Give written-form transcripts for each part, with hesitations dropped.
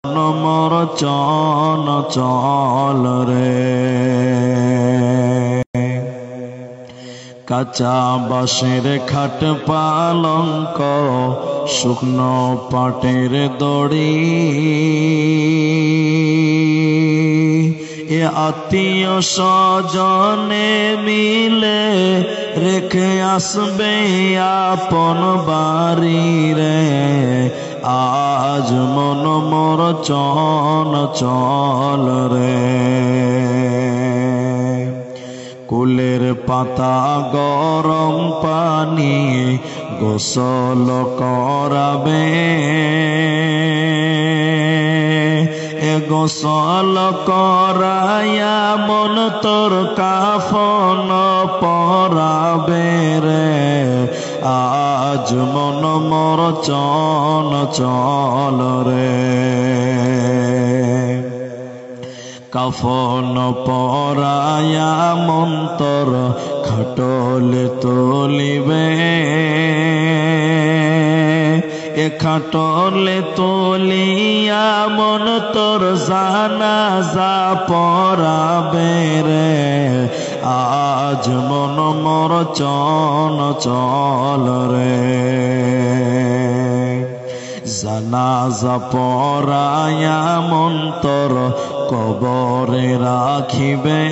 নমর চন চল রে কাঁচা বাঁশের খাট পালঙ্ক শুকনো পাটের দড়ি এ আত্মীয় স্বজনে মিলে রেখে আসবে আপন বাড়ি রে আজ মন মোর চন চল রে কুলের পাতা গরম পানি গোসল করাবে গোসল করায়া মন তোর কাফন পরাবে রে আজ মন মোর চন চল রে কাফন পরায়া মন তোর খাটলে তুলিবে খাটলে তুলিয়া মন তোর জানাজা পড়াবে রে আজ মন মোর চন চল রে জানাজা পড়ায়া মন তোর কবরে রাখিবে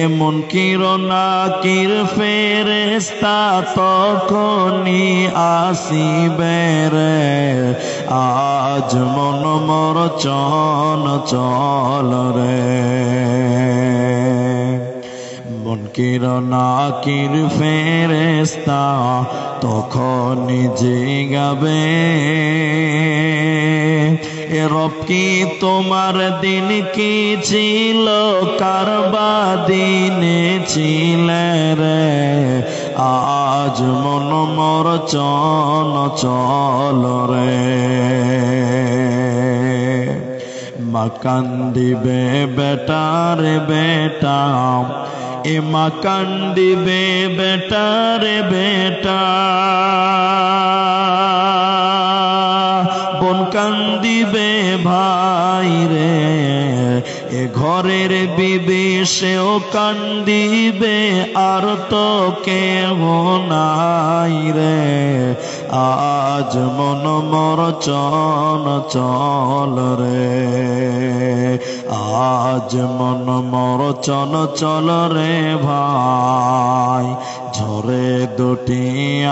এমন কিরণাকির ফেরেশতা তখনই আসিবে রে আজ মন মোর চন চল রে মন কিরণাকির ফেরেশতা তখনই জিগাবে এ রব কি তোমার দিন কি ছিল কারবা দিনে ছিলে রে আজ মন মোর চন চল রে মা কান্দিবে বেটা রে বেটা এ মা কান্দিবে বেটা রে বেটা বোন কান্দিবে ভাই রে এ ঘরের বিবি সেও কান্দিবে আর তো কেহ নাই রে আজ মন মোর চন চল রে আজ মন মোর চন চল রে ভাই ঝরে দুটি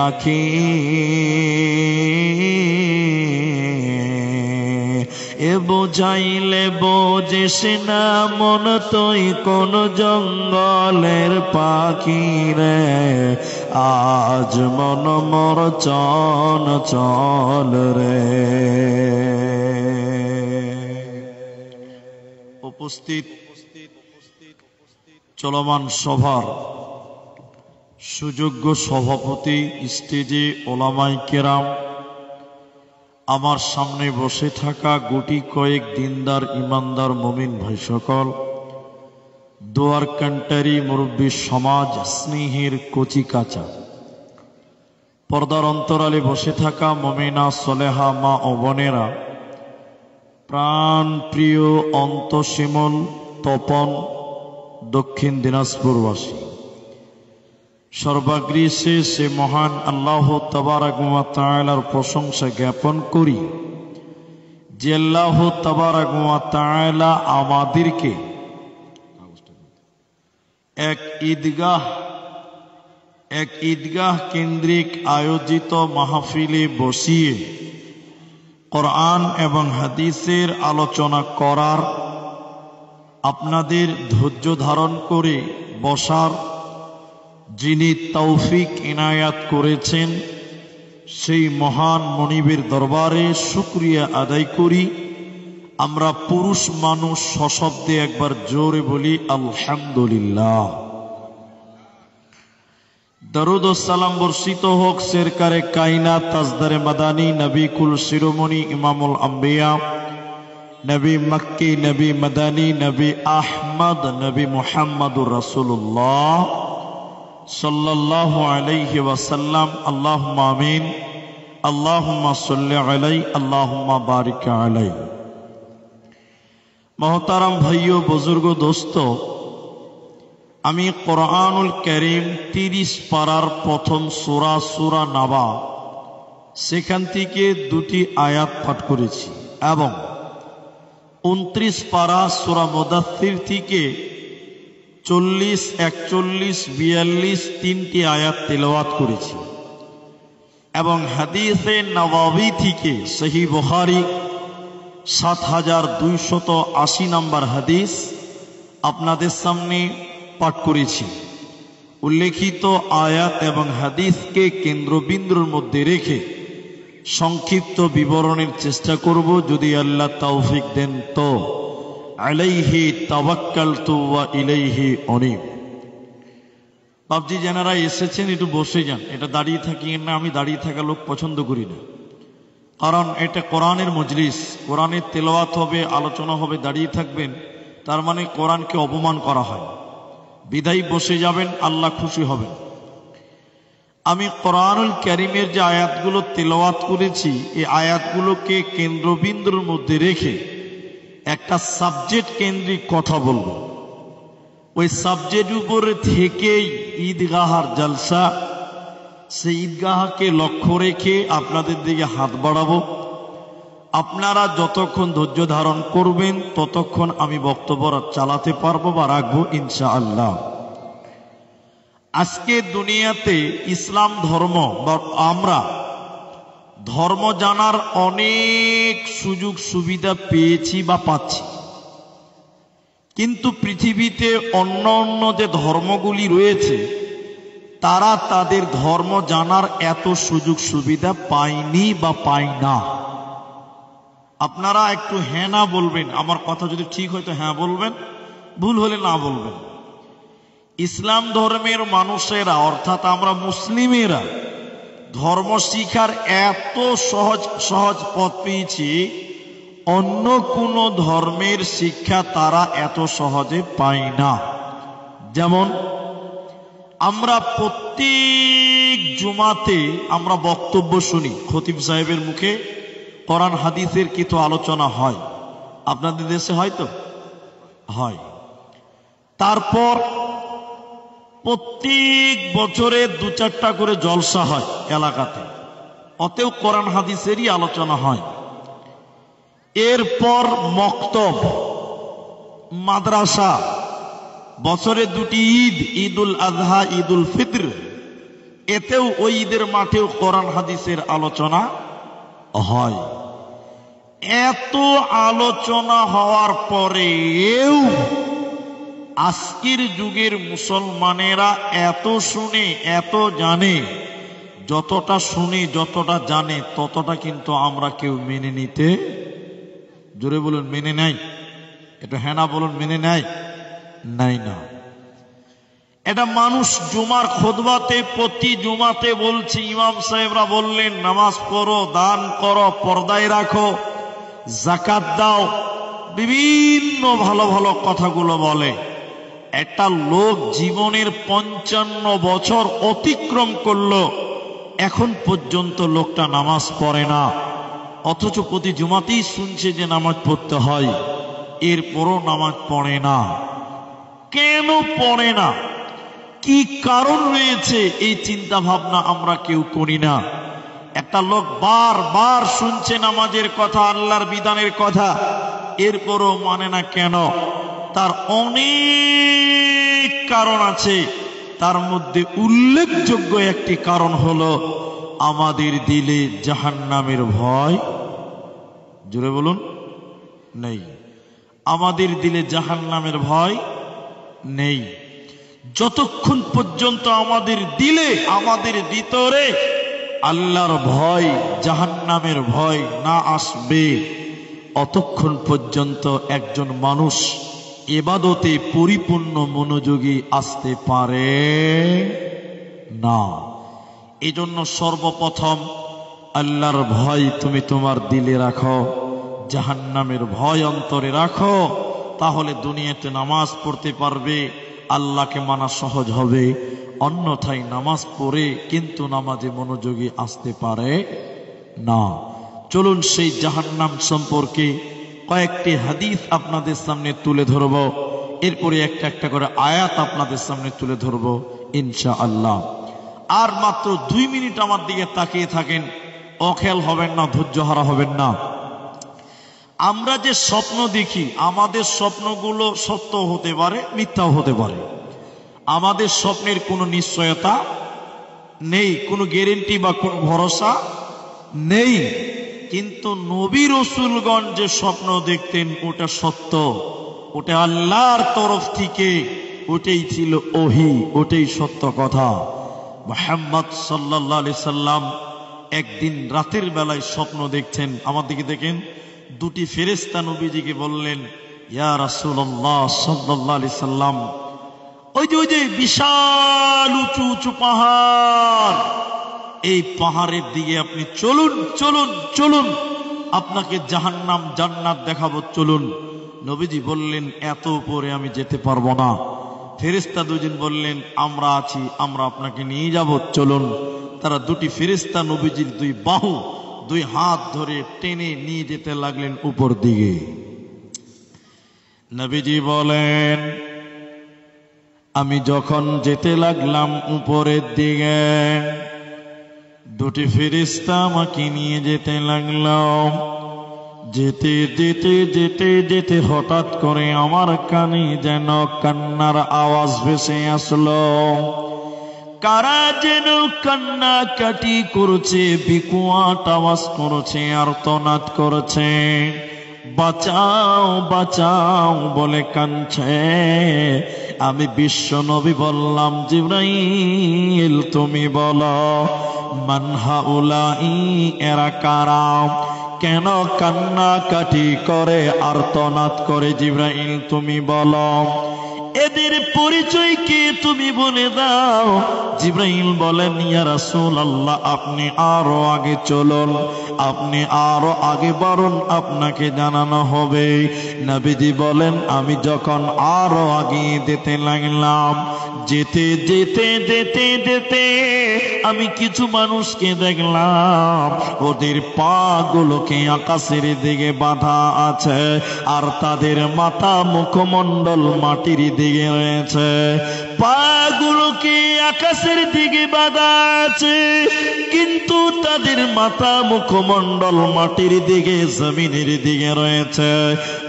আখি এ বোঝাইলে বোঝিস না মন তুই কোন জঙ্গলের পাখি রে আজ মন মোর চন চল রে উপস্থিত চলমান সভার সুযোগ্য সভাপতি স্টেজে ওলামায়ে কেরাম আমার সামনে বসে থাকা গুটি কয়েক দিনদার ইমানদার মুমিন ভাই সকল দোয়ার কান্টারি মুরব্বী সমাজ স্নেহের কচি কাঁচা পর্দার অন্তরালে বসে থাকা মুমিনা সলেহা মা ও বোনেরা প্রাণ প্রিয় অন্তঃসীমন তপন দক্ষিণ দিনাজপুরবাসী সর্বাগ্রে সে মহান আল্লাহ তাবারক ওয়া তাআলার প্রশংসা জ্ঞাপন করি যে আল্লাহ তাবারক ওয়া তাআলা আমাদেরকে এক ঈদগাহ কেন্দ্রিক আয়োজিত মাহফিলে বসিয়ে কোরআন এবং হাদিসের আলোচনা করার আপনাদের ধৈর্য ধারণ করে বসার যিনি তৌফিক ইনায়াত করেছেন সেই মহান মনিবের দরবারে শুকরিয়া আদায় করি। আমরা পুরুষ মানুষ সশব্দে একবার জোরে বলি আলহামদুলিল্লাহ। দরুদ ও সালাম বর্ষিত হোক সরকারে কায়নাত তাজদারে মাদানী নবী কুল শিরোমণি ইমামুল আম্বিয়া নবী মক্কি নবী মাদানী নবী আহমদ নবী মুহাম্মদুর রাসূলুল্লাহ সাল্লাল্লাহু আলাইহি ওয়াসাল্লাম। আল্লাহুম্মা আমিন। আল্লাহুম্মা সাল্লি আলাই আল্লাহুম্মা বারিক আলাই। মোহতারাম ভাইও বুজুর্গ দোস্ত, আমি কোরআনুল কারীম 30 পারার প্রথম সূরা সূরা নাবা সেখান থেকে 2টি আয়াত পাঠ করেছি এবং 29 পারা সূরা মুদাথথির থেকে 40, 41, 42 3টি আয়াত তেলাওয়াত করেছি এবং হাদিসে নববী থেকে সহিহ বুখারী 7280 নম্বর হাদিস আপনাদের সামনে পাঠ করেছি। উল্লেখিত আয়াত এবং হাদিসকে কেন্দ্রবিন্দুর মধ্যে রেখে সংক্ষিপ্ত বিবরণের চেষ্টা করব, যদি আল্লাহ তৌফিক দেন তো। আলাইহি তাওয়াক্কালতু ওয়া ইলাইহি উনীব। বাবজি যারা এসেছেন একটু বসে যান, এটা দাঁড়িয়ে থাকিয়েন না, আমি দাঁড়িয়ে থাকা লোক পছন্দ করি না, কারণ এটা কোরআনের মজলিস, কোরআনের তেলাওয়াত হবে, আলোচনা হবে, দাঁড়িয়ে থাকবেন তার মানে কোরআনকে অপমান করা হয়। বিদায় বসে যাবেন, আল্লাহ খুশি হবেন। আমি কোরআনুল কারীমের যে আয়াতগুলো তেলাওয়াত করেছি এই আয়াতগুলোকে কেন্দ্রবিন্দুর মধ্যে রেখে একটা সাবজেক্ট কেন্দ্রিক কথা বলবো। ওই সাবজেক্ট উপরে থেকেই ঈদগাহার জলসা, সেই ঈদগাহকে লক্ষ্য রেখে আপনাদের দিকে হাত বাড়াবো। আপনারা যতক্ষণ ধৈর্য ধারণ করবেন ততক্ষণ আমি বক্তব্য চালাতে পারবো বা রাখবো ইনশাআল্লাহ। আজকে দুনিয়াতে ইসলাম ধর্ম বা আমরা ধর্ম জানার অনেক সুযোগ সুবিধা পেয়েছি বা পাচ্ছি, কিন্তু পৃথিবীতে অন্য অন্য যে ধর্মগুলি রয়েছে তারা তাদের ধর্ম জানার এত সুযোগ সুবিধা পায়নি বা পায় না। আপনারা একটু হ্যাঁ না বলবেন, আমার কথা যদি ঠিক হয় তো হ্যাঁ বলবেন, ভুল হলে না বলবেন। ইসলাম ধর্মের মানুষেরা অর্থাৎ আমরা মুসলিমেরা ধর্ম শিখার এত সহজ সহজ পথ পেয়েছি, অন্য কোন ধর্মের শিক্ষা তারা এত সহজে পায় না। যেমন আমরা প্রত্যেক জুমাতে আমরা বক্তব্য শুনি, খতিব সাহেবের মুখে কোরআন হাদিসের কিছু আলোচনা হয়। আপনাদের দেশে হয়তো হয়। তারপর প্রত্যেক বছরে 2-4টা করে জলসা হয় এলাকাতে, অতেও কোরআন হাদিসেরই আলোচনা হয়। এরপর মক্তব, মাদ্রাসা, বছরে 2টি ঈদ, ঈদুল আজহা, ঈদুল ফিতর, এতেও ওই ঈদের মাঠেও কোরআন হাদিসের আলোচনা হয়। এত আলোচনা হওয়ার পরেও আজকের যুগের মুসলমানেরা এত শুনে এত জানে, যতটা শুনে যতটা জানে ততটা কিন্তু আমরা কেউ মেনে নিতে, জোরে বলুন মেনে নেয়, এটা হ্যাঁ না বলুন, মেনে নেয় নাই না। এটা মানুষ জুমার খুতবাতে প্রতি জুমাতে বলছে, ইমাম সাহেবরা বললেন নামাজ পড়ো, দান করো, পর্দায় রাখো, যাকাত দাও, বিভিন্ন ভালো ভালো কথাগুলো বলে। একটা লোক জীবনের 55 বছর অতিক্রম করলো, এখন পর্যন্ত লোকটা নামাজ পড়ে না, অথচ প্রতি জুমাতেই শুনছে যে নামাজ পড়তে হয়, এরপরও নামাজ পড়ে না। কেন পড়ে না, কি কারণ রয়েছে, এই চিন্তা ভাবনা আমরা কেউ করি না। একটা লোক বারবার শুনছে নামাজের কথা, আল্লাহর বিধানের কথা, এরপরও মানে না কেন? তার অনেক কারণ আছে, তার মধ্যে উল্লেখযোগ্য একটি কারণ হলো আমাদের দিলে জাহান্নামের ভয়, জোরে বলুন, নেই। আমাদের দিলে জাহান্নামের ভয় নেই। যতক্ষণ পর্যন্ত আমাদের দিলে, আমাদের ভিতরে আল্লাহর ভয়, জাহান্নামের ভয় না আসবে, অতক্ষণ পর্যন্ত একজন মানুষ ইবাদতে পরিপূর্ণ মনোযোগী আসতে পারে না। এজন্য সর্বপ্রথম আল্লাহর ভয় তুমি তোমার দিলে রাখো, জাহান্নামের ভয় অন্তরে রাখো, তাহলে দুনিয়াতে নামাজ পড়তে পারবে, আল্লাহকে মানা সহজ হবে। অন্যথায় নামাজ পড়ে কিন্তু নামাজে মনোযোগী আসতে পারে না। চলুন সেই জাহান্নাম সম্পর্কে কয়েকটি হাদিস আপনাদের সামনে তুলে ধরব, এরপরে একটা একটা করে আয়াত আপনাদের সামনে তুলে ধরব ইনশাআল্লাহ। আর মাত্র 2 মিনিট আমার দিকে তাকিয়ে থাকেন, অখেয়াল হবেন না, ধৈর্য হারা হবেন না। আমরা যে স্বপ্ন দেখি, আমাদের স্বপ্নগুলো সত্য হতে পারে, মিথ্যাও হতে পারে। আমাদের স্বপ্নের কোনো নিশ্চয়তা নেই, কোনো গ্যারেন্টি বা কোনো ভরসা নেই। কিন্তু নবী রাসূলগণ যে স্বপ্ন দেখতেন ওটা সত্য, ওটা আল্লাহর তরফ থেকে, ওটাই ছিল ওহী, ওটাই সত্য কথা। মুহাম্মদ সাল্লাল্লাহু আলাইহি সাল্লাম একদিন রাতের বেলায় স্বপ্ন দেখছেন। আমার দিকে দেখেন, 2টি ফেরেশতা নবীজিকে বললেন, ইয়া রাসূলুল্লাহ সাল্লাল্লাহু আলাইহি সাল্লাম, ওই যে বিশাল উঁচু উঁচু পাহাড়, এই পাহাড়ের দিকে আপনি চলুন চলুন চলুন, আপনাকে জাহান্নাম জান্নাত দেখাবো, চলুন। নবীজি বললেন, এত উপরে আমি যেতে পারবো না। ফেরেশতা দুজন বললেন, আমরা আছি, আমরা আপনাকে নিয়ে যাব, চলুন। তারা 2টি ফেরেশতা নবীজির 2 বাহু 2 হাত ধরে টেনে নিয়ে যেতে লাগলেন উপর দিকে। নবীজি বলেন, আমি যখন যেতে লাগলাম উপরের দিকে, 2টি ফেরেশতা আমাকে নিয়ে যেতে লাগলো। যেতে যেতে যেতে যেতে হঠাৎ করে আমার কানে যেন কান্নার আওয়াজ ভেসে আসলো। কারা যেন কান্নাকাটি করছে, বিকট আওয়াজ করছে, আর্তনাদ করছে, বাঁচাও বাঁচাও বলে কাঁদছে। আমি বিশ্ব নবী বললাম, জিবরাইল তুমি বলো, মান হাউলাই, এরা কারা, কেন কান্নাকাটি করে, আর্তনাদ করে? জিবরাইল তুমি বলো, এদের পরিচয় কি তুমি বলে দাও। জিবরাইল বলেন, ইয়া রাসূলুল্লাহ, আপনি আরো আগে চলুন, আপনি আরো আগে বাড়ুন, আপনাকে জানানো হবে। নবীজি বলেন, আমি যখন আরো আগে যেতে লাগলাম, যেতে যেতে যেতে যেতে আমি কিছু মানুষকে দেখলাম, ওদের পা গুলোকে আকাশের দিকে বাঁধা আছে, আর তাদের মাথা মুখমণ্ডল মাটির দিকে রয়েছে। পা গুলোকে আকাশের দিকে বাঁধা আছে, কিন্তু তাদের মাথা মুখমণ্ডল মাটির দিকে, জমিনের দিকে রয়েছে।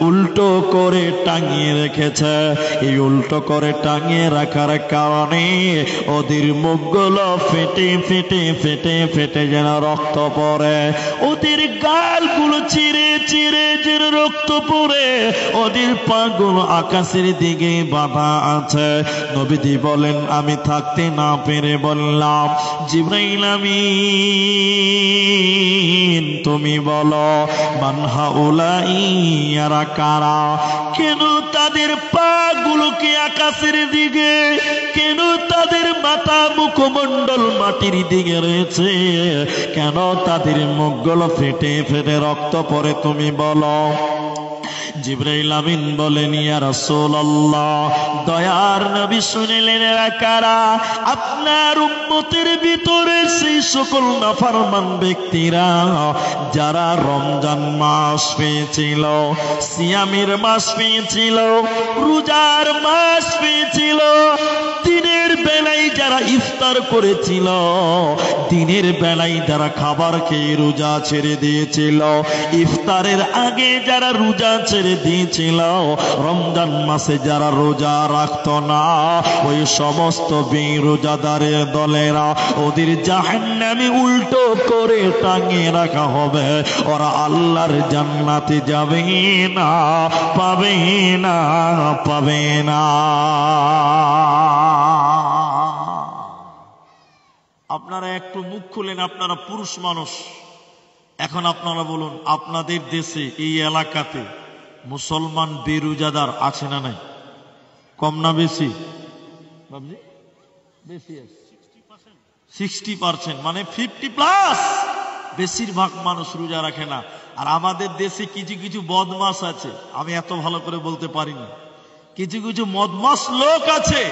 উল্টো করে টাঙিয়ে রেখেছে। এই উল্টো করে টাঙিয়ে রাখার কারণে ওদের মুখগুলো ফেটে ফেটে ফেটে ফেটে যেন রক্ত পড়ে, ওদের গালগুলো চিরে চিরে যেন রক্ত পড়ে, ওদের পাগুলো আকাশের দিকে বাঁধা আছে। নবীজি বলেন, আমি থাকতে না পেরে বললাম, জিবরাইল আমিন তুমি বলো, মান হাউলাই, এরা কারা, কেন তাদের পাগুলোকে আকাশের দিকে, কেন তাদের মাথা মুখমণ্ডল মাটির দিকে রয়েছে, কেন তাদের মুখগুলো ফেটে ফেটে রক্ত পড়ে, তুমি বলো। জিবরাইল আমিন বলেন, ইয়া রাসূলুল্লাহ, দয়ার নবী শুনিলেন, এরা কারা? আপনার উম্মতের ভিতরে সেই সকল নাফরমান ব্যক্তিরা যারা রমজান মাস পেয়েছিল, সিয়ামের মাস পেয়েছিল, রোজার মাস পেয়েছিল, দিনের বেলায় যারা ইফতার করেছিল, দিনের বেলায় যারা খাবার খেয়ে রোজা ছেড়ে দিয়েছিল, ইফতারের আগে যারা রোজা ছেড়ে দিয়েছিল, রমজান মাসে যারা রোজা রাখত না, ওই সমস্ত বেরোজাদারের দলেরা, ওদের জাহান্নামে উল্টো করে টাঙিয়ে রাখা হবে। ওরা আল্লাহর জান্নাতে যাবে না, পাবে না, পাবে না। আপনারা একটু মুখ খুলেন, আপনারা পুরুষ মানুষ। এখন আপনারা বলুন, আপনাদের দেশে এই এলাকাতে মুসলমান বেরোজাদার আছে না নাই? কম না বেশি? বেশি আছে, 60%, মানে 50+। বেশিরভাগ মানুষ রোজা রাখে না। আর আমাদের দেশে কিছু কিছু বদমাস আছে, আমি এত ভালো করে বলতে পারিনি, কিছু কিছু বদমাস লোক আছে,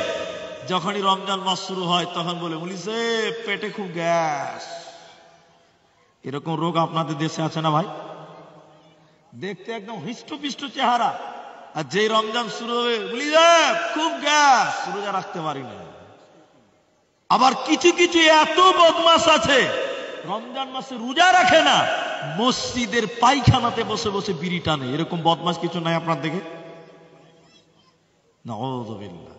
যখনই রমজান মাস শুরু হয় তখন বলে, বলিছে পেটে খুব গ্যাস, এরকম রোগ আপনাদের দেশে আছে না ভাই? দেখতে একদম হৃষ্টপিষ্ট চেহারা, আর যেই রমজান শুরু হবে বলি খুব গ্যাস, রোজা রাখতে পারি না। আবার কিছু কিছু এত বদমাস আছে রমজান মাসে রোজা রাখে না, মসজিদের পায়খানাতে বসে বসে বিড়ি টানে। এরকম বদমাস কিছু নাই আপনার দেখে? নাউযুবিল্লাহ।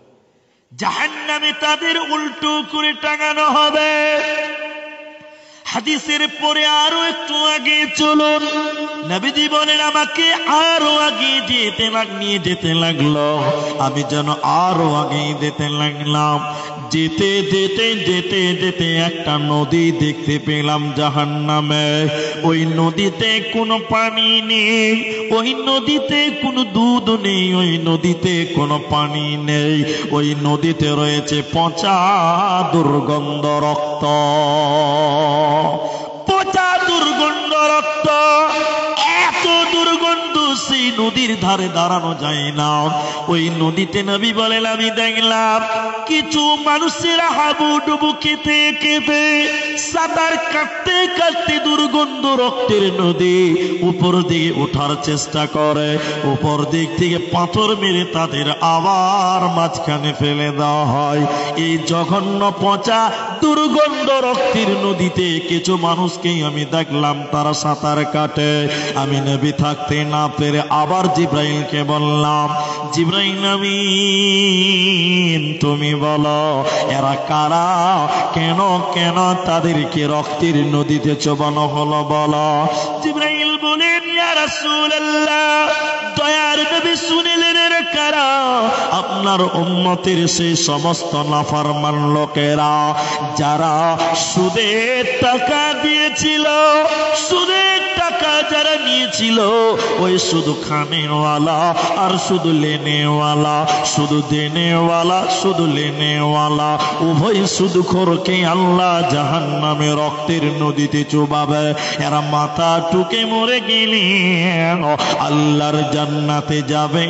জাহান্নামে তাদের উল্টো করে টাঙানো হবে। হাদিসের পরে আরো একটু আগে চলুন, নবীজি বলেন আমাকে আরো আগে নিয়ে যেতে লাগলো। আমি যেন আরো আগে যেতে লাগলাম। যেতে যেতে যেতে যেতে একটা নদী দেখতে পেলাম জাহান্নামে। ওই নদীতে কোনো পানি নেই, ওই নদীতে কোনো দুধ নেই, ওই নদীতে কোনো পানি নেই। ওই নদীতে রয়েছে পচা দুর্গন্ধ রক্ত, পচা দুর্গন্ধ রক্ত। এত দুর্গন্ধ সেই নদীর ধারে দাঁড়ানো যায় না। ওই নদীতে নবী বলেন আমি দেখলাম কিছু মানুষেরা হাবুডুবু খেতে খেতে সাঁতার কাটতে কাটতে দুর্গন্ধ রক্তের নদী উপর দিকে ওঠার চেষ্টা করে। উপর দিক থেকে পাথর মেরে তাদের আবার মাঝখানে ফেলে দেওয়া হয়। এই জঘন্য পচা দুর্গন্ধ রক্তের নদীতে কিছু মানুষকেই আমি দেখলাম তারা সাঁতার কাটে। আমি নবী থাকতে না পেরে আবার জিব্রাইলকে বললাম, জিব্রাইল আমিন তুমি বলো এরা কারা, কেন কেন তাদেরকে রক্তের নদীতে চোবানো হলো বলো। জিব্রাইল বলেন ইয়া রাসূলুল্লাহ, দয়ার নবী শুনিলেন এরা কারা? আপনার উম্মতের সেই সমস্ত নাফরমান লোকেরা যারা সুদের টাকা দিয়েছিল, সুদের টাকা যারা নিয়েছিল, ওই শুধু খানেওয়ালা আর শুধু লেনেওয়ালা, শুধু দেনেওয়ালা শুধু লেনেওয়ালা, উভয় শুধু খোরকে আল্লাহ জাহান্নামে রক্তের নদীতে চুবাবে। এরা মাথা টুকে মরে গেলে আল্লাহর জান্নাতে যাবে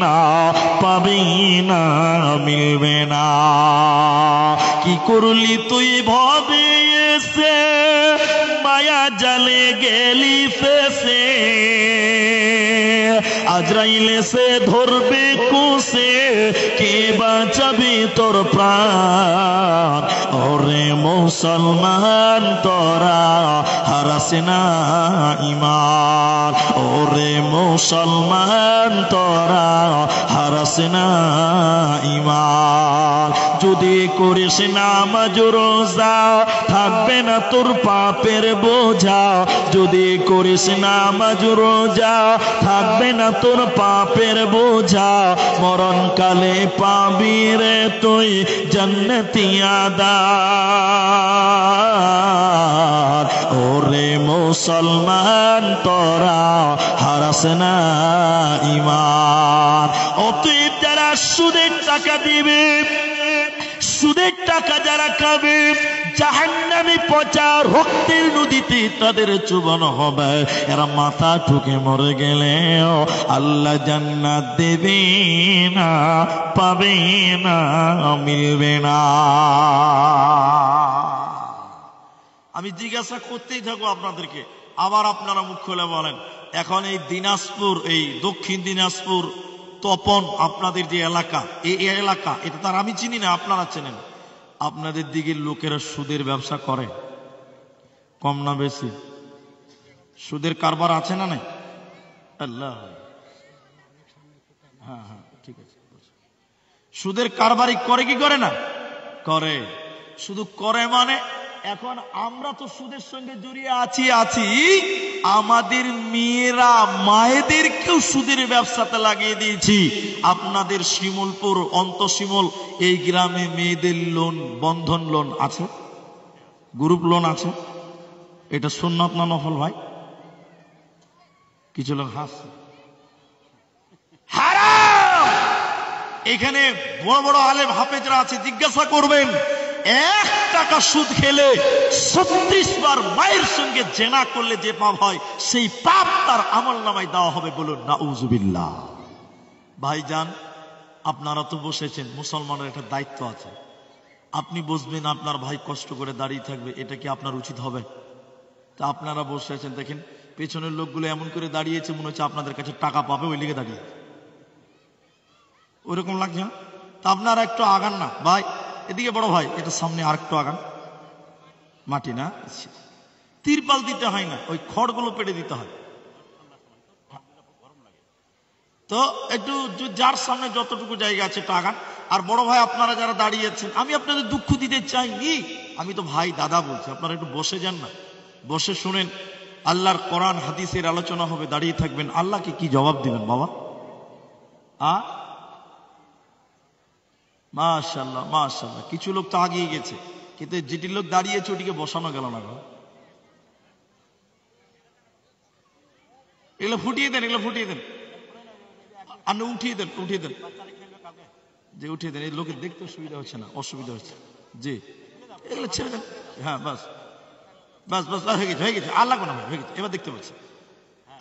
না, পাবে না, মিলবে না। কি করলি তুই ভবে এসে, মায়া জালে গেলি ফেসে, আজরাইল এসে ধরবে কুসে, কে বাঁচাবে তোর প্রাণ? ওরে মুসলমান তোরা হারাস না ঈমান, ওরে মুসলমান তোরা হারাস না ঈমান। যদি করিস নামাজ রোজা থাকবে না তোর পাপের বোঝা, যদি করিস নামাজ রোজা থাকবে না তোর পাপের বোঝা। মরণকালে পাবি রে তুই জান্নাতি আদার, ওরে মুসলমান তোরা হারাস না ঈমান। অতএব যারা সুদের টাকা দিবে, সুদের টাকা যারা খাবে, জাহান্নামে পচা রক্তের নদীতে তাদের চুবানো হবে। এরা মাথা ঠুকে মরে গেলে আল্লাহ জান্নাত দেবে না, পাবে না, মিলবে না। আমি জিজ্ঞাসা করতেই থাকবো আপনাদেরকে, আবার আপনারা মুখ খুলে বলেন। এখন এই দিনাজপুর, এই দক্ষিণ দিনাজপুর তপন আপনাদের যে এলাকা, এই এলাকা এটা তার আমি চিনি না, আপনারা চেনেন। আপনাদের দিকের লোকেরা সুদের ব্যবসা করে কম না বেশি? সুদের কারবার আছে না নাই? আল্লাহ, হ্যাঁ হ্যাঁ ঠিক আছে। সুদের কারবারই করে কি করে না? করে। শুধু করে মানে এখন আমরা তো সুদের সঙ্গে জড়িয়ে আছি, আমাদের মেয়েরা মায়েদেরকেও সুদের ব্যবসাতে লাগিয়ে দিয়েছি। আপনাদের শিমুলপুর অন্তঃশিমুল এই গ্রামে মেয়েদের লোন, বন্ধন লোন আছে, গ্রুপ লোন আছে। এটা সুন্নাত না নফল ভাই? কিছু লোক হাসছে। হারাম। এখানে বড় বড় আলেম হাফেজরা আছে, জিজ্ঞাসা করবেন 1 টাকা সুদ খেলে 36 বার মায়ের সঙ্গে জেনা করলে যে পাপ হয়, সেই পাপ তার আমলনামায় দেওয়া হবে। বলুন নাউজুবিল্লাহ। ভাইজান, আপনারা তো বসেছেন, মুসলমানের একটা দায়িত্ব আছে। আপনি বসবেন, আপনার ভাই কষ্ট করে দাঁড়িয়ে থাকবে, এটা কি আপনার উচিত হবে? তা আপনারা বসে আছেন, দেখেন পেছনের লোকগুলো এমন করে দাঁড়িয়েছে, মনে হচ্ছে আপনাদের কাছে টাকা পাবে ওই লিগে দাঁড়িয়ে, ওইরকম লাগছে না? তা আপনারা একটু আগান না ভাই, এদিকে বড় ভাই, এটা সামনে আর একটু আগান। মাটি না, তিরপাল দিতে হয় না, ওই খড়গুলো পেটে দিতে হয়। তো একটু যার সামনে যতটুকু জায়গা আছে টাগান। আর বড় ভাই আপনারা যারা দাঁড়িয়েছেন, আমি আপনাদের দুঃখ দিতে চাইনি, আমি তো ভাই দাদা বলছি, আপনারা একটু বসে যান না, বসে শুনেন আল্লাহর কোরআন হাদিসের আলোচনা হবে, দাঁড়িয়ে থাকবেন, আল্লাহকে কি জবাব দিবেন বাবা? মাশাআল্লাহ মাশাআল্লাহ, কিছু লোক তো আগিয়ে গেছে, কিন্তু যেটি লোক দাঁড়িয়েছে ওটিকে বসানো গেল না। এগুলো ফুটিয়ে দেন, এগুলো ফুটিয়ে দেন, আর উঠিয়ে দেন, উঠিয়ে দেন, যে উঠিয়ে দেন, এই লোকের দেখতে সুবিধা হচ্ছে না, অসুবিধা হচ্ছে। জি, এগুলো ছেড়ে দেন। হ্যাঁ বাস বাস বাস, হয়ে গেছে হয়ে গেছে, আর লাগবে না ভাই, হয়ে গেছে, এবার দেখতে পাচ্ছি।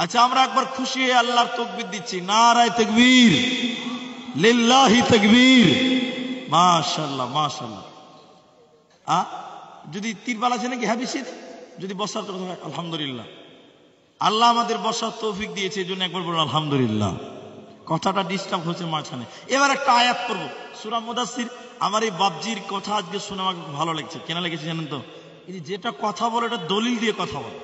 আচ্ছা, আমরা একবার খুশি হয়ে আল্লাহর তাকবীর দিচ্ছি, নারায়ে তাকবীর, লিল্লাহি তাকবীর, মাশাআল্লাহ মাশাআল্লাহ। যদি তিরপাল আছে নাকি? হ্যাঁ বেশি, যদি বসার কথা হয় আলহামদুলিল্লাহ, আল্লাহ আমাদের বসার তৌফিক দিয়েছে, এই জন্য একবার বলুন আলহামদুলিল্লাহ। কথাটা ডিস্টার্ব হচ্ছে মাঝখানে। এবার একটা আয়াত করব, সূরা মুদাসসির। আমার এই বাবজির কথা আজকে শুনে আমাকে ভালো লাগছে। কেন লেগেছে জানেন তো? এই যেটা কথা বলে এটা দলিল দিয়ে কথা বলে,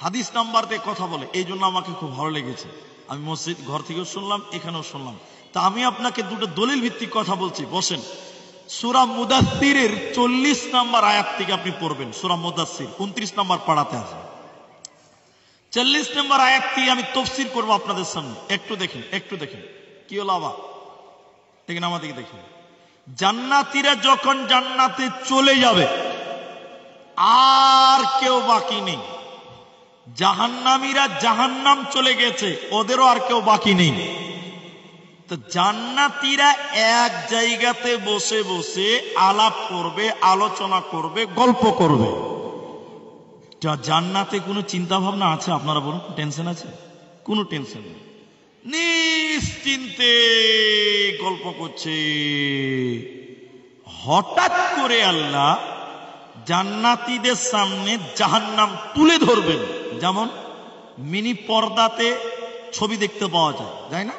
হাদিস নাম্বার দিয়ে কথা বলে, এই জন্য আমাকে খুব ভালো লেগেছে। আমি মসজিদ ঘর থেকেও শুনলাম, এখানেও শুনলাম। তা আমি আপনাকে দুটো দলিল ভিত্তিক কথা বলছি, বসেন। সূরা মুদাসসিরের 40 নম্বর আয়াত থেকে আপনি পড়বেন। সূরা মুদাসসির 29 নম্বর পাড়াতে আছে, 40 নম্বর আয়াত থেকে আমি তাফসীর করব আপনাদের সামনে। একটু দেখেন, একটু দেখেন কি হলো আবার, দেখেন আমাদেরকে দেখেন। জান্নাতীরা যখন জান্নাতে চলে যাবে আর কেউ বাকি নেই, জাহান্নামীরা জাহান্নাম চলে গেছে, ওদেরও আর কেউ বাকি নেই। তো জান্নাতীরা এক জায়গাতে বসে বসে আলাপ করবে, আলোচনা করবে, গল্প করবে। জান্নাতে কোনো চিন্তা ভাবনা আছে? আপনারা বলুন, টেনশন আছে? কোনো টেনশন নেই, নিশ্চিন্তে গল্প করছে। হঠাৎ করে আল্লাহ জান্নাতীদের সামনে জাহান্নাম তুলে ধরবেন, যেমন মিনি পর্দাতে ছবি দেখতে পাওয়া যায়, তাই না?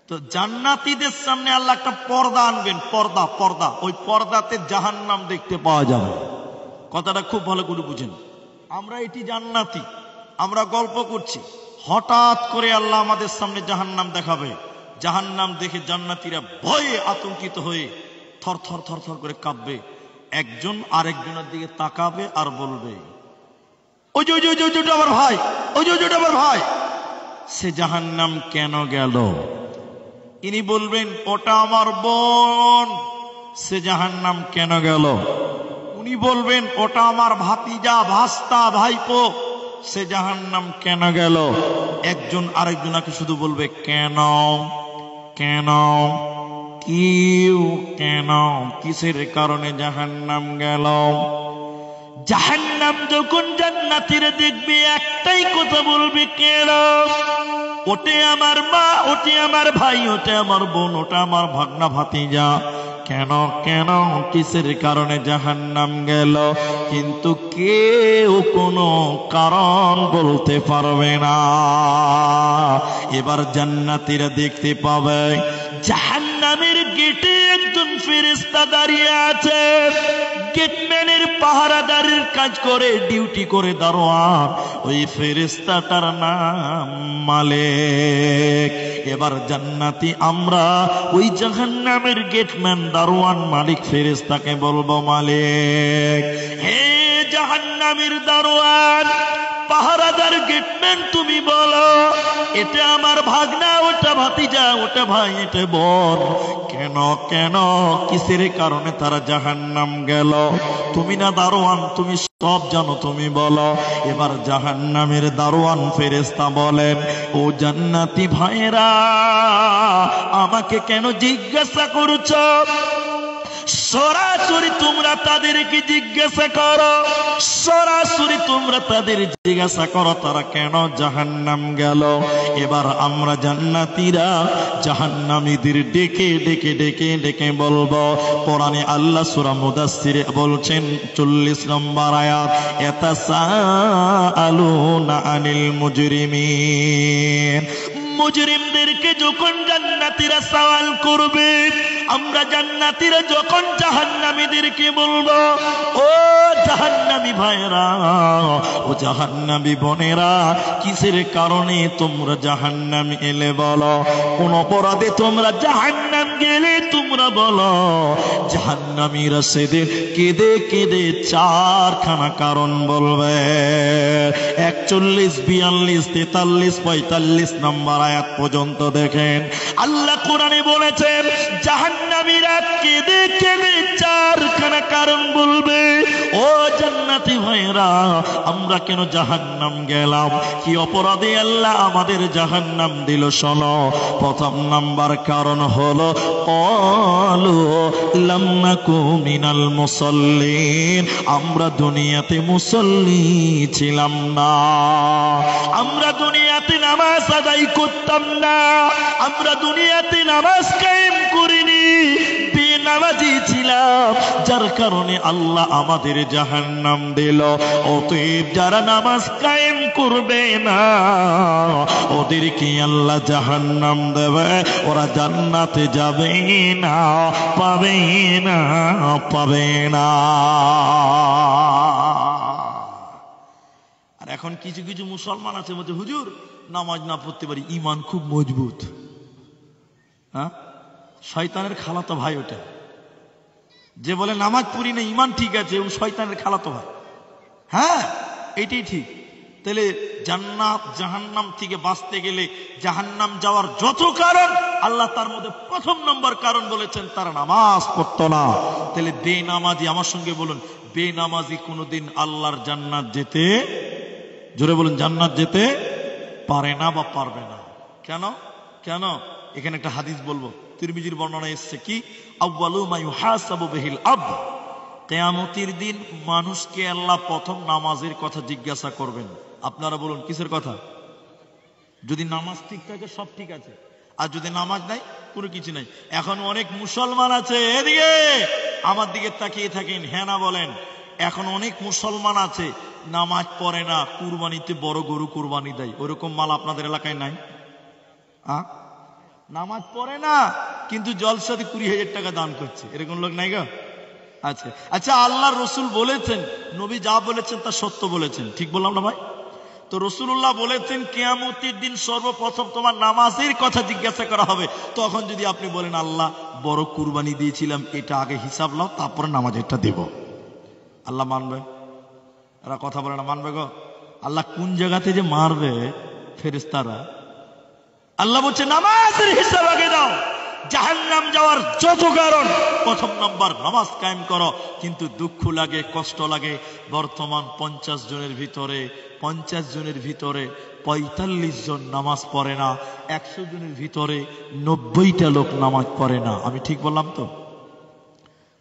তো জান্নাতীদের সামনে আল্লাহ একটা পর্দা আনবেন, পর্দা, পর্দা, ওই পর্দাতে জাহান্নাম দেখতে পাওয়া যাবে। কথাটা খুব ভালো করে বুঝেন। আমরা এটি জান্নাতি, আমরা গল্প করছি, হঠাৎ করে আল্লাহ আমাদের সামনে জাহান্নাম দেখাবে। জাহান্নাম দেখে জান্নাতীরা ভয়ে আতঙ্কিত হয়ে থর থর থর থর করে কাঁপবে, একজন আরেকজনের দিকে তাকাবে আর বলবে, ওই যে ওই যে ওই যে আমার ভাই, ওই যে ওই যে আমার ভাই, সে জাহান্নাম কেন গেল? ইনি বলবেন, ওটা আমার বোন, সে জাহান্নাম কেন গেল? উনি বলবেন, ওটা আমার ভাতিজা, ভাস্তা, ভাইপো, সে জাহান্নাম কেন গেল? একজন আরেকজনকে শুধু বলবে, কেন কেন, কিউ কেন, কিসের কারণে জাহান্নাম গেল? জাহান্নাম যখন জান্নাতীরা দেখবে একটাই কথা বলবে, কেন? ওটে আমার মা, ওটে আমার ভাই, ওটে আমার বোন, ওটা আমার ভাগনা ভাতিজা, কেন কেন, কিসের কারণে জাহান্নাম গেল? কিন্তু কেউ কোনো কারণ বলতে পারবে না। এবার জান্নাতীরা দেখতে পাবে জাহান্নামের গেটে একজন ফেরেশতা দাঁড়িয়ে আছে, গেটম্যানের পাহারাদারের কাজ করে, ডিউটি করে, দারোয়ান। ওই ফেরেশতাটার নাম মালিক। এবার জান্নাতি আমরা ওই জাহান্নামের গেটম্যান, দারোয়ান, মালিক ফেরেশতাকে বলবো, মালিক, হে জাহান্নামের দারোয়ান, পাহারাদার, গেটম্যান, তুমি বলো, এটা আমার ভাগনা, ওটা ভাতিজা, ওটা ভাই, এটা বোন, কেন কেন, কিসের কারণে তারা জাহান্নাম গেল? তুমি না দারোয়ান, তুমি সব জানো, তুমি বলো। এবার জাহান্নামের দারোয়ান ফেরেশতা বলেন, ও জান্নাতি ভাইরা, আমাকে কেন জিজ্ঞাসা করছো? সরাসরি তোমরা তাদেরকে জিজ্ঞাসা করো, সরাসরি তোমরা তাদের জিজ্ঞাসা করো তারা কেন জাহান্নাম গেল। এবার আমরা জান্নাতীরা জাহান্নামীদের ডেকে ডেকে ডেকে ডেকে বলবো। কোরআনে আল্লাহ সূরা মুদাসসিরে বলছেন 40 নম্বর আয়াত, ইয়াতাসাআলুনা আনিল মুজরিমিন। মুজরিমদেরকে যখন জান্নাতীরা সওয়াল করবে, আমরা জান্নাতীরা যখন জাহান্নামীদেরকে বলবো, ও জাহান্নামী ভাইরা, ও জাহান্নামী বোনেরা, কিসের কারণে তোমরা জাহান্নাম এলে বলো? কোন অপরাধে তোমরা জাহান্নাম গেলে তোমরা বলো। জাহান্নামীরা সেদিন কেঁদে কেঁদে 4খানা কারণ বলবে। 41, 42, 43, 45 নম্বর আয়াত পর্যন্ত দেখেন আল্লাহ কোরআনে বলেছেন জাহান্নামীরা কেঁদে কেঁদে 4খানা কারণ বলবে। ও জান্নাতি ভাইরা, আমরা কেন জাহান্নাম গেলাম? কি অপরাধে আল্লাহ আমাদের জাহান্নাম দিল? শোনো, প্রথম নাম্বার কারণ হলো ক্বালু লাম নাকু মিনাল মুসাল্লিন। আমরা দুনিয়াতে মুসল্লি ছিলাম না, আমরা দুনিয়াতে নামাজ আদায় করতাম না, আমরা দুনিয়াতে নামাজ কায়েম করিনি, বেনামাজি ছিলাম, যার কারণে আল্লাহ আমাদের জাহান্নাম দিল। অতএব যারা নামাজ কায়েম করবে না ওদেরকে আল্লাহ জাহান্নাম দেবে, ওরা জান্নাতে যাবে না, পাবে না, পাবে না। আর এখন কিছু কিছু মুসলমান আছে বলছে হুজুর নামাজ না পড়তে পারি, ঈমান খুব মজবুত। হ্যাঁ, শয়তানের খালাতো ভাই ওটা। যে বলে নামাজ পড়ি না ঈমান ঠিক আছে, ও শয়তানের খালাতো ভাই। হ্যাঁ, এটাই ঠিক। তাহলে জান্নাত জাহান্নাম থেকে বাঁচতে গেলে জাহান্নাম যাওয়ার যত কারণ আল্লাহ তার মধ্যে প্রথম নম্বর কারণ বলেছেন তারা নামাজ পড়তো না। তাহলে বেনামাজি, আমার সঙ্গে বলুন, বেনামাজি কোনোদিন আল্লাহর জান্নাত যেতে, জোরে বলুন, জান্নাত যেতে পারে না বা পারবে না। কেন? কেন? এখানে একটা হাদিস বলবো, তিরমিজির বর্ণনা এসেছে কি, আউয়ালু মা ইউহাসাবু বিহিল আবদ। কিয়ামতের দিন মানুষকে আল্লাহ প্রথম নামাজের কথা জিজ্ঞাসা করবেন। আপনারা বলুন কিসের কথা? যদি নামাজ ঠিক থাকে সব ঠিক আছে, আর যদি নামাজ নাই কোনো কিছু নাই। এখন অনেক মুসলমান আছে, এদিকে আমার দিকে তাকিয়ে থাকেন, হ্যাঁ না বলেন। এখন অনেক মুসলমান আছে নামাজ পড়ে না, কুরবানিতে বড় গরু কুরবানি দেয়। ওরকম মাল আপনাদের এলাকায় নাই? নামাজ পড়ে না কিন্তু জলসাতে 20,000 টাকা দান করছে, এরকম লোক নাই গো? আচ্ছা আচ্ছা, আল্লাহ রসুল বলেছেন, নবী যা বলেছেন তা সত্য বলেছেন, ঠিক বললাম না ভাই? তো রসুল্লাহ বলেছেন কিয়ামতের দিন সর্বপ্রথম তোমার নামাজের কথা জিজ্ঞাসা করা হবে। তখন যদি আপনি বলেন আল্লাহ বড় কুরবানি দিয়েছিলাম, এটা আগে হিসাব নাও, তারপরে নামাজেরটা দেব, আল্লাহ মানবে? এরা কথা বলে না, মানবে গো? আল্লাহ কোন জায়গাতে যে মারবে ফেরেশতারা, আল্লাহ বলছে নামাজের হিসাব আগে দাও। জাহান্নাম যাওয়ার যত কারণ প্রথম নম্বর নামাজ কায়েম করো। কিন্তু দুঃখ লাগে, কষ্ট লাগে, বর্তমান 50 জনের ভিতরে 45 জন নামাজ পড়ে না, 100 জনের ভিতরে 90টা লোক নামাজ পড়ে না। আমি ঠিক বললাম তো?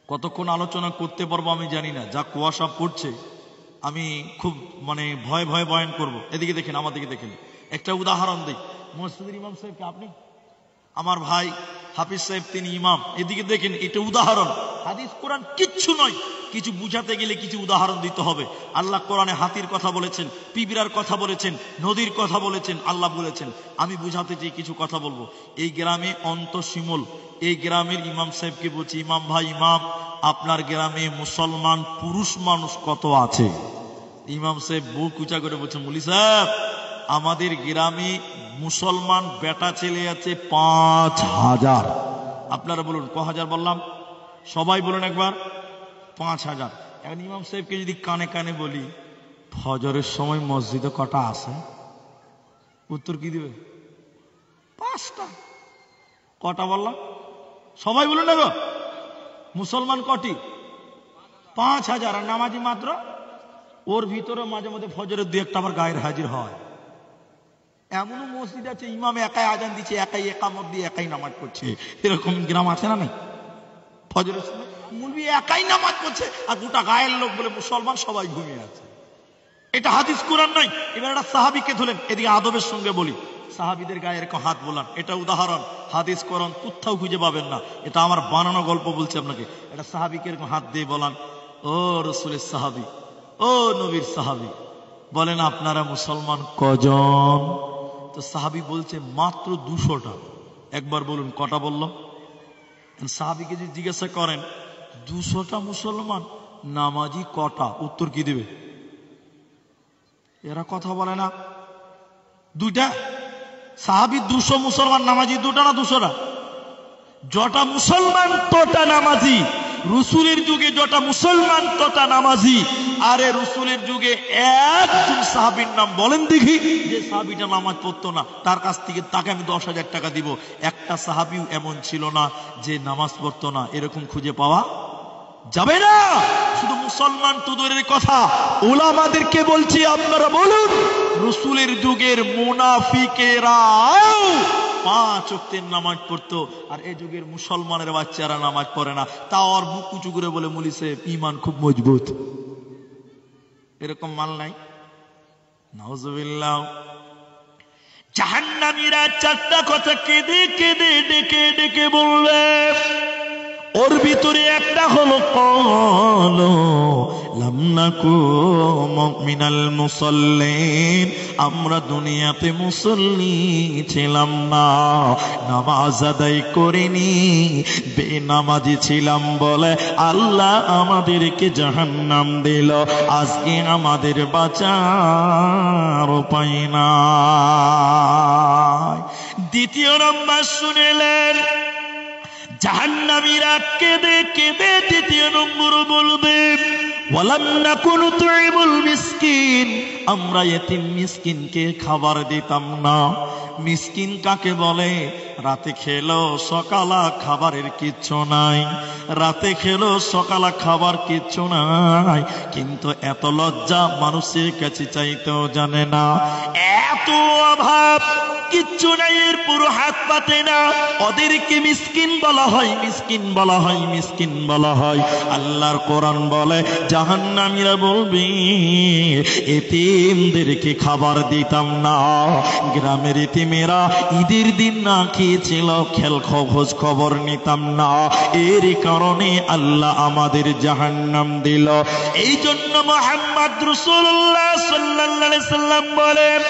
কতক্ষণ আলোচনা করতে পারবো আমি জানি না, যা কুয়াশা পড়ছে আমি খুব ভয়ে ভয়ে বয়ান করব। এদিকে দেখেন, আমার দিকে দেখেন, একটা উদাহরণ দিই। মসজিদের ইমাম সাহেবকে আপনি, আমার ভাই হাফিজ সাহেব তিনি ইমাম, এদিকে দেখেন, এটা উদাহরণ। হাদিস কোরআন কিচ্ছু নয়, কিছু বুঝাতে গেলে কিছু উদাহরণ দিতে হবে। আল্লাহ কোরআনে হাতির কথা বলেছেন, পিঁপড়ার কথা বলেছেন, নদীর কথা বলেছেন, আল্লাহ বলেছেন। আমি বুঝাতে চাই, কিছু কথা বলবো। এই গ্রামে অন্তঃসীমল, এই গ্রামের ইমাম সাহেবকে বলছি, ইমাম ভাই, ইমাম আপনার গ্রামে মুসলমান পুরুষ মানুষ কত আছে? ইমাম সাহেব বুক উঁচা করে বলছেন, মুলি সাহেব আমাদের গ্রামে মুসলমান বেটা ছেলে আছে 5,000। আপনারা বলুন ক হাজার বললাম? সবাই বলুন একবার, 5,000। এখন ইমাম সাহেবকে যদি কানে কানে বলি ফজরের সময় মসজিদে কটা আসে, উত্তর কি দিবে? 5টা। কটা বললাম? সবাই বলুন না গো। মুসলমান কটি? 5,000। আর নামাজি মাত্র, ওর ভিতরে মাঝে মধ্যে ফজরের 2-1টা আবার গায়ের হাজির হয়। এমনও মসজিদ আছে ইমাম একাই আজান দিচ্ছে, একাই একামত দিয়ে একাই নামাজ পড়ছে, এরকম গ্রাম আছে না? নাই ফজরের সময় মুলবি একাই নামাজ পড়ছে আর গোটা গায়ের লোক বলে মুসলমান সবাই ঘুমিয়ে আছে। এটা হাদিস কোরআন নয়। এবার একটা সাহাবীকে ধরেন, এদিকে আদবের সঙ্গে বলি, সাহাবীদের গায়ে এরকম হাত বোলান, এটা উদাহরণ, হাদিস কোরআন কোথাও খুঁজে পাবেন না, এটা আমার বানানো গল্প বলছি আপনাকে। এটা সাহাবীকে এরকম হাত দিয়ে বলান, ও রসুলের সাহাবী, ও নবীর সাহাবী, বলেন আপনারা মুসলমান কজন? তো সাহাবী বলছে মাত্র 200টা। একবার বলুন কটা বললাম? সাহাবীকে যদি জিজ্ঞাসা করেন 200টা মুসলমান, নামাজি কটা, উত্তর কি দিবে? এরা কথা বলে না, 2টা। সাহাবী 200 মুসলমান, নামাজি 2টা না 200টা? যটা মুসলমান তটা নামাজি। রসুলের যুগে যটা মুসলমান তটা নামাজি। আরে রসুলের যুগে একজন সাহাবীর নাম বলেন দেখি যে সাহাবীটা নামাজ পড়তো না, তার কাছ থেকে তাকে আমি 10,000 টাকা দিব। একটা সাহাবীও এমন ছিল না যে নামাজ পড়তো না, এরকম খুঁজে পাওয়া যাবে না। শুধু মুসলমান তো দূরের কথা, উলামাদেরকে বলছি আপনারা বলুন, রসুলের যুগের মুনাফিকেরাও 5 ওয়াক্তের নামাজ পড়তো, আর এই যুগের মুসলমানের বাচ্চারা নামাজ পড়ে না। তাও আর মুখ উঁচু করে বলে মৌলভী সাহেব ঈমান খুব মজবুত। এরকম মাল নাই। নাউজুবিল্লাহ। জাহান্নামীরা 4টা কথা কেঁদে কেঁদে ডেকে ডেকে বলবে, ওর ভিতরে একটা হলো ক্বালু লাম নাকু মিনাল মুসাল্লিন, আমরা দুনিয়াতে মুসল্লি ছিলাম না, নামাজ আদায় করিনি, বেনামাজি ছিলাম বলে আল্লাহ আমাদেরকে জাহান্নাম দিল, আজকে আমাদের বাঁচার উপায় নাই। দ্বিতীয় নম্বর শুনেলেন, জাহান্নামীরা কেঁদে কেঁদে দ্বিতীয় নম্বর বলবে, ওয়ালাম নাকু নুতঈমুল মিসকিন, আমরা এতিম মিসকিনকে খাবার দিতাম না। মিসকিন কাকে বলে? রাতে খেলো সকালা খাবারের কিচ্ছু নাই, রাতে খেলো সকালা খাবার কিচ্ছু নাই, কিন্তু এত লজ্জা মানুষের কাছে চাইতেও জানে না, এত অভাব, কিচ্ছু নাই, এর পুরো হাত পাতে না, ওদেরকে মিসকিন বলা হয়, মিসকিন বলা হয়, মিসকিন বলা হয়। আল্লাহর কোরআন বলে জাহান্নামীরা বলবে এতিমদেরকে খাবার দিতাম না। গ্রামের এতিমেরা ঈদের দিন না খেয়েছিল, খেল খোঁজ খবর নিতাম না, এর কারণে আল্লাহ আমাদের জাহান্নাম দিল। এই জন্য মুহাম্মদ রাসূলুল্লাহ সাল্লাল্লাহু আলাইহি সাল্লাম বলেন,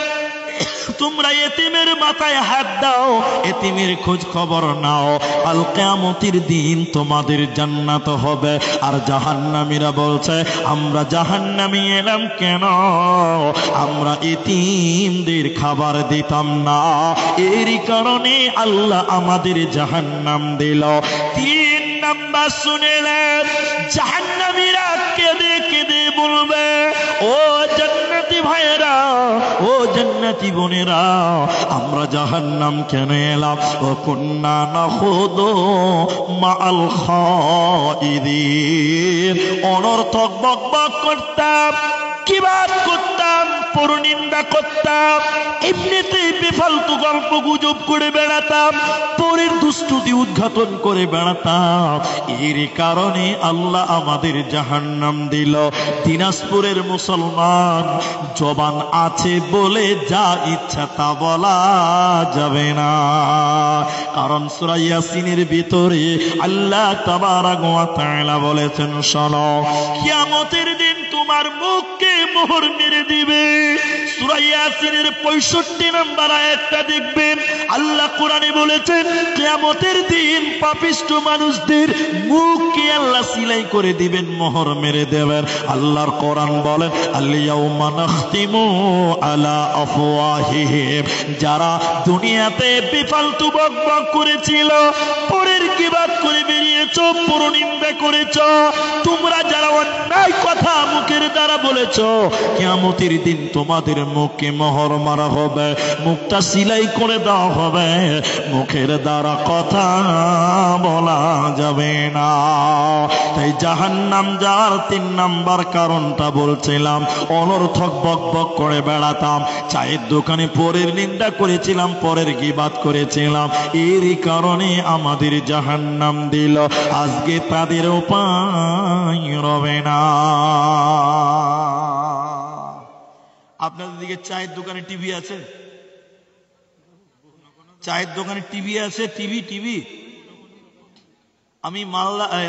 তোমরা এতিমের মাথায় হাত দাও, এতিমের খোঁজ খবর নাও, কাল কিয়ামতের দিন তোমাদের জান্নাত হবে। আর জাহান্নামীরা বলছে আমরা জাহান্নামী এলাম কেন? আমরা এতিমদের খাবার দিতাম না, এর কারণে আল্লাহ আমাদের জাহান্নাম দিল। 3 নাম্বার শুনেলেন, জাহান্নামীরা কেঁদে কেঁদে বলবে, ও জান্নাতি ভাইয়েরা, ও জান্নাতি বোনেরা, আমরা জাহান্নাম কেন এলাম? ও কুন্না নাখুদু মাআল খাইদিন, অনর্থক বকবক করতাম, কিবাদ করতাম, পরনিন্দা করতাম, এমনিতেই বেফালতু গল্প গুজব করে বেড়াতাম, পরের দুষ্টুতি উদ্ঘাটন করে বেড়াতাম, এর কারণে আল্লাহ আমাদের জাহান্নাম দিল। দিনাজপুরের মুসলমান জবান আছে বলে যা ইচ্ছা তা বলা যাবে না, কারণ সূরা ইয়াসিনের ভিতরে আল্লাহ তাবারাক ওয়া তাআলা বলেছেন, শোনো কিয়ামতের দিন তোমার মুখকে মোহর মেরে দিবে। সূরা ইয়াসিনের 65 নম্বর আয়াতটা দেখবেন, আল্লাহ কোরআনে বলেছেন কিয়ামতের দিন পাপিষ্ঠ মানুষদের মুখকে আল্লাহ সিলাই করে দিবেন, মোহর মেরে দেবেন। আল্লাহর কোরআন বলেন, আল ইয়াউমা নাখতিমু আলা আফওয়াহিহিম, যারা দুনিয়াতে বেফালতু বকবক করেছিল, পরের কিবাদ করে বেরিয়েছো, পরনিন্দা করেছো, তোমরা যারা অন্যায় কথা মুখের দ্বারা বলেছো, কিয়ামতের দিন তোমাদের মুখে মোহর মারা হবে, মুখটা সিলাই করে দেওয়া হবে, মুখের দ্বারা কথা বলা যাবে না। তাই জাহান্নাম যাওয়ার 3 নাম্বার কারণটা বলছিলাম, অনর্থক বকবক করে বেড়াতাম, চায়ের দোকানে পরের নিন্দা করেছিলাম, পরের গীবাত করেছিলাম, এরই কারণে আমাদের জাহান্নাম দিল। আজ আজকে তাদের উপায় রবে না। আপনাদের দিকে চায়ের দোকানে টিভি আছে? চায়ের দোকানে টিভি আছে? টিভি আমি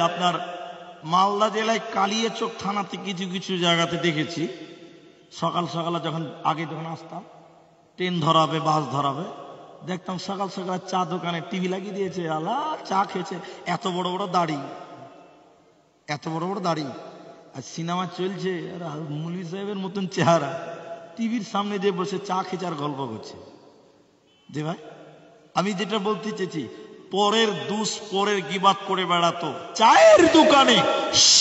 আপনার মালদা জেলায় কালিয়াচক থানাতে কিছু কিছু জায়গাতে দেখেছি, সকাল সকালে যখন আগে যখন আসতাম, ট্রেন ধরাবে বাস ধরাবে, দেখতাম সকাল সকাল চা দোকানে টিভি লাগিয়ে দিয়েছে, আলা চা খেয়েছে, এত বড় বড় দাড়ি, এত বড় বড় দাড়ি, আর সিনেমা চলছে, আর মৌলভী সাহেবের মতন চেহারা, টিভির সামনে যে বসে চা খেয়ে আর গল্প করছে। যে ভাই আমি যেটা বলতে চেয়েছি, পরের দুষ পরের গিবাত করে বেড়াতো, চায়ের দোকানে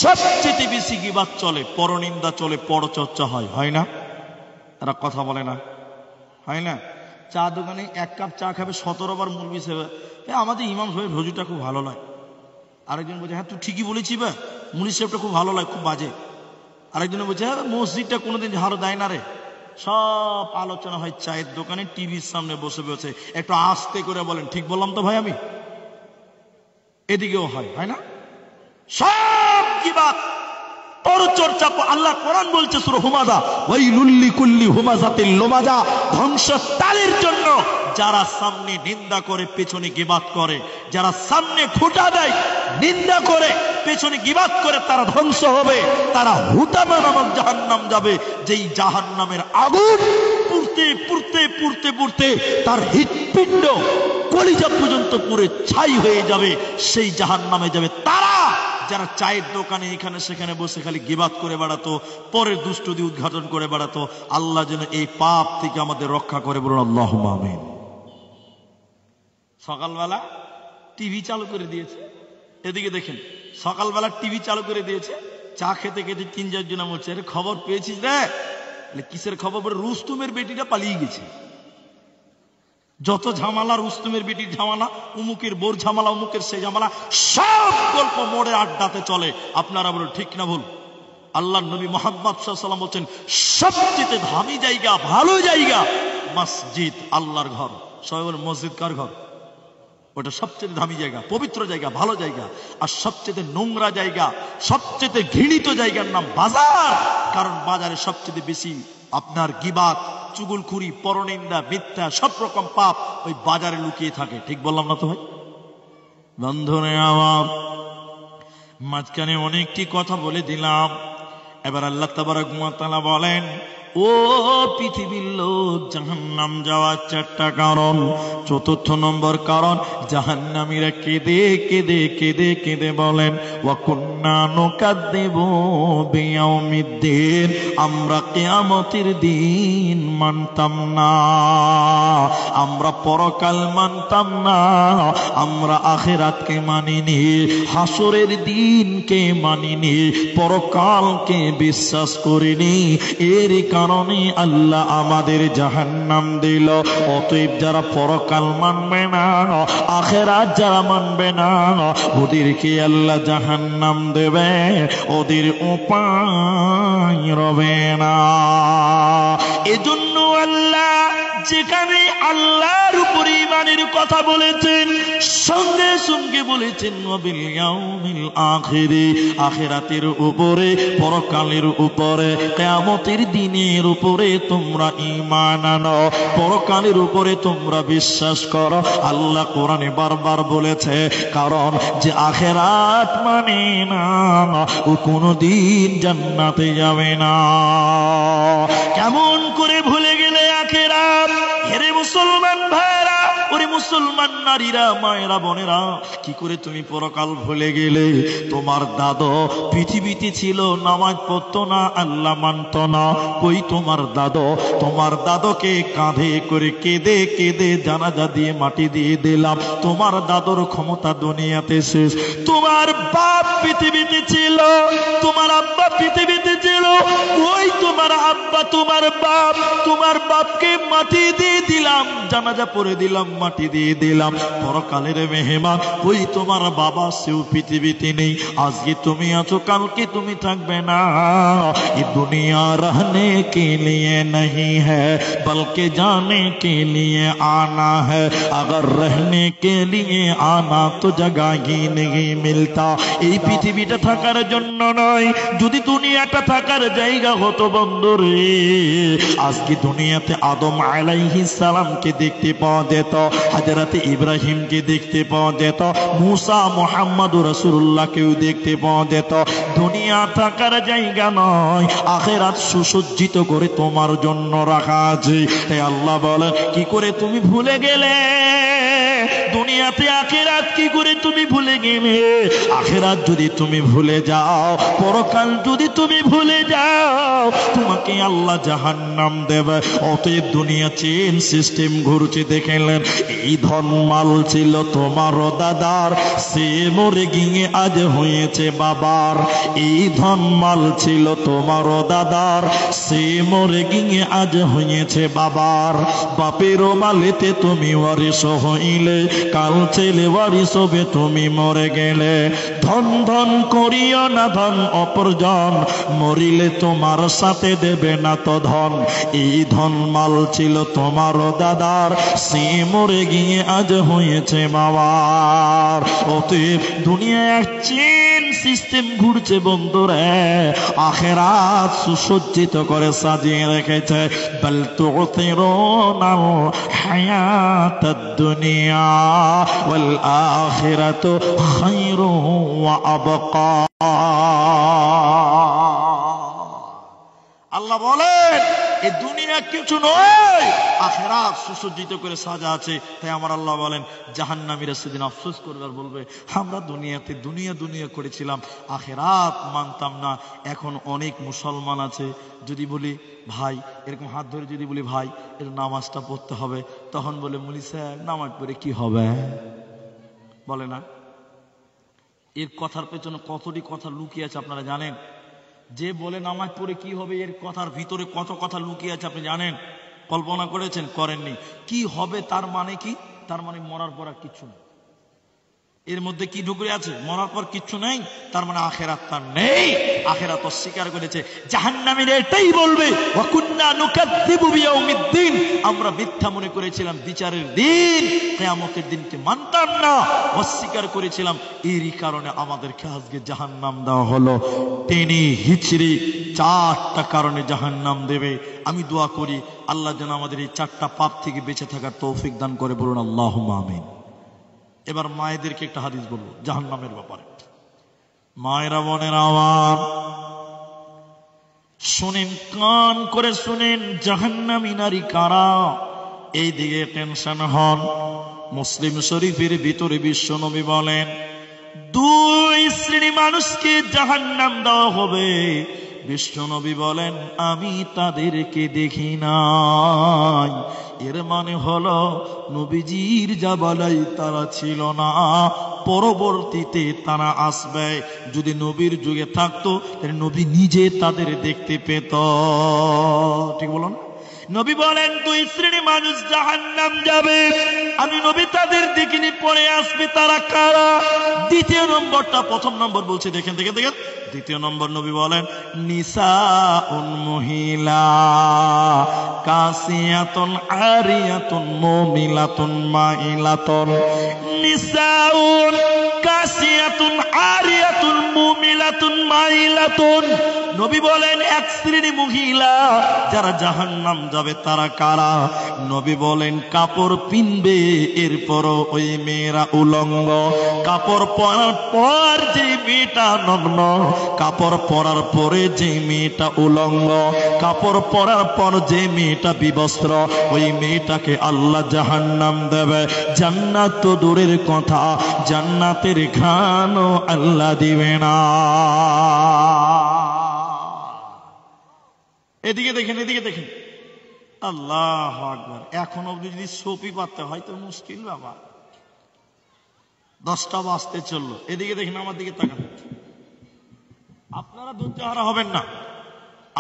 সবচেয়ে বেশি গিবাত চলে, পরনিন্দা চলে, পরচর্চা হয় না? তারা কথা বলে না, হয় না? চা দোকানে এক কাপ চা খাবে 17 বার মৌলভী সাহেব, আমাদের ইমাম সাহেবের হুজুরটা খুব ভালো লাগে। আরেকজন বলছে হ্যাঁ তুই ঠিকই বলেছি, বা মৌলভী সাহেবটা খুব ভালো লাগে, খুব বাজে। আরেকজন বলছে হ্যাঁ মসজিদটা কোনোদিন ঝাড়ু দেয় না রে। সব আলোচনা হয় চায়ের দোকানে টিভির সামনে বসে বসে। একটু আস্তে করে বলেন, ঠিক বললাম তো ভাই? আমি এদিকেও হয় না? সব গিবাত পরচর্চা। আল্লাহ কোরআন বলছে সূরা হুমাযা, ওয়াইলুল লিকুল্লি হুমাযাতিল লুমাযা, ধ্বংস তাদের জন্য যারা সামনে নিন্দা করে পেছনে গিবাত করে, যারা সামনে খোঁটা দেয় নিন্দা করে পেছনে গিবাত করে, তারা ধ্বংস হবে, তারা হুতামা নামক জাহান্নাম যাবে, যেই জাহান্নামের আগুন পুড়তে পুড়তে পুড়তে পুড়তে তার হৃৎপিণ্ড কলিজা পর্যন্ত পুড়ে ছাই হয়ে যাবে, সেই জাহান্নামে যাবে তারা যারা চায়ের দোকানে এখানে সেখানে বসে খালি গিবাত করে বেড়াতো, পরের দুষ্টুদি উদ্ঘাটন করে বেড়াতো। আল্লাহ যেন এই পাপ থেকে আমাদের রক্ষা করে, বলুন আল্লাহুম্মা আমিন। সকালবেলা টিভি চালু করে দিয়েছে, এদিকে দেখেন সকালবেলা টিভি চালু করে দিয়েছে, চা খেতে খেতে 3-4 জন বলছে আরে খবর পেয়েছিস রে? কিসের খবর? বলে রুস্তুমের বেটিটা পালিয়ে গেছে। যত ঝামেলা, রুস্তুমের বেটির ঝামেলা, উমুকের বোর ঝামেলা, উমুকের সে ঝামেলা, সব গল্প মোড়ে আড্ডাতে চলে। আপনারা বলুন ঠিক না ভুল? আল্লাহ নবী মুহাম্মদ সাল্লাল্লাহু আলাইহি ওয়াসাল্লাম বলছেন সবচেয়ে দামি জায়গা, ভালো জায়গা মসজিদ, আল্লাহর ঘর। সবাই বলেন মসজিদ কার ঘর? ওটা সবচেয়ে দামি জায়গা, পবিত্র জায়গা, ভালো জায়গা। আর সবচেয়ে নোংরা জায়গা, সবচেয়ে ঘৃণিত জায়গার নাম বাজার। কারণ বাজারে সবচেয়ে বেশি আপনার গিবাত, চুগলখুরি, পরনিন্দা, মিথ্যা, সব রকম পাপ ওই বাজারে লুকিয়ে থাকে। ঠিক বললাম না তো ভাই? বন্ধুরে আমার, মাঝখানে অনেকটি কথা বলে দিলাম। এবার আল্লাহ তাবারক ওয়া তাআলা বলেন, ও পৃথিবীর লোক, জাহান্নাম যাওয়ার 4টা কারণ। 4র্থ নম্বর কারণ, জাহান্নামীরা কেঁদে কেঁদে কেঁদে কেঁদে বলেন, ওয়া কুন্না নুকাদ্দিবু বিয়াউমিদ্দিন, আমরা কিয়ামতের দিন মানতাম না, আমরা পরকাল মানতাম না, আমরা আখিরাতকে মানিনি, হাসরের দিনকে মানিনি, পরকালকে বিশ্বাস করিনি। এর কারণে আল্লাহ আমাদের জাহান্নাম দিল। অতএব যারা পরকাল মানবে না, আখিরাত যারা মানবে না, ওদেরকে আল্লাহ জাহান্নাম দেবে, ওদের উপায় রবে না। এজন্য আল্লাহ যেখানে আল্লাহর উপর ঈমানের কথা বলেছেন, সঙ্গে সঙ্গে বলেছেন ওয়াবিল ইয়াউমিল আখিরি, আখিরাতের উপরে, পরকালের উপরে, কিয়ামতের দিনের উপরে তোমরা ঈমান আনো, পরকালের উপরে তোমরা বিশ্বাস করো। আল্লাহ কোরআনে বারবার বলেছে, কারণ যে আখিরাত মানে না ও কোনদিন জান্নাতে যাবে না। কেমন করে ভুলে গেলে আখিরাত? হেরে মুসলমান ভাইরা, ওরে মুসলমান নারীরা, মায়েরা, বোনেরা, কি করে তুমি পরকাল ভুলে গেলে? তোমার দাদু পৃথিবীতে ছিল, নামাজ পড়তো না, আল্লাহ মানত না। কই তোমার দাদু? তোমার দাদুকে কাঁধে করে কেঁদে কেঁদে জানাজা দিয়ে মাটি দিয়ে দিলাম। তোমার দাদুর ক্ষমতা দুনিয়াতে শেষ। তোমার বাপ পৃথিবীতে ছিল, তোমার আব্বা পৃথিবীতে ছিল, ওই তোমার আব্বা, তোমার বাপ, তোমার বাপকে মাটি দিয়ে দিলাম, জানাজা পড়ে দিলাম, মাটি দিয়ে দিলাম, পরকালের মেহমান ওই তোমার বাবা সেও পৃথিবীতে নেই, আজকে তুমি আছো কালকে তুমি থাকবে না। ये दुनिया रहने के लिए नहीं है बल्कि जाने के लिए आना है, अगर रहने के लिए आना तो जगह ही नहीं मिलता। এই পৃথিবীটা থাকার জন্য নয়, যদি দুনিয়াটা থাকার জায়গা হতো বন্ধুরে, আজকে দুনিয়াতে আদম আলাইহিস সালামকে দেখতে পাওয়া যেত, হযরত ইব্রাহিমকে দেখতে পাওয়া যেত, মুসা মুহাম্মদ রাসূলুল্লাহকেও দেখতে পাওয়া যেত। দুনিয়া থাকার জায়গা নয়, আখিরাত সুসজ্জিত করে তোমার জন্য রাখা আছে। তাই আল্লাহ বলে কি করে তুমি ভুলে গেলে দুনিয়াতে, আখিরাত কি করে তুমি ভুলে গেলে? আখিরাত যদি তুমি ভুলে যাও, পরকাল যদি তুমি ভুলে যাও, তোমাকে আল্লাহ জাহান্নাম দেবে। অতএব দুনিয়া চেন সিস্টেম ঘুরছে, দেখলেন এই ধনমাল ছিল তোমার দাদার, সে মরে গিয়ে আজ হয়েছে বাবার। এই ধনমাল ছিল তোমার দাদার, সে মরে গিয়ে আজ হয়েছে বাবার। বাপের মালেতে তুমি ওয়ারিশ হইলে, কাল ছেলে ওয়ারিশ হবে তুমি মরে গেলে। ধন ধন করিও না ধন অপরজন, মরিলে তোমার সাথে দেবে না তো ধন। এই ধন মাল ছিল তোমার দাদার, সে মরে গিয়ে আজ হয়েছে বাবার। অতএব দুনিয়া এক চেন সিস্টেম ঘুরছে বন্ধুরা, আখিরাত সুসজ্জিত করে সাজিয়ে রেখেছে। বল তু'থিরুনাল হায়াতাদ দুনিয়া ওয়াল আখিরাতু খায়রুন ওয়া আবকা। আল্লাহ বলেন এই দুনিয়া কিছু নয়, আখিরাত সুসজ্জিত করে সাজা আছে। তাই আমার আল্লাহ বলেন জাহান্নামীরা সেদিন আফসোস করবে আর বলবে আমরা দুনিয়াতে দুনিয়া দুনিয়া করেছিলাম, আখিরাত মানতাম না। এখন অনেক মুসলমান আছে, যদি বলি ভাই এরকম হাত ধরে যদি বলি ভাই এর নামাজটা পড়তে হবে, তখন বলে মুলি সাহেব নামাজ পড়ে কি হবে? বলে না? এর কথার পেছনে কতটি কথা লুকিয়ে আছে আপনারা জানেন? যে বলে নামাজ পড়ে কি হবে, এর কথার ভিতরে কত কথা লুকিয়ে আছে আপনি জানেন? কল্পনা করেছেন? করেননি। কি হবে তার মানে কি? তার মানে মরার পর আর কিচ্ছু নেই। এর মধ্যে কি ঢুকে আছে? মরার পর কিচ্ছু নেই, তার মানে আখিরাত তার নেই। আখিরাত অস্বীকার করেছে। জাহান্নামীরা এটাই বলবে ওয়া কুন্না নুকাযযিবু বিয়াউমিদ্দিন, আমরা মিথ্যা মনে করেছিলাম বিচারের দিন, কিয়ামতের দিনকে মানতাম না, অস্বীকার করেছিলাম, এরই কারণে আমাদেরকে আজকে জাহান্নাম দেওয়া হলো। টেনে হিচড়ে 4টা কারণে জাহান্নাম দেবে। আমি দোয়া করি আল্লাহ যেন আমাদের এই 4টা পাপ থেকে বেঁচে থাকার তৌফিক দান করে, বলুন আল্লাহুম্মা আমিন। এবার মায়েদেরকে একটা হাদিস বলবো জাহান্নামের ব্যাপারে। মায়েরা বোনেরা আমার শুনেন, কান করে শুনেন, জাহান্নামী নারী কারা? এই দিকে টেনশন হন। মুসলিম শরীফের ভিতরে বিশ্ব নবী বলেন 2 শ্রেণী মানুষকে জাহান্নাম দেওয়া হবে। বিশ্ব নবী বলেন আমি তাদেরকে দেখি নাই। এর মানে হলো নবীজির জামানায় তারা ছিল না, পরবর্তীতে তারা আসবে। যদি নবীর যুগে থাকতো তাহলে নবী নিজে তাদের দেখতে পেত। ঠিক বলুন? নবী বলেন 2 শ্রেণী মানুষ জাহান্নাম যাবে, আমি নবী তাদের দেখিনি, পরে আসবে। তারা কারা? দ্বিতীয় নম্বরটা, প্রথম নম্বর বলছে দেখেন দেখেন দেখেন। দ্বিতীয় নম্বর নবী বলেন নিসাউন, মহিলা, কাসিয়াতুন আরিয়াতুন মুমিলাতুন মাইলাতুন। নিসাউন কাসিয়াতুন আরিয়াতুন মুমিলাতুন মাইলাতুন। নবী বলেন 1 শ্রেণী মহিলা যারা জাহান্নাম যাবে তারা কারা? নবী বলেন কাপড় পিনবে, এরপরও ওই মেয়েরা উলঙ্গ। কাপড় পরার পর যে মেয়েটা নগ্ন, কাপড় পরার পরে যে মেয়েটা উলঙ্গ, কাপড় পরার পর যে মেয়েটা বিবস্ত্র, ওই মেয়েটাকে আল্লাহ জাহান্নাম দেবে। জান্নাত তো দূরের কথা, জান্নাতের ঘ্রাণও আল্লাহ দিবে না। এদিকে দেখেন, এদিকে দেখেন। আল্লাহু আকবার। এখন অবধি যদি সপি পাতে হয় তো মুশকিল বাবা। 10টা বাজতে চললো। এদিকে দেখেন, আমার দিকে তাকান। আপনারা ধৈর্যহারা হবেন না।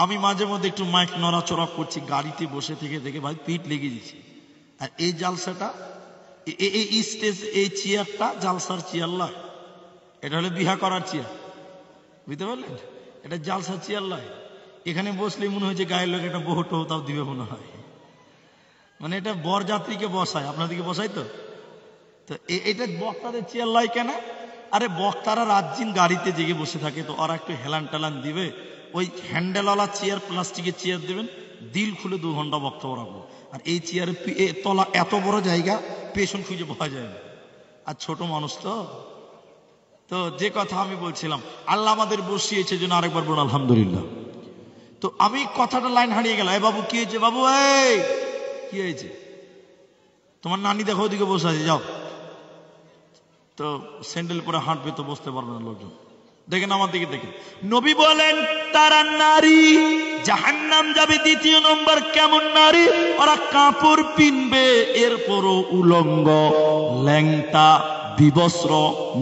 আমি মাঝে মধ্যে একটু মাইক নড়াচড়া করছি, গাড়িতে বসে থেকে দেখে ভাই পিঠ লেগে দিচ্ছি। আর এই জালসাটা, এই স্টেজ, এই চেয়ারটা জালসার চেয়ার লয়, এটা হলো বিহা করার চেয়ার, বুঝতে পারলেন? এটা জালসার চেয়ার লয়। এখানে বসলে মনে হয় যে গায়ের লোক একটা বহু টোতাও দিবে মনে হয়, মানে এটা বরযাত্রীকে বসায়, আপনাদেরকে বসাই তো। তো এটা বক্তাদের চেয়ার লয় কেন? আরে বক্তারা রাত দিন গাড়িতে জেগে বসে থাকে, তো ওরা একটু হেলান টেলান দিবে, ওই হ্যান্ডেলওয়ালা চেয়ার, প্লাস্টিকের চেয়ার দেবেন, দিল খুলে 2 ঘন্টা বক্তব্য রাখবো। আর এই চেয়ারের তলা এত বড় জায়গা, পেছন খুঁজে পাওয়া যায় না, আর ছোট মানুষ তো। তো যে কথা আমি বলছিলাম, আল্লাহ আমাদের বসিয়েছে জন্য আরেকবার বলুন আলহামদুলিল্লাহ। তো আমি কথাটা লাইন হারিয়ে গেল। বাবু কি হয়েছে? বাবু এই কি হয়েছে? তোমার নানি দেখো ওদিকে বসে আছে, যাও। তো স্যান্ডেল পরে হাঁটবে তো বসতে পারবে না লোকজন। দেখেন আমার দিকে দেখেন, নবী বলেন তারা নারী জাহান্নাম যাবে। 2 নম্বর কেমন নারী? ওরা কাপড় পিনবে, এরপরও উলঙ্গ, ল্যাংটা, বিবস্ত্র,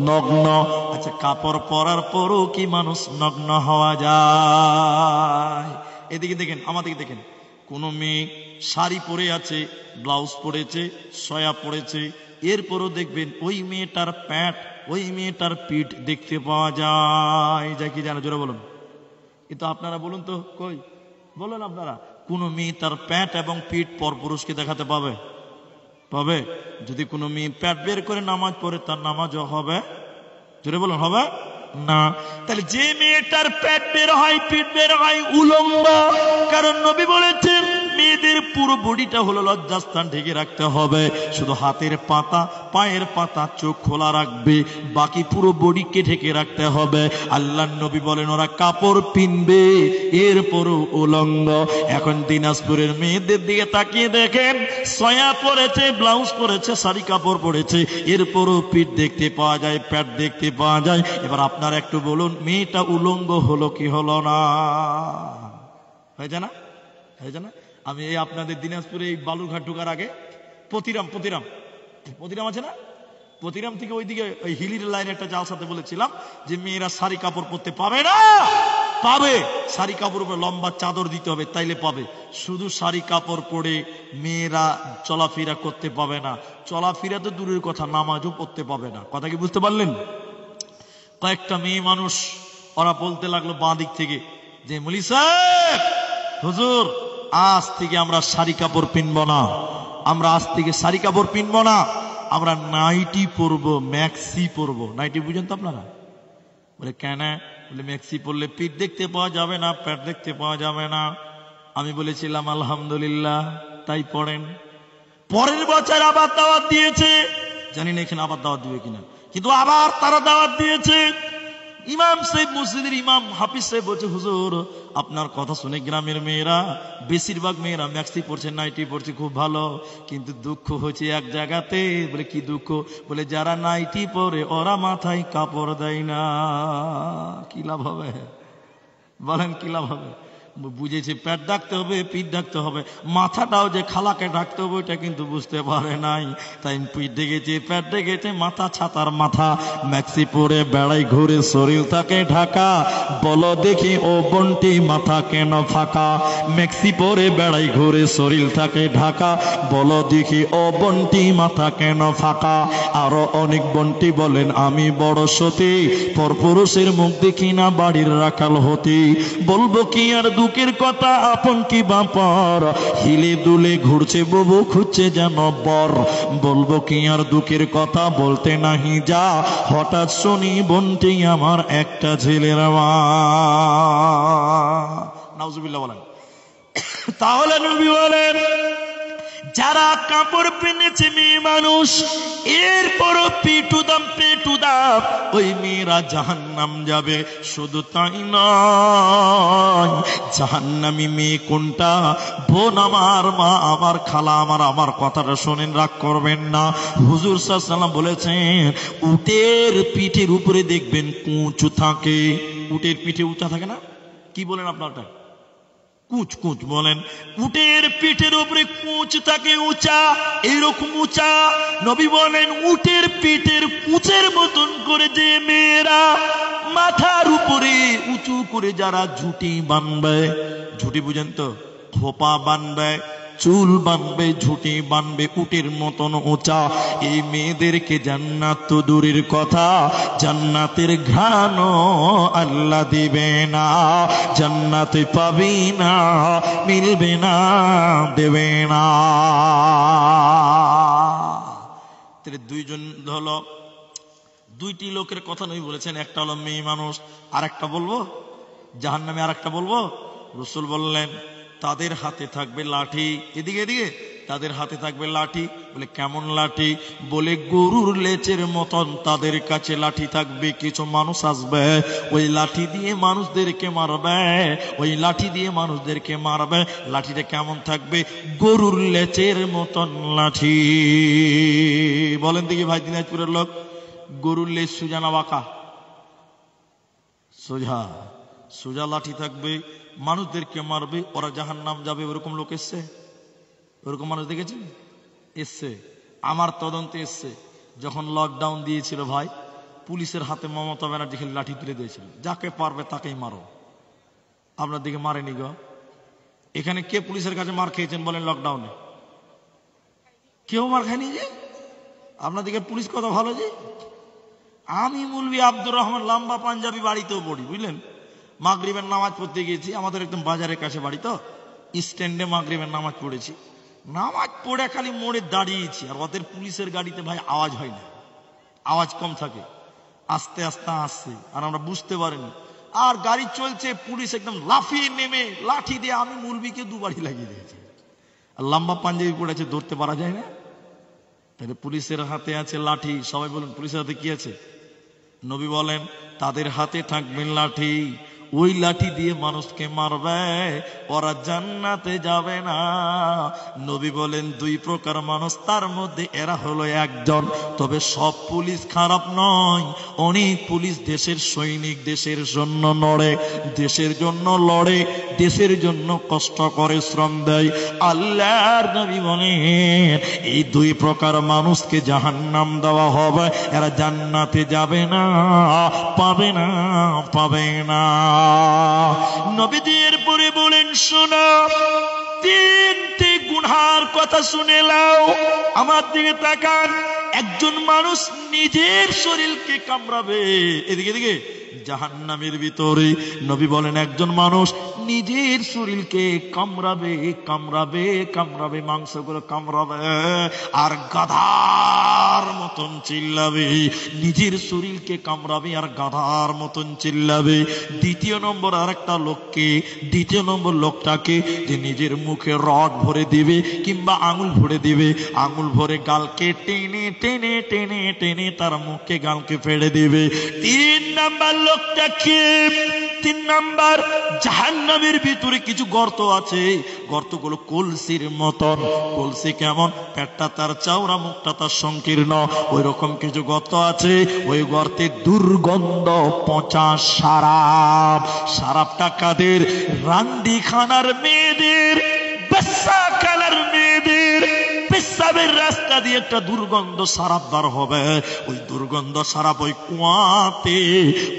নগ্ন। আচ্ছা, কাপড় পরার পরও কি মানুষ নগ্ন হওয়া যায়? এদিকে দেখেন, আমার দিকে দেখেন, কোন মেয়ে শাড়ি পরে আছে, ব্লাউজ পরেছে, সয়া পরেছে, এরপরও দেখবেন ওই মেয়েটার প্যান্ট, ওই মেয়েটার পিঠ দেখতে পাওয়া যায়। যা কি জানো, জোরে বলুন। কিন্তু আপনারা বলুন তো, কই বলুন আপনারা, কোন মেয়ে তার প্যান্ট এবং পিঠ পরপুরুষকে দেখাতে পাবে? পাবে? যদি কোনো মেয়ে প্যান্ট বের করে নামাজ পড়ে, তার নামাজও হবে? জোরে বলুন, হবে না। তাহলে যে মেয়েটার পেট বের হয়, পিঠ বের হয়, উলঙ্গ। কারণ নবী বলেছেন মেয়েদের পুরো বডিটা হলো লজ্জাস্থান ঢেকে রাখতে হবে, শুধু হাতের পাতা, পায়ের পাতা, চোখ খোলা রাখবে, বাকি পুরো বডিকে ঢেকে রাখতে হবে। আল্লাহর নবী বলেন ওরা কাপড় পিনবে, এরপরও উলঙ্গ। এখন দিনাজপুরের মেয়েদের দিকে তাকিয়ে দেখেন, সয়া পরেছে, ব্লাউজ পরেছে, শাড়ি কাপড় পরেছে, এরপরও পিঠ দেখতে পাওয়া যায়, পেট দেখতে পাওয়া যায়। এবার আপনারা একটু বলুন, মেয়েটা উলঙ্গ হলো কি হলো না? হয়েছে না? হয়েছে না? আমি এই আপনাদের দিনাজপুরে এই বালুরঘাট ঢোকার আগে পতিরাম আছে না, পতিরাম থেকে ওইদিকে ওই হিলির লাইনে একটা জালসাতে বলেছিলাম যে মেয়েরা শাড়ি কাপড় পরতে পাবে না। পাবে, শাড়ি কাপড় উপরে লম্বা চাদর দিতে হবে, তাইলে পাবে। শুধু শাড়ি কাপড় পরে মেয়েরা চলাফেরা করতে পাবে না। চলাফেরা তো দূরের কথা, নামাজও পড়তে পাবে না। কথা কি বুঝতে পারলেন? কয়েকটা মেয়ে মানুষ ওরা বলতে লাগলো বাঁ দিক থেকে যে মৌলী সাহেব, হুজুর, আজ থেকে আমরা শাড়ি কাপড় পিনব না, আমরা আজ থেকে শাড়ি কাপড় পিনব না, আমরা নাইটি পরবো, ম্যাক্সি পরবো। নাইটি বুঝেন তো আপনারা? বলে কেন? বলে ম্যাক্সি পরলে পিঠ দেখতে পাওয়া যাবে না, পেট দেখতে পাওয়া যাবে না। আমি বলেছিলাম আলহামদুলিল্লাহ, তাই পড়েন। পরের বছর আবার দাওয়াত দিয়েছে, জানি না এখানে আবার দাওয়াত দিবে কিনা, কিন্তু আবার তারা দাওয়াত দিয়েছে। ইমাম সাহেব, মসজিদের ইমাম হাফিজ সাহেব বলছে, হুজুর আপনার কথা শুনে গ্রামের মেয়েরা, বেশিরভাগ মেয়েরা ম্যাক্সি পড়ছে, নাইটি পড়ছে, খুব ভালো, কিন্তু দুঃখ হচ্ছে এক জায়গাতে। বলে কি দুঃখ? বলে যারা নাইটি পরে ওরা মাথায় কাপড় দেয় না। কি লাভ হবে? বলেন কি লাভ হবে? বুঝেছে পেট ঢাকতে হবে, পিঠ ঢাকতে হবে, মাথাটাও যে খালাকে ঢাকতে হবে ওইটা কিন্তু বুঝতে পারে নাই। তাই পিঠ ঢেকেছে, পেট ঢেকেছে, মাথা ছাতার মাথা। ম্যাক্সি পরে বেড়াই ঘুরে, শরীর থাকে ঢাকা, বলো দেখি ও বন্টি মাথা কেন ফাঁকা? ম্যাক্সি পরে বেড়াই ঘুরে, শরীর থাকে ঢাকা, বলো দেখি ও বন্টি মাথা কেন ফাঁকা? আরো অনেক বন্টি বলেন আমি বড় সতী, পরপুরুষের মুখ দেখি না বাড়ির রাখাল হতি। বলবো কি আর দুঃখের কথা, আপন কি বাপর, হিলে দুলে ঘুরছে ববু, খুঁজছে যেন বর। বলবো কি আর দুঃখের কথা, বলতে নাহি যা, হঠাৎ শুনি বন্টি আমার একটা ছেলের মা। নাউজুবিল্লাহ বলেন। তাহলে নবী বলেন যারা কাপড় পেনেছে মেয়ে মানুষ, এরপরও পেটুদাম ওই মেয়েরা জাহান্নাম যাবে। শুধু তাই নয়, জাহান্নামী মেয়ে কোনটা? বোন আমার, মা আমার, খালা আমার, আমার কথাটা শোনেন, রাগ করবেন না। হুজুর সাল্লাল্লাহু আলাইহি ওয়াসাল্লাম বলেছেন উটের পিঠের উপরে দেখবেন কুঁচ থাকে। উটের পিঠে উঁচা থাকে না? কি বলেন আপনারটা? কুচ কুচ বলেন। উটের পিঠের উপরে কুচ থাকে উঁচা, এইরকম উঁচা। নবী বলেন উটের পিঠের কুচের মতন করে যে মেয়েরা মাথার উপরে উঁচু করে যারা ঝুঁটি বানবে, ঝুঁটি বুঝেন তো, খোপা বানবে, চুল বানবে, ঝুঁটি বানবে উটের মতন উঁচা। এই মেয়েদেরকে জান্নাত তো দূরের কথা, জান্নাতের ঘ্রাণও আল্লাহ দিবে না, জান্নাতে পাবি না, মিলবে না, দেবে না। দুইজন হলো, দুইটি লোকের কথা নবী বলেছেন, একটা হলো মেয়ে মানুষ, আর একটা বলবো জাহান্নামে, আর একটা বলবো। রাসূল বললেন তাদের হাতে থাকবে লাঠি, এদিকে এদিকে, তাদের হাতে থাকবে লাঠি। বলে কেমন লাঠি? বলে গরুর লেজের মতন তাদের কাছে লাঠি থাকবে। কিছু মানুষ আসবে, ওই লাঠি দিয়ে মানুষদেরকে মারবে, ওই লাঠি দিয়ে মানুষদেরকে মারবে। লাঠিটা কেমন থাকবে? গরুর লেজের মতন লাঠি। বলেন দেখি ভাই, দিনাজপুরের লোক, গরুর লেজ সোজা না বাঁকা? সোজা। সোজা লাঠি থাকবে, মানুষদেরকে মারবে, ওরা জাহান্নাম যাবে। ওরকম লোক এসছে? ওরকম মানুষ দেখেছেন? এসছে। আমার তদন্তে এসছে। যখন লকডাউন দিয়েছিল ভাই, পুলিশের হাতে মমতা ব্যানার্জি খালি লাঠি তুলে দিয়েছিল, যাকে পারবে তাকেই মারো। আপনার দিকে মারেনি গো? এখানে কে পুলিশের কাছে মার খেয়েছেন বলেন লকডাউনে? কেউ মার খায়নি যে? আপনার দিকে পুলিশ কত ভালো যে। আমি মৌলভী আব্দুর রহমান লম্বা পাঞ্জাবি বাড়িতেও পড়ি, বুঝলেন। মাগরিবের নামাজ পড়তে গিয়েছি, আমাদের একদম বাজারের কাছে বাড়ি, তো স্ট্যান্ডে মাগরিবের নামাজ পড়েছি। নামাজ পড়ে খালি মোড়ে দাঁড়িয়েছি, আর ওদের পুলিশের গাড়িতে ভাই আওয়াজ হয় না, আওয়াজ কম থাকে, আস্তে আস্তে আসছে, আর আমরা বুঝতে পারিনি। আর গাড়ি চলছে, পুলিশ একদম লাফিয়ে নেমে লাঠি দিয়ে আমি মৌলভীকে দুবারই লাগিয়ে দিয়েছি। আর লম্বা পাঞ্জাবি পড়েছে, ধরতে পারা যায় না। তাহলে পুলিশের হাতে আছে লাঠি। সবাই বলুন পুলিশের হাতে কি আছে? নবী বলেন তাদের হাতে থাকবে লাঠি, ওই লাঠি দিয়ে মানুষকে মারবে, ওরা জান্নাতে যাবে না। নবী বলেন দুই প্রকার মানুষ, তার মধ্যে এরা হলো একজন। তবে সব পুলিশ খারাপ নয়, অনেক পুলিশ দেশের সৈনিক, দেশের জন্য লড়ে, দেশের জন্য লড়ে, দেশের জন্য কষ্ট করে, শ্রম দেয়। আল্লাহর নবী বলেন এই দুই প্রকার মানুষকে জাহান্নাম দেওয়া হবে, এরা জান্নাতে যাবে না, পাবে না, পাবে না। নবীজির পরে বলেন শোনো, তিনটি গুনার কথা শুনে নাও। আমার দিকে তাকান। একজন মানুষ নিজের শরীরকে কামড়াবে, এদিকে এদিকে, জাহান্নামের ভিতরে। নবী বলেন একজন মানুষ নিজের শরীরকে কামড়াবে, কামড়াবে, কামড়াবে, মাংসগুলো কামড়াবে, আর গাধার মতন চিল্লাবে। নিজের শরীরকে কামড়াবে আর গাধার মতন চিল্লাবে। দ্বিতীয় নম্বর আর একটা লোককে, দ্বিতীয় নম্বর লোকটাকে যে নিজের মুখে রড ভরে দিবে কিংবা আঙুল ভরে দিবে, আঙুল ভরে গালকে টেনে টেনে টেনে টেনে তার মুখে গালকে ফেড়ে দিবে। তিন নাম্বার লোকটাকে, তিন নাম্বার, জাহান্নামের ভিতরে কিছু গর্ত আছে, গর্তগুলো কলসির মতন। কলসি কেমন? পেটটা তার চওড়া, মুখটা তার সংকীর্ণ, ওই রকম কিছু গর্ত আছে। ওই গর্তে দুর্গন্ধ, পচা সারাপ। সারাপটা কাদের? রান্দিখানার মেয়েদের, বেশ্যাখানার মেয়েদের পেশাবের রাস্তা দিয়ে একটা দুর্গন্ধ সারাপ বার হবে। ওই দুর্গন্ধ সারাপ ওই কুয়াতে,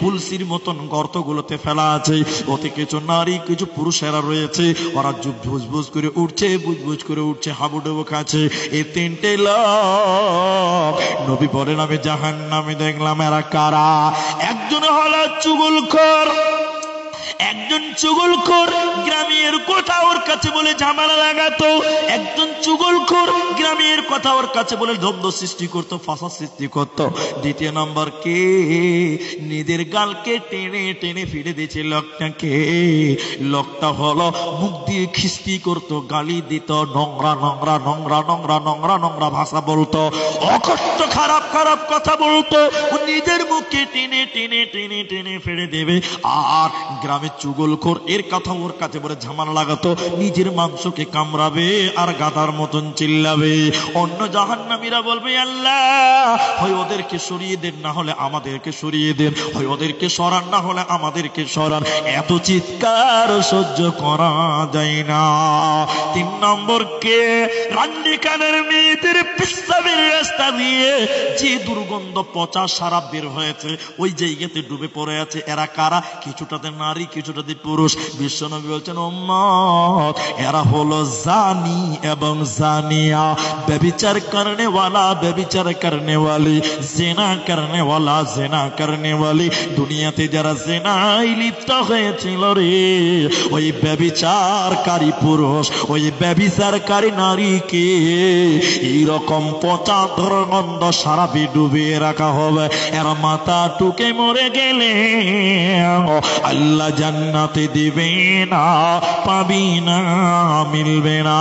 কুলসির মতন গর্তগুলোতে ফেলা আছে। ওতে কিছু নারী, কিছু পুরুষেরা রয়েছে, ওরা বুজবুজ করে উঠছে, বুজবুজ করে উঠছে, হাবুডুবু খাচ্ছে। এই তিনটে লোক নবী বলেন আমি জাহান্নামে দেখলাম। এরা কারা? একজন হলো চুগলখোর। একজন চুগলখোর গ্রামের কথা ওর কাছে বলে ঝামেলা লাগাতো। একজন চুগলখোর গ্রামের কথা ওর কাছে বলে দ্বন্দ্ব সৃষ্টি করতো, ফাসাদ সৃষ্টি করতো। দ্বিতীয় নম্বর কে? নিজের গালকে টেনে টেনে ফিরে দিয়েছে লোকটাকে। লোকটা হলো মুখ দিয়ে খিস্তি করতো, গালি দিত, নোংরা নোংরা নোংরা নোংরা নোংরা নোংরা ভাষা বলতো, অকষ্ট খারাপ খারাপ কথা বলতো। নিজের মুখে টেনে টেনে টেনে টেনে ফেলে দেবে। আর গ্রামে চুগলখোর এর কথা ওর কাছে বলে ঝামেলা লাগাতো, নিজের মাংসকে কামড়াবে আর গাধার মতন চিল্লাবে। অন্য জাহান্নামীরা বলবে আল্লাহ হয় ওদেরকে সরিয়ে দেন, না হলে আমাদেরকে সরিয়ে দেন, হয় ওদেরকে সরান, না হলে আমাদেরকে সরান। এত চিৎকার সহ্য করা যায় না। তিন নম্বর কে? রান্দিখানার মেয়েদের পেশাবের রাস্তা দিয়ে যে দুর্গন্ধ পচা সারাপ বের হয়েছে, ওই জায়গাতে ডুবে পড়ে আছে। এরা কারা? কিছুটাতে নারী, কিছুটা দিক পুরুষ। বিশ্বনবী বলছেন উম্মত এরা হলো জানি এবং জানিয়া, ব্যভিচার করনে ওয়ালা ব্যভিচার করনে ওয়ালি, জিনা করনে ওয়ালা জিনা করনে ওয়ালি। দুনিয়াতে যারা জিনায় লিপ্ত হয়েছিল রে, ওই ব্যভিচারকারী পুরুষ ওই ব্যভিচারকারী নারীকে এইরকম পচা দুর্গন্ধ সারাপি ডুবিয়ে রাখা হবে। এর মাথা টুকে মরে গেলে আল্লাহ জান্নাতে দিবে না, পাবি না, মিলবে না।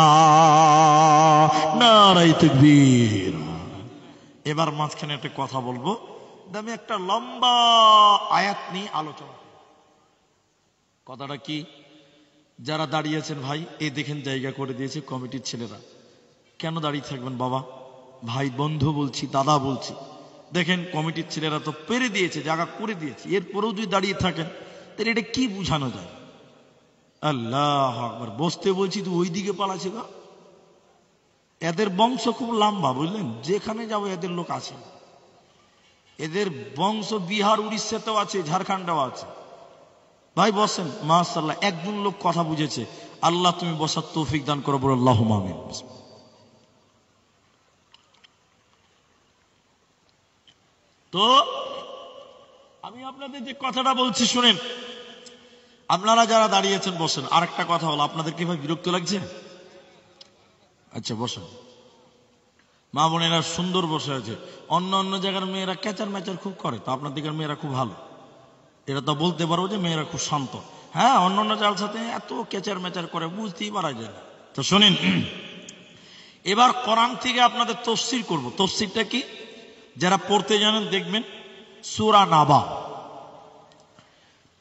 নারায়ে তাকবীর। এবার মাঝখানে একটা কথা বলবো, আমি একটা লম্বা আয়াত নিয়ে আলোচনা। কথাটা কি? যারা দাঁড়িয়েছেন ভাই, এই দেখেন জায়গা করে দিয়েছে কমিটির ছেলেরা। কেন দাঁড়িয়ে থাকবেন বাবা? ভাই বন্ধু বলছি, দাদা বলছি, দেখেন কমিটির ছেলেরা তো পেরে দিয়েছে, জায়গা করে দিয়েছে, এরপরেও যদি দাঁড়িয়ে থাকেন তাহলে এটা কি বুঝানো যায়? আল্লাহ আকবার। বসতে বলছি তো ওই দিকে পালাচ্ছে গা। এদের বংশ খুব লম্বা, বুঝলেন, যেখানে যাবো এদের লোক আছে। এদের বংশ বিহার উড়িষ্যাতেও আছে, ঝাড়খণ্ডেও আছে। ভাই বসেন, মাশাআল্লাহ। একজন লোক কথা বুঝেছে, আল্লাহ তুমি বসার তৌফিক দান করো, বলো আল্লাহুম্মা আমিন। তো আমি আপনাদের যে কথাটা বলছি শুনেন। আপনারা যারা দাঁড়িয়েছেন বসেন। আরেকটা কথা হলো, আপনাদের কি ভাই বিরক্ত লাগছে? আচ্ছা বসেন। মা বোনেরা সুন্দর বসে আছে। অন্য অন্য জায়গার মেয়েরা ক্যাচার ম্যাচার খুব করে, তো আপনার দিকের মেয়েরা খুব ভালো। এটা তো বলতে পারবো যে মেয়েরা খুব শান্ত। হ্যাঁ, অন্য অন্য জালসাতে এত ক্যাচার ম্যাচার করে বুঝতেই পারা যায় না। তো শোনেন, এবার কোরআন থেকে আপনাদের তাফসীর করব। তাফসীরটা কি? যারা পড়তে জানেন দেখবেন, সূরা নাবা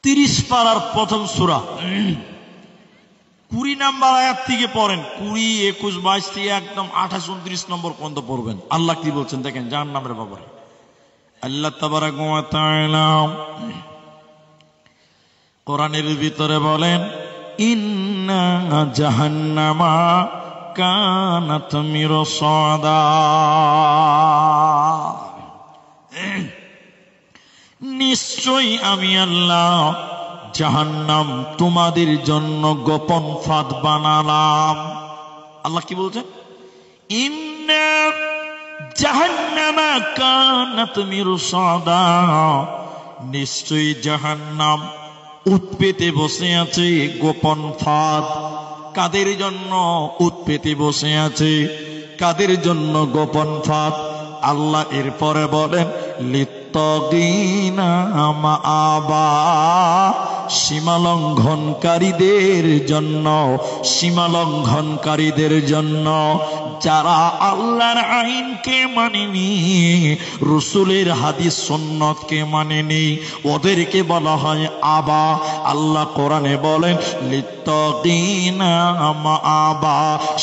30 পারার প্রথম সূরা, 20 নম্বর আয়াত থেকে পড়েন। 20, 21, 22 থেকে একদম 28, 29 নম্বর পর্যন্ত পড়বেন। আল্লাহ কি বলছেন দেখেন, জাহান্নামের ব্যাপারে। আল্লাহ তাবারাকা ওয়া তাআলা কোরআনের ভিতরে বলেন, ইন্না জাহান্নামা কানাত মিরসাদা, নিশ্চয়ই আমি আল্লাহ জাহান্নাম তোমাদের জন্য গোপন ফাঁদ বানালাম। আল্লাহ কি বলছেন? ইন্না জাহান্নামা কানাত মিরসাদা, নিশ্চয়ই জাহান্নাম উৎপেতে বসে আছে গোপন ফাঁদ। কাদের জন্য উৎপেতে বসে আছে? কাদের জন্য গোপন ফাঁদ? আল্লাহ এরপরে বলেন, লিত্তাগিনা মাআবা, সীমালঙ্ঘনকারীদের জন্য, সীমালঙ্ঘনকারীদের জন্য, যারা আল্লাহর আইনকে মানেনি, রাসূলের হাদিস সুন্নতকে মানেনি, ওদেরকে বলা হয় আবা। আল্লাহ কোরআনে বলেন, লিত্তাগিনা মাআবা,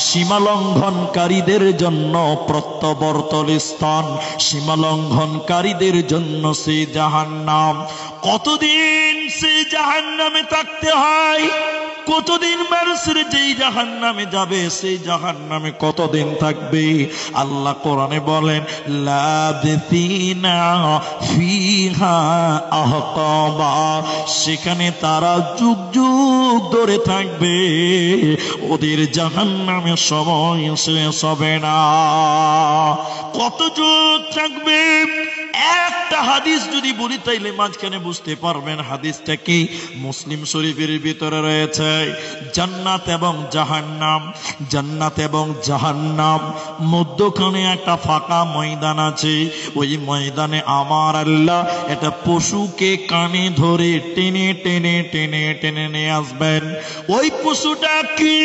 সীমালঙ্ঘনকারীদের জন্য প্রত্যাবর্তন স্থান, সীমালঙ্ঘনকারীদের জন্য সেই জাহান্নাম। কতদিন সেই জাহান্নামে থাকতে হয়? কতদিন মানুষের যেই জাহান্নামে যাবে সেই জাহান্নামে কতদিন থাকবে? আল্লাহ কোরআনে বলেন, লাবিসিনা ফিহা আহকাবা, সেখানে তারা যুগ যুগ ধরে থাকবে। ওদের জাহান্নামে সময় শেষ হবে না। কত যুগ থাকবে? একটা হাদিস যদি বলি তাইলে মাঝখানে বুঝতে পারবেন হাদিসটা কি। মুসলিম শরীফের ভিতরে রয়েছে, জান্নাত এবং জাহান্নাম, জান্নাত এবং জাহান্নাম মধ্যখানে একটা ফাঁকা ময়দান আছে। ওই ময়দানে আমার আল্লাহ একটা পশুকে কানে ধরে টেনে টেনে টেনে টেনে নিয়ে আসবেন। ওই পশুটা কি?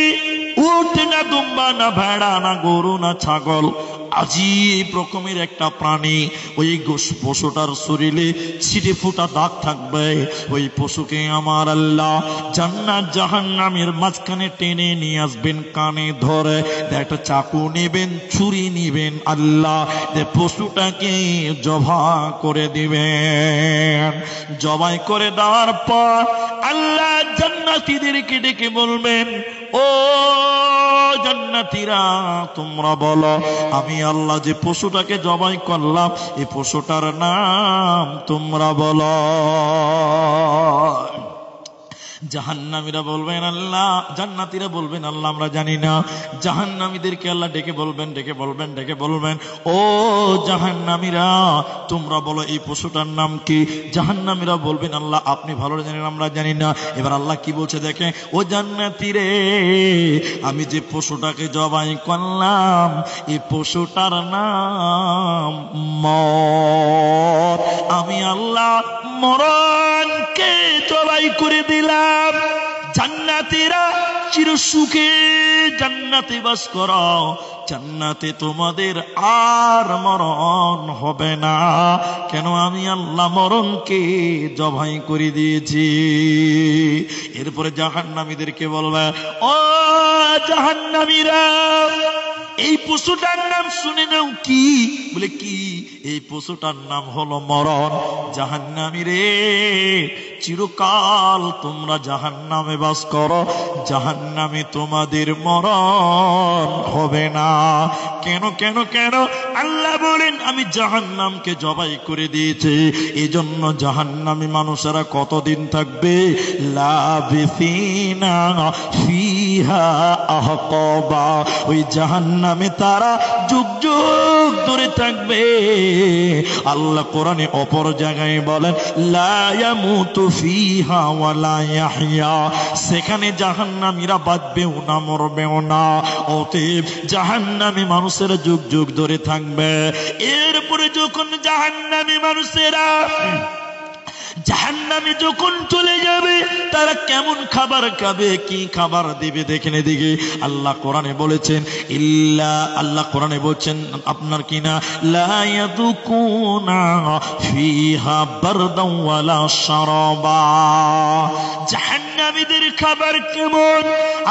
উট না দুম্বা না ভেড়া না গরু না ছাগল, আজীব রকমের একটা প্রাণী। ওই পশুটার শরীরে ছিটে ফোটা দাগ থাকবে। ওই পশুকে আমার আল্লাহ জান্নাত জাহান্নামের মাঝখানে টেনে নিয়ে আসবেন কানে ধরে। একটা চাকু নেবেন, ছুরি নিবেন, আল্লাহ পশুটাকে জবাই করে দিবেন। জবাই করে দেওয়ার পর আল্লাহ জান্নাতীদেরকে ডেকে বলবেন, ও জান্নাতীরা, তোমরা বলো আমি আল্লাহ যে পশুটাকে জবাই করলাম এই পশুটার নাম তোমরা বলো। জাহান্নামীরা বলবেন আল্লাহ, জান্নাতীরা বলবেন আল্লাহ আমরা জানি না। জাহান্নামীদেরকে আল্লাহ ডেকে বলবেন ও জাহান্নামীরা তোমরা বলো এই পশুটার নাম কি? জাহান্নামীরা বলবেন আল্লাহ আপনি ভালো জানেন আমরা জানি না। এবার আল্লাহ কি বলছে দেখে, ও জান্নাতীরে আমি যে পশুটাকে জবাই করলাম এই পশুটার নাম মর। আমি আল্লাহ মরণকে জবাই করে দিলাম। জান্নাতীরা চিরসুখে জান্নাতে বাস করো, জান্নাতে তোমাদের আর মরণ হবে না। কেন? আমি আল্লাহ মরণকে জবাই করে দিয়েছি। এরপরে জাহান্নামীদেরকে বলবে, ও জাহান্নামীরা এই পশুটার নাম শুনে নাও। কি? বলে কি? এই পশুটার নাম হলো মরণ। জাহান্নামী রে চিরকাল তোমরা জাহান্নামে বাস করো, জাহান্নামে তোমাদের মরণ হবে না। কেন কেন কেন? আল্লাহ বলেন আমি জাহান্নামকে জবাই করে দিয়েছি। এজন্য জাহান্নামী মানুষেরা কতদিন থাকবে? লাবিসিনা ফিহা আহকাবা। ওই জাহান্নামে তারা যুগ যুগ ধরে থাকবে। আল্লাহ কোরআনে অপর জায়গায় বলেন লা ইয়ামুতু ফিহা ওয়া লা ইয়াহইয়া। সেখানে জাহান্নামীরা বাঁচবেও না মরবেও না। অতএব জাহান্নামী মানুষেরা যুগ যুগ ধরে থাকবে। এরপরে যখন জাহান্নামী মানুষেরা জাহান্নামে যখন চলে যাবে তারা কেমন খাবার খাবে, কি খাবার দিবে দেখেন। এদিকে আল্লাহ কোরআনে বলেছেন আল্লাহ কোরআনে বলছেন আপনার কিনা লা ইয়াযুকুনা ফিহা বারদান ওয়ালা শারাবা। জাহান্নামীদের খাবার কেমন?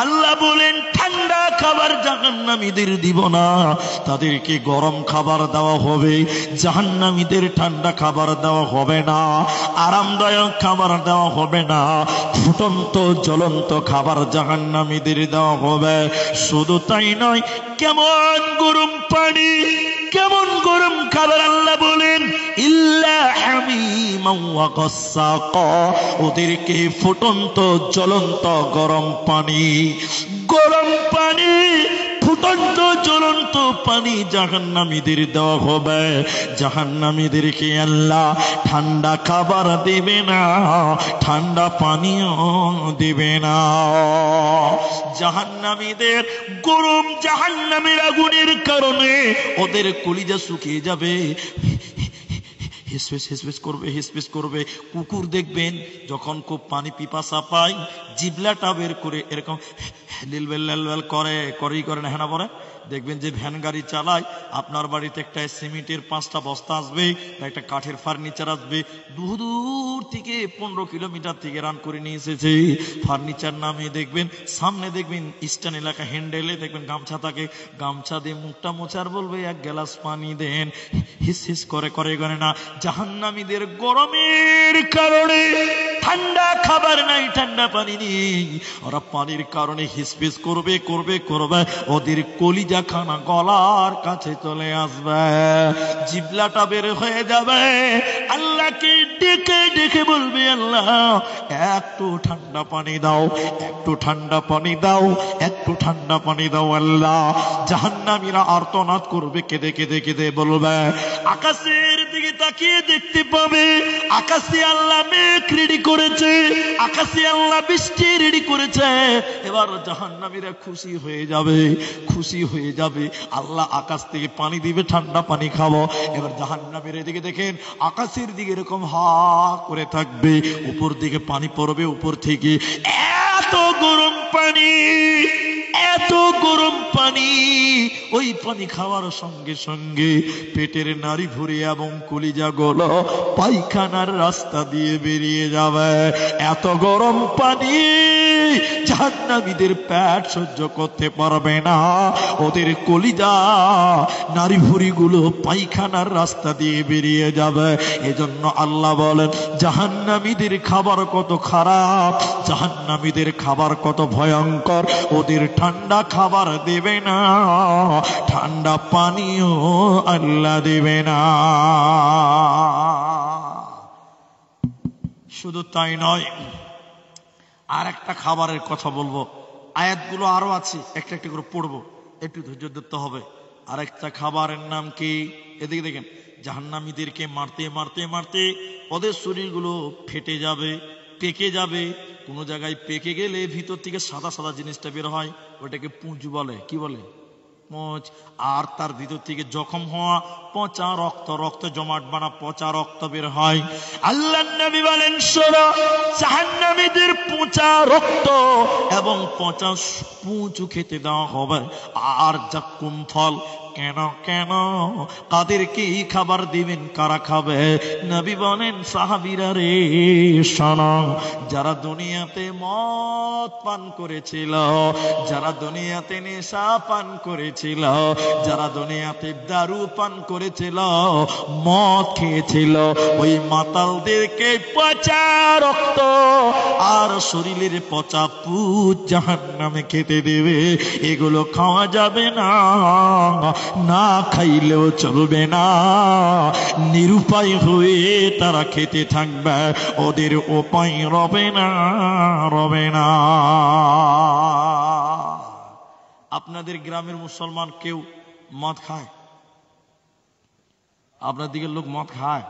আল্লাহ বলেন ঠান্ডা খাবার জাহান্নামীদের দিব না, তাদেরকে গরম খাবার দেওয়া হবে। জাহান্নামীদের ঠান্ডা খাবার দেওয়া হবে না, আরামদায়ক খাবার দেওয়া হবে না, ফুটন্ত জ্বলন্ত খাবার জাহান্নামীদের দেওয়া হবে। শুধু তাই নয়, কেমন গরম পানি, কেমন গরম খাবার। আল্লাহ বলেন ইল্লা হামিমান ওয়া গাসসাকা। ওদেরকে ফুটন্ত জ্বলন্ত গরম পানি, গরম পানি, ফুটন্ত জ্বলন্ত পানি জাহান্নামীদের দেওয়া হবে। জাহান্নামীদেরকে আল্লাহ ঠান্ডা খাবার দেবে না, ঠান্ডা পানিও দেবে না। জাহান্নামীদের গরম জাহান্নামের আগুনের কারণে ওদের কলিজা শুকিয়ে যাবে, হিসফিস করবে। কুকুর দেখবেন যখন খুব পানি পিপাসা পায় জিবলাটা বের করে এরকম লিলবেল করে না, হ্যাঁ পরে দেখবেন যে ভ্যান গাড়ি চালায়, আপনার বাড়িতে একটা সিমেন্টের 5টা বস্তা আসবে, একটা কাঠের ফার্নিচার আসবে, দূর থেকে 15 কিলোমিটার থেকে রান করে নিয়ে এসেছে। ফার্নিচার নামে দেখবেন সামনে দেখবেন ইস্টার্ন এলাকা হ্যান্ডেলে দেখবেন গামছা থাকে, গামছা দিয়ে মুখটা মোছার বলবে 1 গ্লাস পানি দেন, হিস করে না। জাহান্নামীদের গরমের কারণে ঠান্ডা খাবার নাই, ঠান্ডা পানি নেই, ওরা পানির কারণে হিসপিস করবে। ওদের কলিজা খানা গলার কাছে চলে আসবে, জিবলাটা বের হয়ে যাবে। আল্লাহকে ডেকে বলবে আল্লাহ একটু ঠান্ডা পানি দাও, একটু ঠান্ডা পানি দাও, একটু ঠান্ডা পানি দাও আল্লাহ। জাহান্নামীরা আর্তনাদ করবে, কেঁদে বলবে। আকাশের দিকে তাকিয়ে দেখতে পাবে আকাশে আল্লাহ মেঘ রেডি করেছে, আকাশে আল্লাহ বৃষ্টি রেডি করেছে। এবার জাহান্নামীরা খুশি হয়ে যাবে, আল্লাহ আকাশ থেকে পানি দিবে, ঠান্ডা পানি খাবো। এবার জাহান্নামীরা এদিকে দেখেন আকাশের দিকে এরকম হা করে থাকবে, উপর দিকে পানি পড়বে, উপর থেকে এত গরম পানি, এত গরম পানি। ওই পানি খাওয়ার সঙ্গে সঙ্গে পেটের নাড়ি ভরে এবং কলিজা গুলো পায়খানার রাস্তা দিয়ে বেরিয়ে যাবে। এত গরম পানি জাহান্নামীদের পেট সহ্য করতে পারবে না, ওদের কলিজা নাড়ি ভুঁড়ি গুলো পায়খানার রাস্তা দিয়ে বেরিয়ে যাবে। এজন্য আল্লাহ বলেন জাহান্নামীদের খাবার কত খারাপ, জাহান্নামীদের খাবার কত ভয়ঙ্কর। ওদের ঠান্ডা খাবার দেবে না, ঠান্ডা পানিও আল্লাহ দেবে না। শুধু তাই নয়, আর একটা খাবারের কথা বলবো, আয়াতগুলো আরো আছে, একটা একটা করে পড়বো, একটু ধৈর্য ধরতে হবে। আর একটা খাবারের নাম কি? এদিকে দেখেন, জাহান্নামীদেরকে মারতে মারতে মারতে ওদের শরীরগুলো ফেটে যাবে, পেকে যাবে। কোনো জায়গায় পেকে গেলে ভিতর থেকে সাদা সাদা জিনিসটা বের হয়, ওটাকে পুঁজ বলে। কি বলে? পুঁজ। আর তার ভিতর থেকে জখম হওয়া পচা রক্ত, রক্ত জমাট বানা পচা রক্ত বের হয়। আল্লাহর নবী বলেন, শোনো, জাহান্নামীদের পচা রক্ত এবং পচা পুঁজ খেতে দেওয়া হবে। আর জাক্কুম ফল। কেন কেন? কাদেরকে খাবার দিবেন? কারা খাবে? নবী বলেন, সাহাবীরা রে শোনো, যারা দুনিয়াতে মদ পান করেছিল, যারা দুনিয়াতে নেশা পান করেছিল, যারা দুনিয়াতে দারু পান করেছিল, মদ খেয়েছিল, ওই মাতালদেরকে পচা রক্ত আর শরীরের পচা পুঁজ জাহান্নামে খেতে দেবে। এগুলো খাওয়া যাবে না, না খাইলেও চলবে না। নিরুপায় হয়ে তারা খেতে থাকবে, ওদের উপায় রবে না, রবে না। আপনাদের গ্রামের মুসলমান কেউ মদ খায়? আপনার দিকের লোক মদ খায়?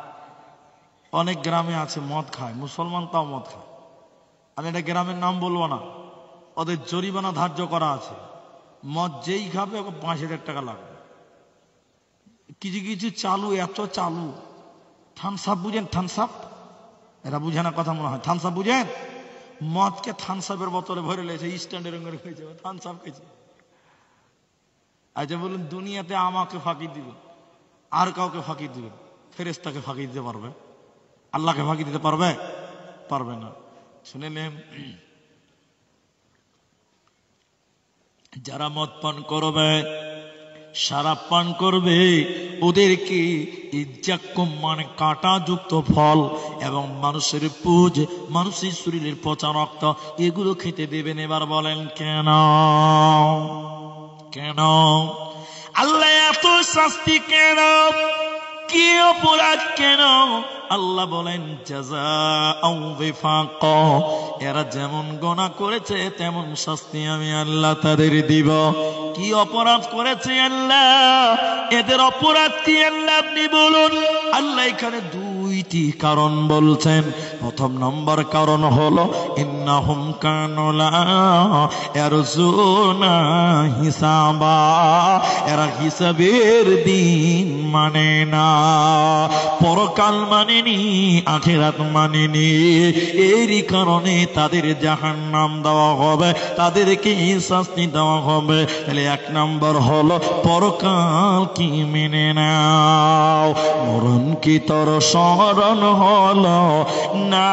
অনেক গ্রামে আছে মদ খায়, মুসলমান তাও মদ খায়। আমি একটা গ্রামের নাম বলবো না, ওদের জরিমানা ধার্য করা আছে, মদ যেই খাবে ওকে 5,000 টাকা লাগবে। কিছু কিছু চালু, এত চালু। থামসাপ বুঝেন? থামসাপ এরা বুঝে না কথা মনে হয়। থামসাপ বুঝেন? মদকে থামসাপের বোতলে ভরে লেছে, স্ট্যান্ডের রঙের খেয়েছে, থামসাপ খেয়েছে। আচ্ছা বলুন, দুনিয়াতে আমাকে ফাঁকি দিবেন, আর কাউকে ফাঁকি দিবেন? ফেরেশতাকে ফাঁকি দিতে পারবে? আল্লাহকে ফাঁকি দিতে পারবে? পারবে না। শুনে নেন, যারা মদ পান করবে, শরাব পান করবে, ওদেরকে ইজ্জাক্কুম মানে কাঁটা যুক্ত ফল এবং মানুষের পুঁজ, মানুষের শরীরের পচা রক্ত, এগুলো খেতে দেবেন। এবার বলেন কেন? কেন আল্লাহ এত শাস্তি? কেন? কি অপরাধ? কেন? আল্লাহ বলেন, জাযাআউ বিফাক, এরা যেমন গুনাহ করেছে তেমন শাস্তি আমি আল্লাহ তাদের দিব। কি অপরাধ করেছে আল্লাহ? এদের অপরাধ কি আল্লাহ আপনি বলুন। আল্লাহ এখানে দুইটি কারণ বলছেন। প্রথম নম্বর কারণ হলো, ইন্নাহুম কানু লা ইয়ারজুনা হিসাবা, এরা হিসাবের দিন মানে না, পরকাল মানেনি, আখিরাত মানেনি। এরই কারণে তাদের জাহান্নাম দেওয়া হবে, তাদেরকে শাস্তি দেওয়া হবে। তাহলে এক নম্বর হলো পরকাল কি মেনে নাও। মরণ কি তোর স্মরণ হলো না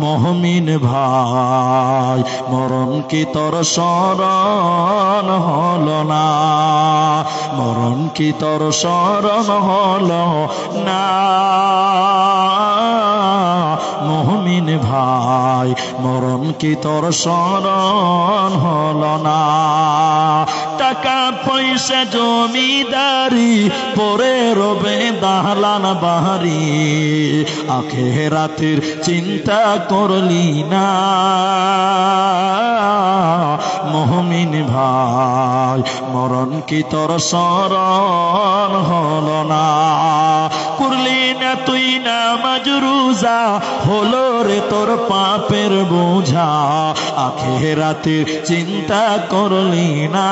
মুমিন ভাই? মরণ কি তোর স্মরণ হলো না? মরণ কি তোর স্মরণ হলো না মুমিন ভাই? মরণ কি তোর স্মরণ হলো না? টাকা পয়সা জমিদারি পরে রবে দালান বাড়ি, আখিরাতের চিন্তা করলি না মুমিন ভাই? মরণ কি তোর স্মরণ হলো না? করলি না তুই নামাজ রোজা, হলো রে তোর পাপের বোঝা, আখিরাতের চিন্তা করলি না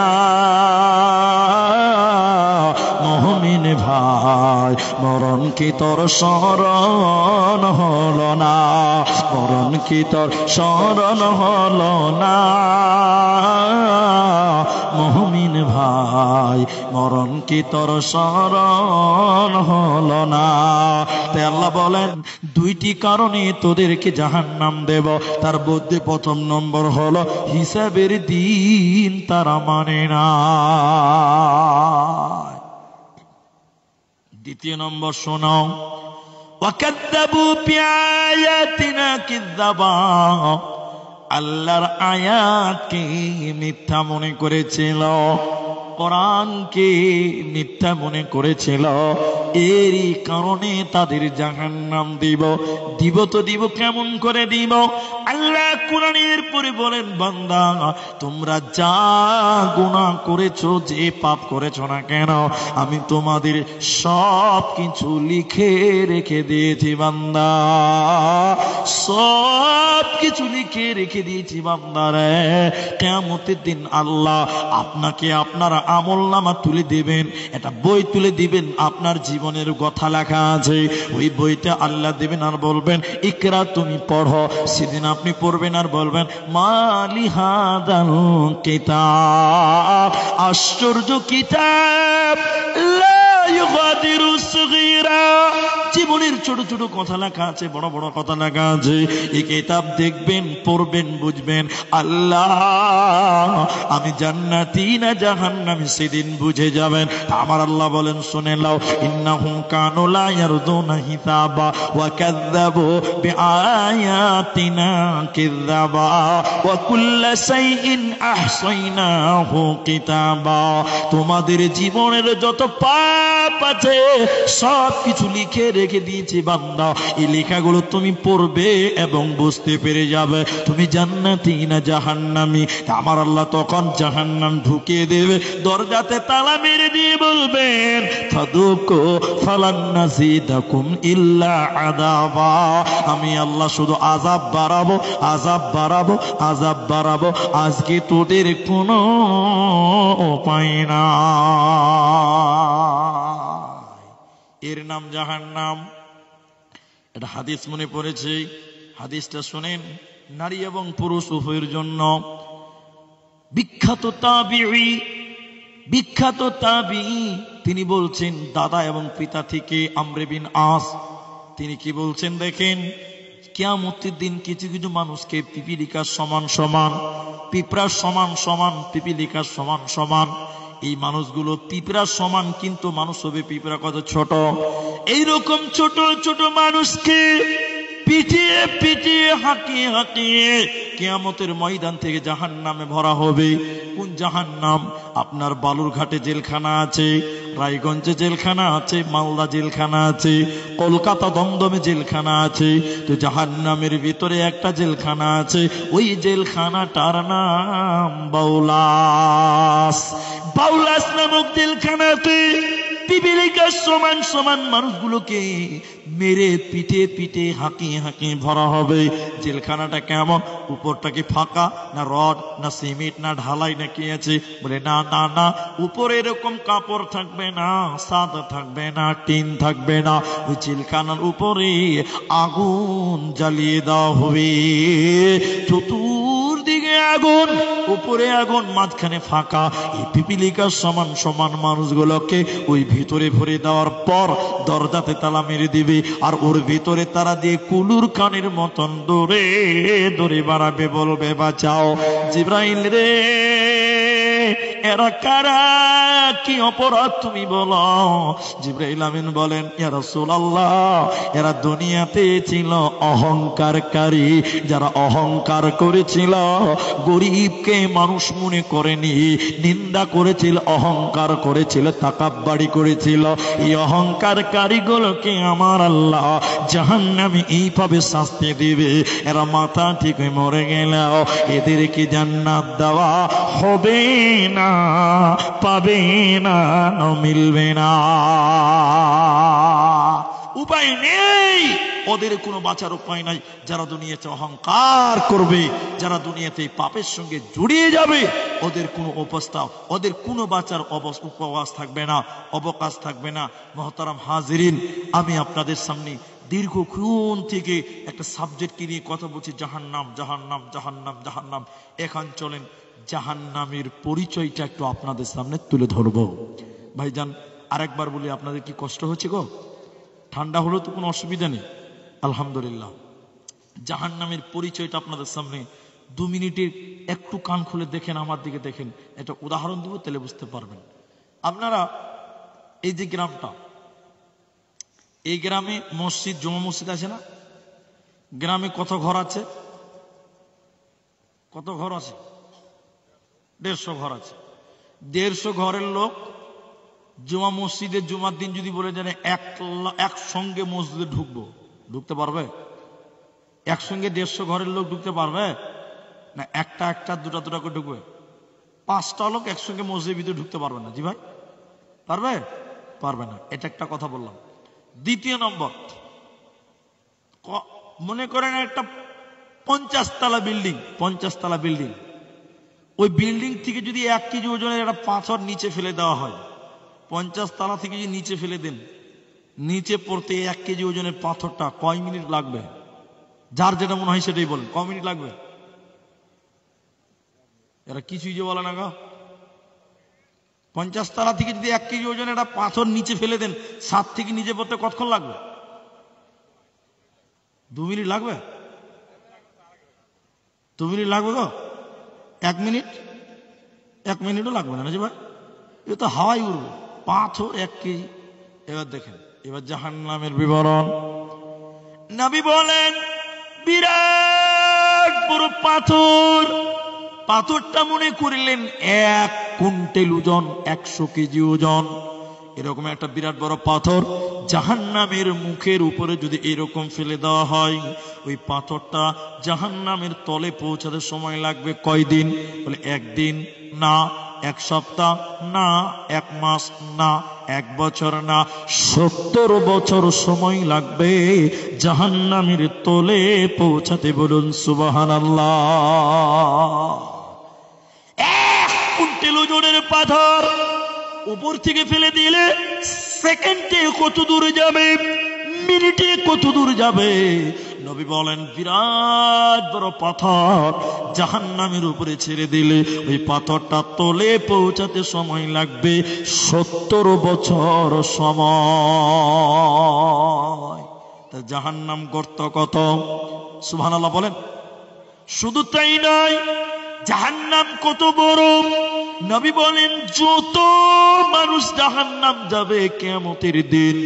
মুমিন ভাই? মরণ কি তোর স্মরণ হলো না? মরণ কি তোর স্মরণ হলো না মুমিন ভাই? মরণ কি তোর স্মরণ হলো না? তাই আল্লাহ বলেন, দুইটি কারণে তোদেরকে জাহান্নাম দেব। তার মধ্যে প্রথম নম্বর হলো হিসাবের দিন তারা মানে না। দ্বিতীয় নম্বর শোনাও, ওয়াকাযযাবু বিআয়াতিনা কিযাবা, আল্লাহর আয়াতকে মিথ্যা মনে করেছিল। কোরআনকে মিথ্যা মনে করেছিল, এরই কারণে তাদের জাহান্নাম দিব। দিব তো দিব, কেমন করে দিব? আল্লাহ কোরআনের পরে বলেন, বান্দা তোমরা যা গুনাহ করেছো, যে পাপ করেছো না কেন, আমি তোমাদের সব কিছু লিখে রেখে দিয়েছি বান্দা, সব কিছু লিখে রেখে দিয়েছি বান্দারে। কিয়ামতের দিন আল্লাহ আপনাকে আপনার আমলনামা তুলে দিবেন, এটা বই তুলে দিবেন, আপনার জীবনের কথা লেখা আছে, ওই বইটা আল্লাহ দিবেন আর বলবেন ইকরা, তুমি পড়ো। সেদিন আপনি পড়বেন আর বলবেন মালি হাদাল কিতাব, আশ্চর্য কিতাব, লা ইউগাদিরু সগীরা, জীবনের ছোট ছোট কথা লেখা আছে, বড় বড় কথা লেখা আছে। এই কিতাব দেখবেন, পড়বেন, বুঝবেন আল্লাহ আমি জান্নাতি না জাহান্নামী সেদিন বুঝে যাবেন। আমার আল্লাহ বলেন, শুনে নাও, ইন্নাহুম কানু লা ইয়ারদুনা হিসাবা ওয়া কাযযাবু বিআয়াতিনা কিযাবা ওয়া কুল্লা শাইইন আহসাইনাহু কিতাবা। তোমাদের জীবনের যত পাপ আছে সব কিছু লিখে রেখে দিয়েছি বান্দা, এই লেখাগুলো তুমি পড়বে এবং বুঝতে পেরে যাবে তুমি জান্নাতি না জাহান্নামী। আমার আল্লাহ তখন জাহান্নাম ঢুকিয়ে দেবে, দরজাতে তালা মেরে দিয়ে বলবেন ফাদুকু ফালান নাজিদাকুম ইল্লা আযাবা, আমি আল্লাহ শুধু আযাব বাড়াবো, আযাব বাড়াবো, আযাব বাড়াবো, আজকে তোদের কোনো উপায় না। এর নাম জাহান্নাম। এটা হাদিস মনে পড়েছে, হাদিসটা শুনেন, নারী এবং পুরুষ উভয়ের জন্য। বিখ্যাত তাবিঈ তিনি বলছেন, দাদা এবং পিতা থেকে আমর বিন আস, তিনি কি বলছেন দেখেন, কিয়ামতের দিন কিছু কিছু মানুষকে পিপীলিকার সমান সমান, পিঁপড়ার সমান সমান, পিপীলিকার সমান সমান, এই মানুষগুলো পিঁপড়ার সমান, কিন্তু মানুষ হবে পিঁপড়া কত ছোট। এইরকম ছোট ছোট মানুষকে পিটিয়ে পিটিয়ে হাঁকিয়ে হাঁকিয়ে কিয়ামতের ময়দান থেকে জাহান্নামে ভরা হবে। কোন জাহান্নাম? আপনার বালুরঘাটে জেলখানা আছে, রায়গঞ্জে জেলখানা আছে, মালদা জেলখানা আছে, কলকাতা দমদমে জেলখানা আছে, তো জাহান্নামের ভিতরে একটা জেলখানা আছে, ওই জেলখানাটার নাম বাউলাস। বাউলাস নামক জেলখানাতে পিপীলিকার সমান সমান মানুষগুলোকে মেরে পিটে পিটে হাঁকিয়ে হাঁকিয়ে ভরা হবে। জেলখানাটা কেমন? উপরটা কি ফাঁকা, না রড, না সিমেন্ট, না ঢালাই, না কি আছে? বলে না না না, উপরে এরকম কাপড় থাকবে না, ছাদ থাকবে না, টিন থাকবে না, ওই জেলখানার উপরে আগুন জ্বালিয়ে দেওয়া হবে। চতুর্দিকে আগুন, উপরে আগুন, মাঝখানে ফাঁকা। এই পিপীলিকার সমান সমান মানুষগুলোকে ওই ভিতরে ভরে দেওয়ার পর দরজাতে তালা মেরে দিবে, আর ওর ভিতরে তারা দিয়ে কুলুর কানের মতন দৌড়ে দৌড়ে বাড়াবে, বলবে বাঁচাও। জিবরাইল রে, এরা কারা, কি অপরাধ তুমি বলো? জিবরাইল আমিন বলেন, ইয়া রাসূলুল্লাহ, এরা দুনিয়াতে ছিল অহংকারকারী, যারা অহংকার করেছিল, গরিবকে মানুষ মনে করেনি, নিন্দা করেছিল, অহংকার করেছিল, তাকাব্বুরি করেছিল। এই অহংকারকারীগুলোকে আমার আল্লাহ জাহান্নামে এইভাবে শাস্তি দিবে, এরা মাথা ঠিক মরে গেল, এদেরকে জান্নাত দেওয়া হবে না, পাবে না, মিলবে না, উপায় নেই, ওদের কোনো বাঁচার উপায় নাই। যারা দুনিয়াতে অহংকার করবে, যারা দুনিয়াতে পাপের সঙ্গে জড়িয়ে যাবে, ওদের কোনো অবস্থা, ওদের কোনো বাঁচার উপবাস থাকবে না, অবকাশ থাকবে না। মহতারাম হাজিরিন, আমি আপনাদের সামনে দীর্ঘক্ষণ থেকে একটা সাবজেক্টকে নিয়ে কথা বলছি, জাহান্নাম, জাহান্নাম, জাহান্নাম, জাহান্নাম। এখন চলেন জাহান্নামের পরিচয়টা একটু আপনাদের সামনে তুলে ধরবো। ভাইজান, আরেকবার বলি, আপনাদের কি কষ্ট হচ্ছে গো? ঠান্ডা হলো তো কোনো অসুবিধা নেই, আলহামদুলিল্লাহ। জাহান্নামের পরিচয়টা আপনাদের সামনে 2 মিনিটের একটু কান খুলে দেখেন, আমার দিকে দেখেন, এটা উদাহরণ দিব, তাহলে বুঝতে পারবেন। আপনারা এই যে গ্রামটা, এই গ্রামে মসজিদ, জমা মসজিদ আছে না? গ্রামে কত ঘর আছে? কত ঘর আছে? 150 ঘর আছে। 150 ঘরের লোক জুমা মসজিদে জুমার দিন যদি বলে জানে একসঙ্গে মসজিদে ঢুকতে পারবে? একসঙ্গে 150 ঘরের লোক ঢুকতে পারবে না? একটা একটা দুটা দুটা করে ঢুকবে? 5টা লোক একসঙ্গে মসজিদের ভিতরে ঢুকতে পারবে না। জি ভাই, পারবে? পারবে না। এটা একটা কথা বললাম। দ্বিতীয় নম্বর, মনে করেন একটা 50 তলা বিল্ডিং, 50 তলা বিল্ডিং, ওই বিল্ডিং থেকে যদি 1 কেজি ওজনের একটা পাথর নিচে ফেলে দেওয়া হয়, 50 তলা থেকে যদি নিচে ফেলে দেন, নিচে পড়তে 1 কেজি ওজনের পাথরটা কয় মিনিট লাগবে? যার যেটা মনে হয় সেটাই বলেন, কয় মিনিট লাগবে? এরা কিছুই যে বলে না গো। 50 তলা থেকে যদি 1 কেজি ওজনের একটা পাথর নিচে ফেলে দেন, 7 থেকে নিচে পড়তে কতক্ষণ লাগবে? 2 মিনিট লাগবে? 2 মিনিট লাগবে গো? 1 মিনিট? 1 মিনিটও লাগবে না জি ভাই, এ তো হাওয়াই উড়বে। পাথর 1 কেজি। এবার দেখেন, এবার জাহান্নামের বিবরণ। নবী বলেন বিরাট বড় পাথর, পাথরটা মনে করিলেন 1 কুইন্টাল ওজন, 100 কেজি ওজন। এরকম একটা বিরাট বড় পাথর জাহান্নামের মুখের উপরে যদি এরকম ফেলে দেওয়া হয়, ওই পাথরটা জাহান্নামের তলে পৌঁছাতে সময় লাগবে কয়দিন? বলে 1 দিন না, 1 সপ্তাহ না, 1 মাস না, 1 বছর না, 70 বছর সময় লাগবে জাহান্নামের তলে পৌঁছাতে। বলুন সুবহানাল্লাহ। 1 কুইন্টাল ওজনের পাথর উপর থেকে ফেলে দিলে সেকেন্ডে কত দূর যাবে, মিনিটে কত দূর যাবে? নবী বলেন বিরাট বড় পাথর জাহান্নামের উপরে ছেড়ে দিলে ওই পাথরটা তলে পৌঁছাতে সময় লাগবে 70 বছর সময়। তা জাহান্নাম গর্ত কত? সুবহানাল্লাহ বলেন। শুধু তাই নয়, জাহান্নাম কত বড়? নবী বলেন যত মানুষ জাহান্নাম যাবে কিয়ামতের দিন,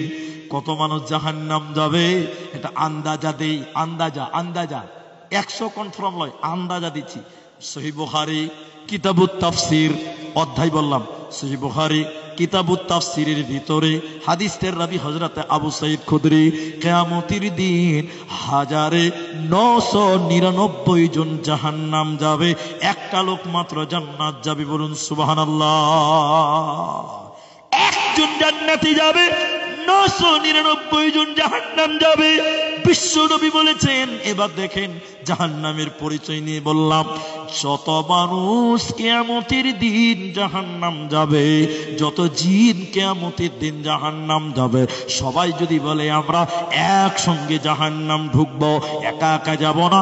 কত মানুষ জাহান্নাম যাবে এটা আন্দাজা দেই। আন্দাজা 100 কনফার্ম লয়, আন্দাজা দিচ্ছি। সহিহ বুখারী কিতাবুত তাফসীর অধ্যায় বললাম, সহিহ বুখারী কিতাবুত তাফসীরের ভিতরে হাদিসের রাবী হযরত আবু সাঈদ খুদরি কিয়ামতের দিন 1999 জন জাহান্নাম যাবে, একটা লোক মাত্র জান্নাত যাবে। বলুন সুবহানাল্লাহ। একজন জান্নাতে যাবে, 999 জন জাহান্নাম যাবে। বিশ্ব নবী বলেছেন। এবার দেখেন জাহান্নামের পরিচয় নিয়ে বললাম, যত মানুষ কিয়ামতের দিন জাহান্নাম যাবে, যত জিন কিয়ামতের দিন জাহান্নাম যাবে, সবাই যদি বলে আমরা একসঙ্গে জাহান্নাম ঢুকবো, একা একা যাব না,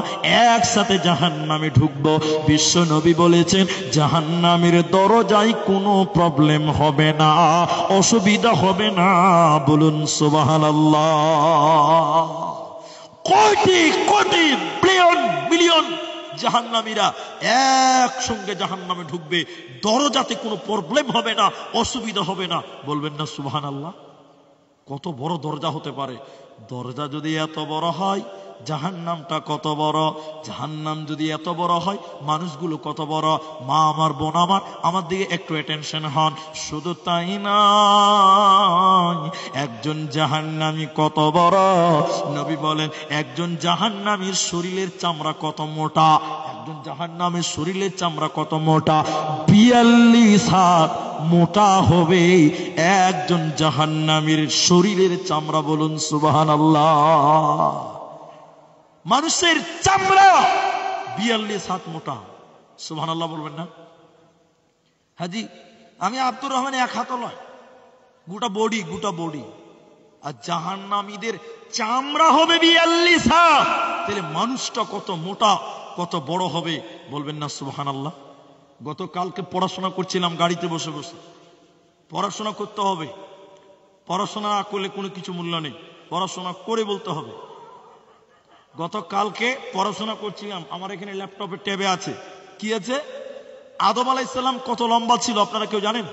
একসাথে জাহান্নামে ঢুকবো। বিশ্ব নবী বলেছেন জাহান্নামের দরজায় কোনো প্রবলেম হবে না, অসুবিধা হবে না। বলুন সুবহানাল্লাহ। কোটি কোটি বিলিয়ন বিলিয়ন জাহান্নামীরা একসঙ্গে জাহান্নামে ঢুকবে, দরজাতে কোনো প্রবলেম হবে না, অসুবিধা হবে না। বলবেন না সুবহানাল্লাহ? কত বড় দরজা হতে পারে? দরজা যদি এত বড় হয়, জাহান্নামটা কত বড়? জাহান্নাম যদি এত বড় হয়, মানুষগুলো কত বড়? মা আমার, বোন আমার, আমার দিকে একটু অ্যাটেনশন হন। শুধু তাই না, একজন জাহান্নামী কত বড়? নবী বলেন একজন জাহান্নামীর শরীরের চামড়া কত মোটা। একজন জাহান্নামের শরীরের চামড়া কত মোটা? 42 হাত মোটা হবে একজন জাহান্নামীর শরীরের চামড়া। বলুন সুবহানাল্লাহ। মানুষের চামড়া 42 হাত মোটা। সুবহানাল্লাহ বলবেন না? হাজি আমি আব্দুর রহমান 1 হাত নয়, গোটা বডি। আর জাহান্নামীদের চামড়া হবে 42 হাত। তাহলে মানুষটা কত মোটা, কত বড় হবে? বলবেন না সুবহানাল্লাহ? গতকালকে পড়াশোনা করছিলাম গাড়িতে বসে বসে। পড়াশোনা করতে হবে, পড়াশোনা না করলে কোনো কিছু মূল্য নেই, পড়াশোনা করে বলতে হবে। গতকালকে পড়াশোনা করছিলাম, আমার এখানে ল্যাপটপে ট্যাবে আছে, কি আছে? আদম আলাইহিস সালাম কত লম্বা ছিল আপনারা কেউ জানেন?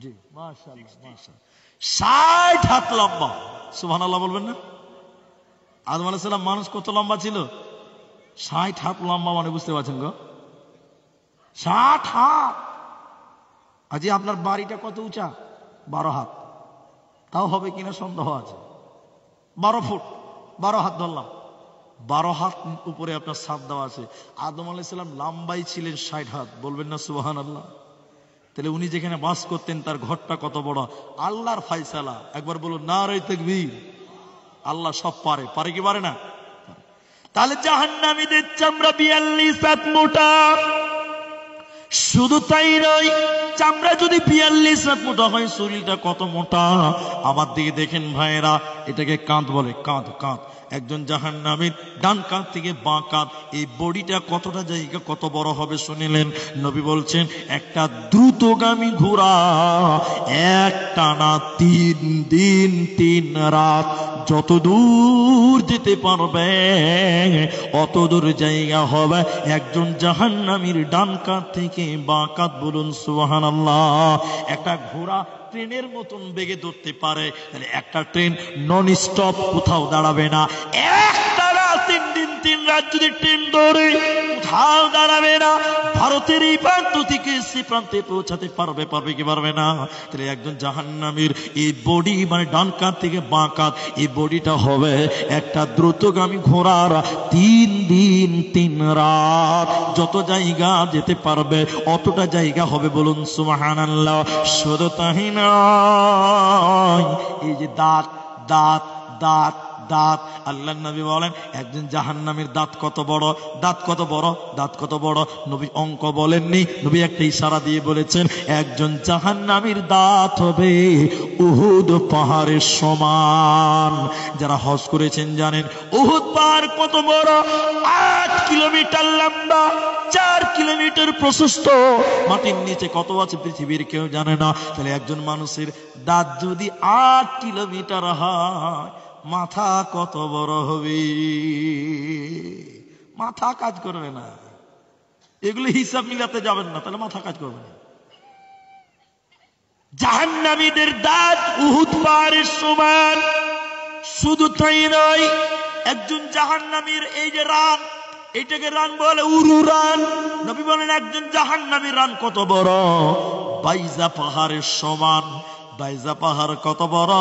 জি মাশাআল্লাহ, মাশাআল্লাহ 60 হাত লম্বা। সুবহানাল্লাহ বলবেন না? আদম আলাইহিস সালাম মানুষ কত লম্বা ছিল? 60 হাত লম্বা, মানে বুঝতে পারছেন গো? 60 হাত। আজ আপনার বাড়িটা কত উঁচা? 12 হাত। তাও হবে কিনা সন্দেহ আছে। 12 ফুট, 12 হাত ধরলাম। 12 হাত উপরে আপনার ছাদ দেওয়া আছে। আদম আলাইহিস সালাম লম্বাই ছিলেন 60 হাত। বলবেন না সুবহানাল্লাহ? তাহলে উনি যেখানে বাস করতেন তার ঘরটা কত বড়? আল্লাহর ফায়সালা। একবার বলুন নারে তাকবীর। আল্লাহ সব পারে, পারে কি পারে না? তাহলে জাহান্নামীদের চামড়া 42 হাত মোটা। শুধু তাই নয়, চামড়া যদি 42 হাত মোটা হয়, শরীরটা কত মোটা? আমার দিকে দেখেন ভাইয়েরা, এটাকে কাঁধ বলে, কাঁধ। কাঁধ। একজন জাহান্নামীর ডান কাঁধ থেকে বাঁ কাঁধ, এই বডিটা কতটা জায়গা কত বড় হবে শুনিলেন? নবী বলছেন একটা দ্রুতগামী ঘোড়া একটানা 3 দিন 3 রাত যত দূর যেতে পারবে অত দূর জায়গা হবে একজন জাহান্নামীর ডান কাঁধ থেকে বাঁ কাঁধ। বলুন সুবহানাল্লাহ। একটা ঘোড়া ট্রেনের মতন বেগে ধরতে পারে, তাহলে একটা ট্রেন নন স্টপ কোথাও দাঁড়াবে না। একটানা 3 দিন 3 রাত যদি ট্রেন ধরে কোথাও দাঁড়াবে না। ভারতের এই প্রান্ত থেকে সে প্রান্তে পৌঁছাতে পারবে, পারবে কি পারবে না? তাহলে একজন জাহান্নামীর এই বডি, মানে ডান কাঁধ থেকে বাঁ কাঁধ, এই বডিটা হবে একটা দ্রুতগামী ঘোড়ার 3 দিন 3 রাত যত জায়গা যেতে পারবে অতটা জায়গা হবে। বলুন সুবহানাল্লাহ। শুধু তাই নয়, এই যে দাঁত দাঁত দাঁত দাঁত, আল্লাহর নবী বলেন একজন জাহান্নামীর দাঁত কত বড়? দাঁত কত বড়? দাঁত কত বড়? নবী অঙ্ক বলেননি, নবী একটা ইশারা দিয়ে বলেছেন একজন জাহান্নামীর দাঁত হবে উহুদ পাহাড়ের সমান। যারা হজ করেছেন জানেন উহুদ পাহাড় কত বড়? 8 কিলোমিটার লম্বা, 4 কিলোমিটার প্রশস্ত। মাটির নিচে কত আছে পৃথিবীর কেউ জানে না। তাহলে একজন মানুষের দাঁত যদি 8 কিলোমিটার হয়, মাথা কত বড় হবে? মাথা কাজ করবে না। এগুলো হিসাব মিলাতে যাবেন না, তাহলে মাথা কাজ করবে না। জাহান্নামীদের দাঁত উহুদ পাহাড়ের সমান। শুধু তাই নয়, একজন জাহান্নামীর এই যে রান, এটাকে রান বলে উরু রান। নবী বলেন একজন জাহান্নামীর রান কত বড়? বাইজা পাহাড়ের সমান। বাইজা পাহাড় কত বড়?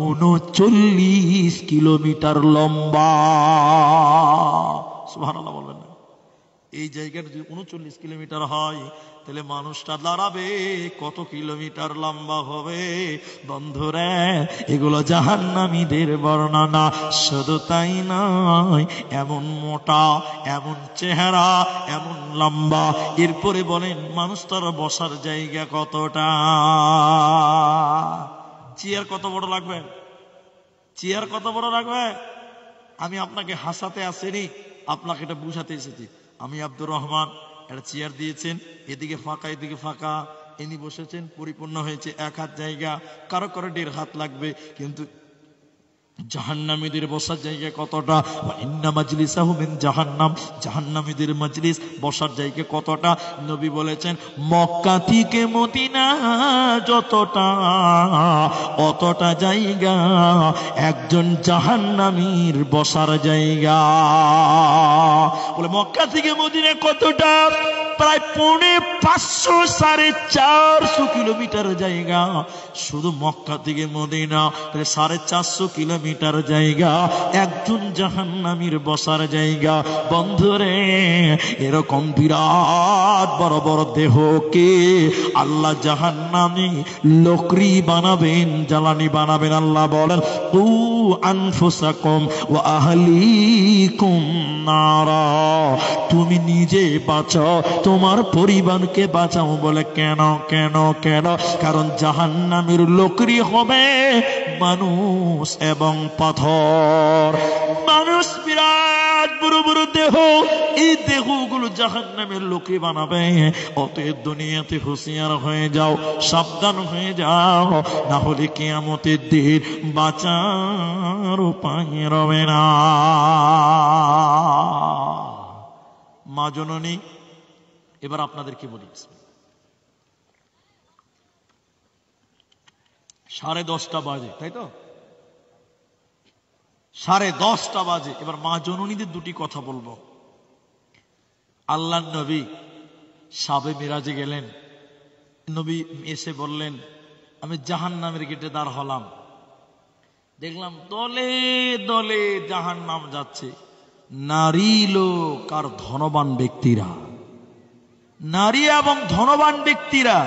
39 কিলোমিটার লম্বা। সুবহানাল্লাহ বলবেন না? এই জায়গাটা যদি 39 কিলোমিটার হয়, তাহলে মানুষটা দাঁড়াবে কত কিলোমিটার লম্বা হবে? বন্ধুরা, এগুলো জাহান্নামীদের বর্ণনা। শুধু তাই নয়, এমন মোটা, এমন চেহারা, এমন লম্বা। এরপরে বলেন মানুষ তার বসার জায়গা কতটা? চেয়ার কত বড় লাগবে? চেয়ার কত বড় লাগবে? আমি আপনাকে হাসাতে আসিনি, আপনাকে এটা বুঝাতে এসেছি। আমি আব্দুর রহমান, একটা চেয়ার দিয়েছেন, এদিকে ফাঁকা এদিকে ফাঁকা, ইনি বসেছেন, পরিপূর্ণ হয়েছে 1 হাত জায়গা, কারো কারো 1.5 হাত লাগবে। কিন্তু জাহান্নামীদের বসার জায়গা কতটা? ইন্না মাজলিসাহু মিন জাহান্নাম, জাহান্নামীদের মজলিস বসার জায়গা কতটা? নবী বলেছেন মক্কা থেকে মদিনা যতটা, অতটা জায়গা একজন জাহান্নামীর বসার জায়গা। বলে মক্কা থেকে মদিনা কতটা? প্রায় 550 450 কিলোমিটার জায়গা। শুধু মক্কা থেকে মদিনা 450 কিলোমিটার জায়গা একজন জাহান্নামীর বসার জায়গা। বন্ধুরে, এরকম বিরাট বড় বড় দেহকে আল্লাহ জাহান্নামী লকড়ি বানাবেন, জ্বালানি বানাবেন। আল্লাহ বলেন কু আনফুসাকুম ওয়া আহলিকুম নারা, তুমি নিজে বাঁচাও, তোমার পরিবারকে বাঁচাও। বলে কেন কেন কেন? কারণ জাহান্নামের লকড়ি হবে মানুষ এবং পাথর। মানুষ বিরাট বড় বড় দেহ, এই দেহগুলো জাহান্নামের লকড়ি বানাবে। অতএব দুনিয়াতে হুঁশিয়ার হয়ে যাও, সাবধান হয়ে যাও, না হলে কিয়ামতের দিন বাঁচার উপায় রবে না। মা জননী, এবার আপনাদেরকে বলি, 10:30 বাজে, তাই তো? 10:30 বাজে। এবার মা জননীদের দুটি কথা বলবো। আল্লাহর নবী সাবে মিরাজে গেলেন, নবী এসে বললেন আমি জাহান্নামের গেটে দাঁড় হলাম, দেখলাম দলে দলে জাহান্নাম যাচ্ছে, নারী লোক আর ধনবান ব্যক্তিরা, নারী এবং ধনবান ব্যক্তিরা।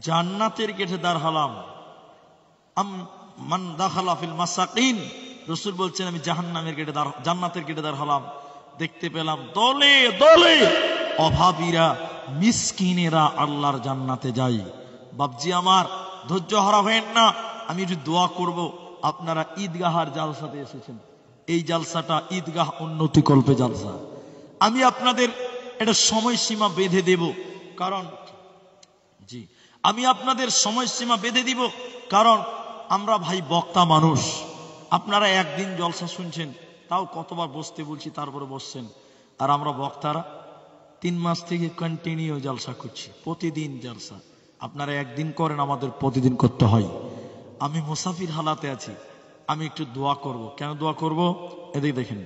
জান্নাতের গেটে দাঁড় হলাম, মান দাখালা ফিল মাসাকিন, রাসূল বলছেন আমি জাহান্নামের গেটে জান্নাতের গেটে দাঁড় হলাম, দেখতে পেলাম দলে দলে অভাবীরা, মিসকিনেরা আল্লাহর জান্নাতে যায়। বাপজি আমার, ধৈর্য হারা হবেন না, আমি একটু দোয়া করব। আপনারা ঈদগাহার জালসাতে এসেছেন, এই জালসাটা ঈদগাহ উন্নতি কল্পে জালসা। আমি আপনাদের একটা সময়সীমা বেঁধে দেব, কারণ আমি আপনাদের সময়সীমা বেঁধে দিব, কারণ আমরা ভাই বক্তা মানুষ। আপনারা একদিন জলসা শুনছেন, তাও কতবার বসতে বলছি তারপরে বসছেন, আর আমরা বক্তারা 3 মাস থেকে কন্টিনিউ জলসা করছি, প্রতিদিন জলসা। আপনারা একদিন করেন, আমাদের প্রতিদিন করতে হয়। আমি মুসাফির হালাতে আছি, আমি একটু দোয়া করব। কেন দোয়া করব? এদিকে দেখেন,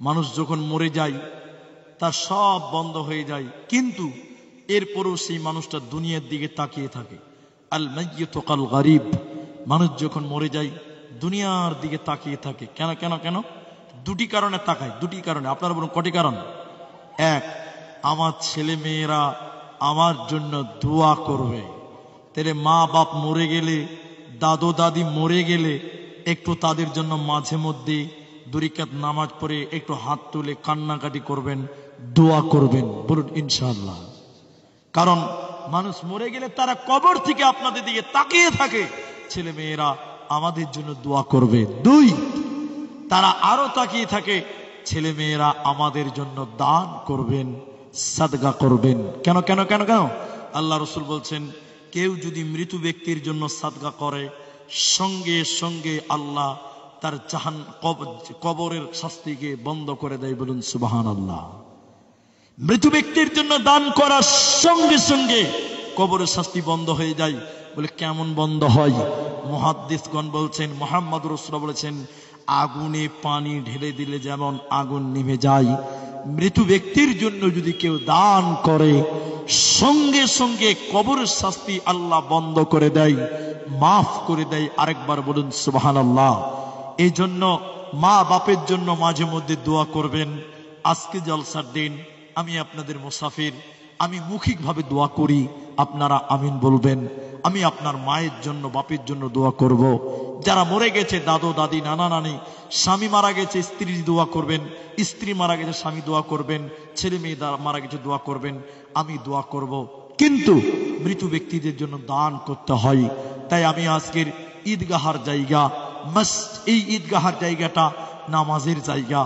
মানুষ যখন মরে যায় তার সব বন্ধ হয়ে যায়, কিন্তু এরপরেও সেই মানুষটা দুনিয়ার দিকে তাকিয়ে থাকে। আল মাইয়িতু কাল গারিব, মানুষ যখন মরে যায় দুনিয়ার দিকে তাকিয়ে থাকে। কেন কেন কেন? দুটি কারণে তাকায়, দুটি কারণে। আপনারা বলুন কটি কারণ? এক, আমার ছেলে মেয়েরা আমার জন্য দোয়া করবে। তাহলে মা বাপ মরে গেলে, দাদু দাদি মরে গেলে একটু তাদের জন্য মাঝে মধ্যে 2 রাকাত নামাজ পড়ে একটু হাত তুলে কান্নাকাটি করবেন, দোয়া করবেন। বলুন ইনশাআল্লাহ। কারণ মানুষ মরে গেলে তারা কবর থেকে আপনাদের দিকে তাকিয়ে থাকে, ছেলে মেয়েরা আমাদের জন্য দোয়া করবে। 2, তারা আরো তাকিয়ে থাকে, ছেলে মেয়েরা আমাদের জন্য দান করবেন, সাদকা করবেন। কেন কেন কেন কেন? আল্লাহ রাসূল বলছেন, কেউ যদি মৃত ব্যক্তির জন্য সাদকা করে, সঙ্গে সঙ্গে আল্লাহ তার কবরের শাস্তিকে বন্ধ করে দেয়। বলুন সুবহানাল্লাহ। মৃত ব্যক্তির জন্য দান করার সঙ্গে সঙ্গে কবরের শাস্তি বন্ধ হয়ে যায়। বলে কেমন বন্ধ হয়? মুহাদ্দিসগণ বলছেন, মুহাম্মদ রাসূলুল্লাহ বলেছেন, আগুনে পানি ঢেলে দিলে যেমন আগুন নিভে যায়, মৃত ব্যক্তির জন্য যদি কেউ দান করে, সঙ্গে সঙ্গে কবরের শাস্তি আল্লাহ বন্ধ করে দেয়, মাফ করে দেয়। আরেকবার বলুন সুবহানাল্লাহ। এই জন্য মা বাপের জন্য মাঝে মধ্যে দোয়া করবেন। আজকে জলসার দিন, আমি আপনাদের মুসাফির, আমি মৌখিকভাবে দোয়া করি, আপনারা আমিন বলবেন। আমি আপনার মায়ের জন্য, বাপের জন্য দোয়া করব। যারা মরে গেছে, দাদু দাদি নানা নানি, স্বামী মারা গেছে, স্ত্রী দোয়া করবেন, স্ত্রী মারা গেছে, স্বামী দোয়া করবেন, ছেলে মেয়ে মারা গেছে, দোয়া করবেন, আমি দোয়া করব। কিন্তু মৃত ব্যক্তিদের জন্য দান করতে হয়। তাই আমি আজকের ঈদগাহার জায়গা, এই ঈদগাহার জায়গাটা নামাজের জায়গা।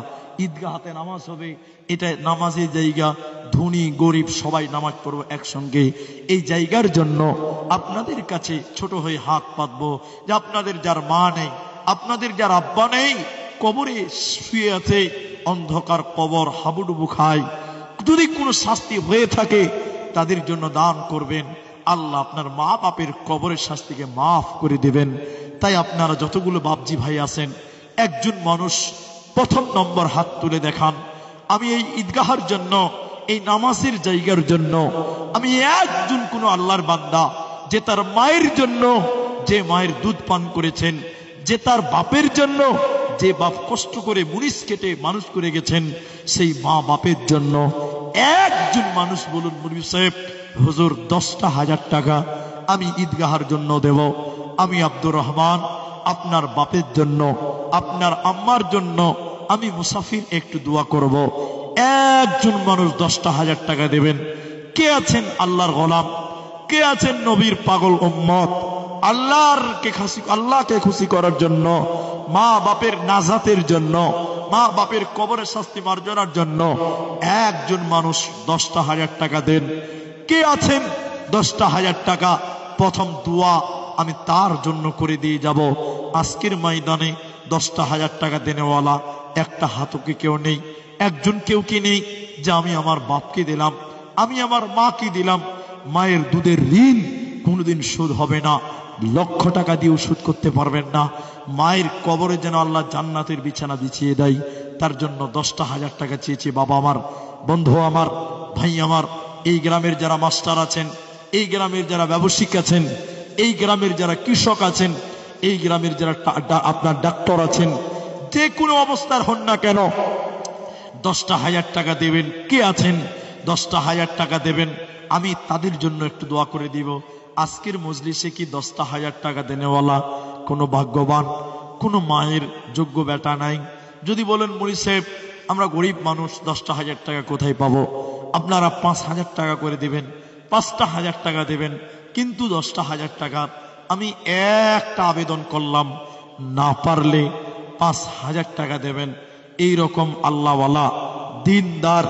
ঈদগাহাতে নামাজ হবে, এটা নামাজের জায়গা। ধনী গরিব সবাই নামাজ পড়বো একসঙ্গে। এই জায়গার জন্য আপনাদের কাছে ছোট হয়ে হাত পাতবো, যে আপনাদের যার মা নেই, আপনাদের যার আব্বা নেই, কবরে শুয়ে আছে, অন্ধকার কবর, হাবুডুবু খায়, যদি কোনো শাস্তি হয়ে থাকে তাদের জন্য দান করবেন। আল্লাহ আপনার মা বাপের কবরের শাস্তিকে মাফ করে দেবেন। তাই আপনারা যতগুলো বাপজি ভাই আছেন, একজন মানুষ প্রথম নম্বর হাত তুলে দেখান। আমি এই ঈদগাহার জন্য, এই নামাজের জায়গার জন্য, আমি একজন কোন আল্লাহর বান্দা যে তার মায়ের জন্য, যে মায়ের দুধ পান করেছেন, যে তার বাপের জন্য, যে বাপ কষ্ট করে মুনিশ কেটে মানুষ করে গেছেন, সেই মা বাপের জন্য একজন মানুষ বলুন, মুরব্বি সাহেব হুজুর 10,000 টাকা আমি ঈদগাহার জন্য দেব। আমি আব্দুর রহমান, আপনার বাপের জন্য, আপনার আম্মার জন্য আমি মুসাফির একটু দোয়া করব। একজন মানুষ 10,000 টাকা দেবেন। কে আছেন আল্লাহর গোলাম? কে আছেন নবীর পাগল উম্মত? আল্লাহকে খুশি করার জন্য, মা বাপের নাজাতের জন্য, মা বাপের কবরের শাস্তি মার্জনার জন্য একজন মানুষ 10,000 টাকা দেন। কে আছেন 10,000 টাকা? প্রথম দোয়া আমি তার জন্য করে দিয়ে যাব। আজকের ময়দানে 10,000 টাকা দেনেওয়ালা একটা হাতও কি কেউ নেই? একজন কেউ কি নেই যে আমি আমার বাপকে দিলাম, আমি আমার মাকে দিলাম? মায়ের দুধের ঋণ কোনোদিন শোধ হবে না, লক্ষ টাকা দিয়েও শোধ করতে পারবেন না। মায়ের কবরে যেন আল্লাহ জান্নাতের বিছানা বিছিয়ে দেয়, তার জন্য 10,000 টাকা চেয়েছে। বাবা আমার, বন্ধু আমার, ভাই আমার, এই গ্রামের যারা মাস্টার আছেন, এই গ্রামের যারা ব্যবসায়িক আছেন, এই গ্রামের যারা কৃষক আছেন, এই গ্রামের যারা আপনার ডাক্তার আছেন, যে কোনো অবস্থার হন না কেন 10,000 টাকা দেবেন। কে আছেন 10,000 টাকা দেবেন? আমি তাদের জন্য একটু দোয়া করে দিব। আজকের মজলিসে কি 10,000 টাকা দেনেওয়ালা কোনো ভাগ্যবান, কোনো মায়ের যোগ্য বেটা নাই? যদি বলেন মুড়ি সাহেব আমরা গরিব মানুষ, 10,000 টাকা কোথায় পাবো? আপনারা 5,000 টাকা করে দিবেন, 5,000 টাকা দেবেন। কিন্তু 10,000 টাকা আমি একটা আবেদন করলাম, না পারলে 5,000 টাকা দেবেন। এই রকম আল্লাহওয়ালা, দিনদার,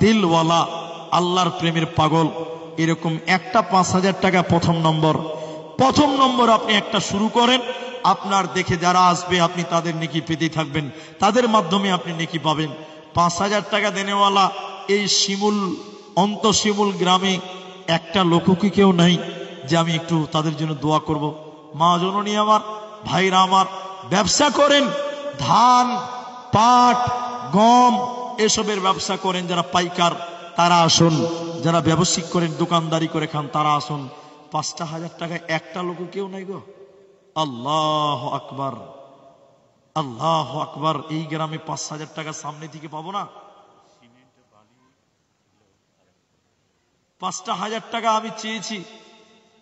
দিলওয়ালা, আল্লাহর প্রেমের পাগল, এরকম একটা 5,000 টাকা প্রথম নম্বর আপনি একটা শুরু করেন। আপনার দেখে যারা আসবে আপনি তাদের নেকি পেতে থাকবেন, তাদের মাধ্যমে আপনি নেকি পাবেন। 5,000 টাকা দেনেওয়ালা এই শিমুল গ্রামে একটা লোকও কি কেউ নাই যে আমি একটু তাদের জন্য দোয়া করব? মা জননী আমার, ভাইরা আমার, ব্যবসা করেন, ধান, পাট, গম এসবের ব্যবসা করেন যারা পাইকার তারা আসুন, যারা ব্যবসায়িক করেন দোকানদারি করে খান তারা আসুন। 5,000 টাকায় একটা লোকও কেউ নাই গো। আল্লাহু আকবার, আল্লাহু আকবার। এই গ্রামে 5,000 টাকা সামনে থেকে পাবো না? 5,000 টাকা আমি চেয়েছি,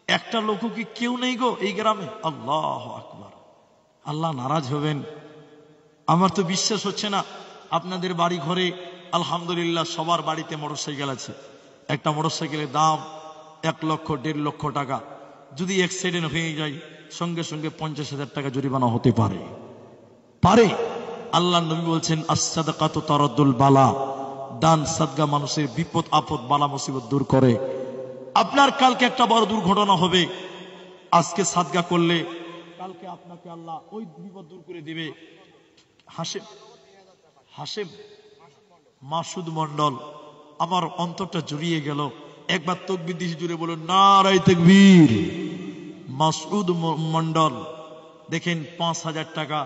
একটা লোকও কি কেউ নেই গো এই গ্রামে? আল্লাহু আকবার। আল্লাহ নারাজ হবেন? আমার তো বিশ্বাস হচ্ছে না। আপনাদের বাড়ি ঘরে আলহামদুলিল্লাহ সবার বাড়িতে মোটরসাইকেল আছে। একটা মোটরসাইকেলের দাম 1 লক্ষ 1.5 লক্ষ টাকা। যদি অ্যাক্সিডেন্ট হয়ে যায় সঙ্গে সঙ্গে 50,000 টাকা জরিমানা হতে পারে। আল্লাহ নবী বলছেন as-সাদাকাতু তারাদ্দুল বালা, দান সাদকা মানুষের বিপদ আপদ বালা মুসিবত দূর করে। আপনার কালকে একটা বড় দুর্ঘটনা হবে, আজকে সাদকা করলে কালকে আপনাকে আল্লাহ ওই বিপদ দূর করে দিবে। হাসেম মাসুদ মন্ডল, আমার অন্তরটা জড়িয়ে গেল। একবার তাকবীর দিয়ে জুড়ে বলুন নারায়ে তাকবীর। মাসুদ মন্ডল দেখেন 5,000 টাকা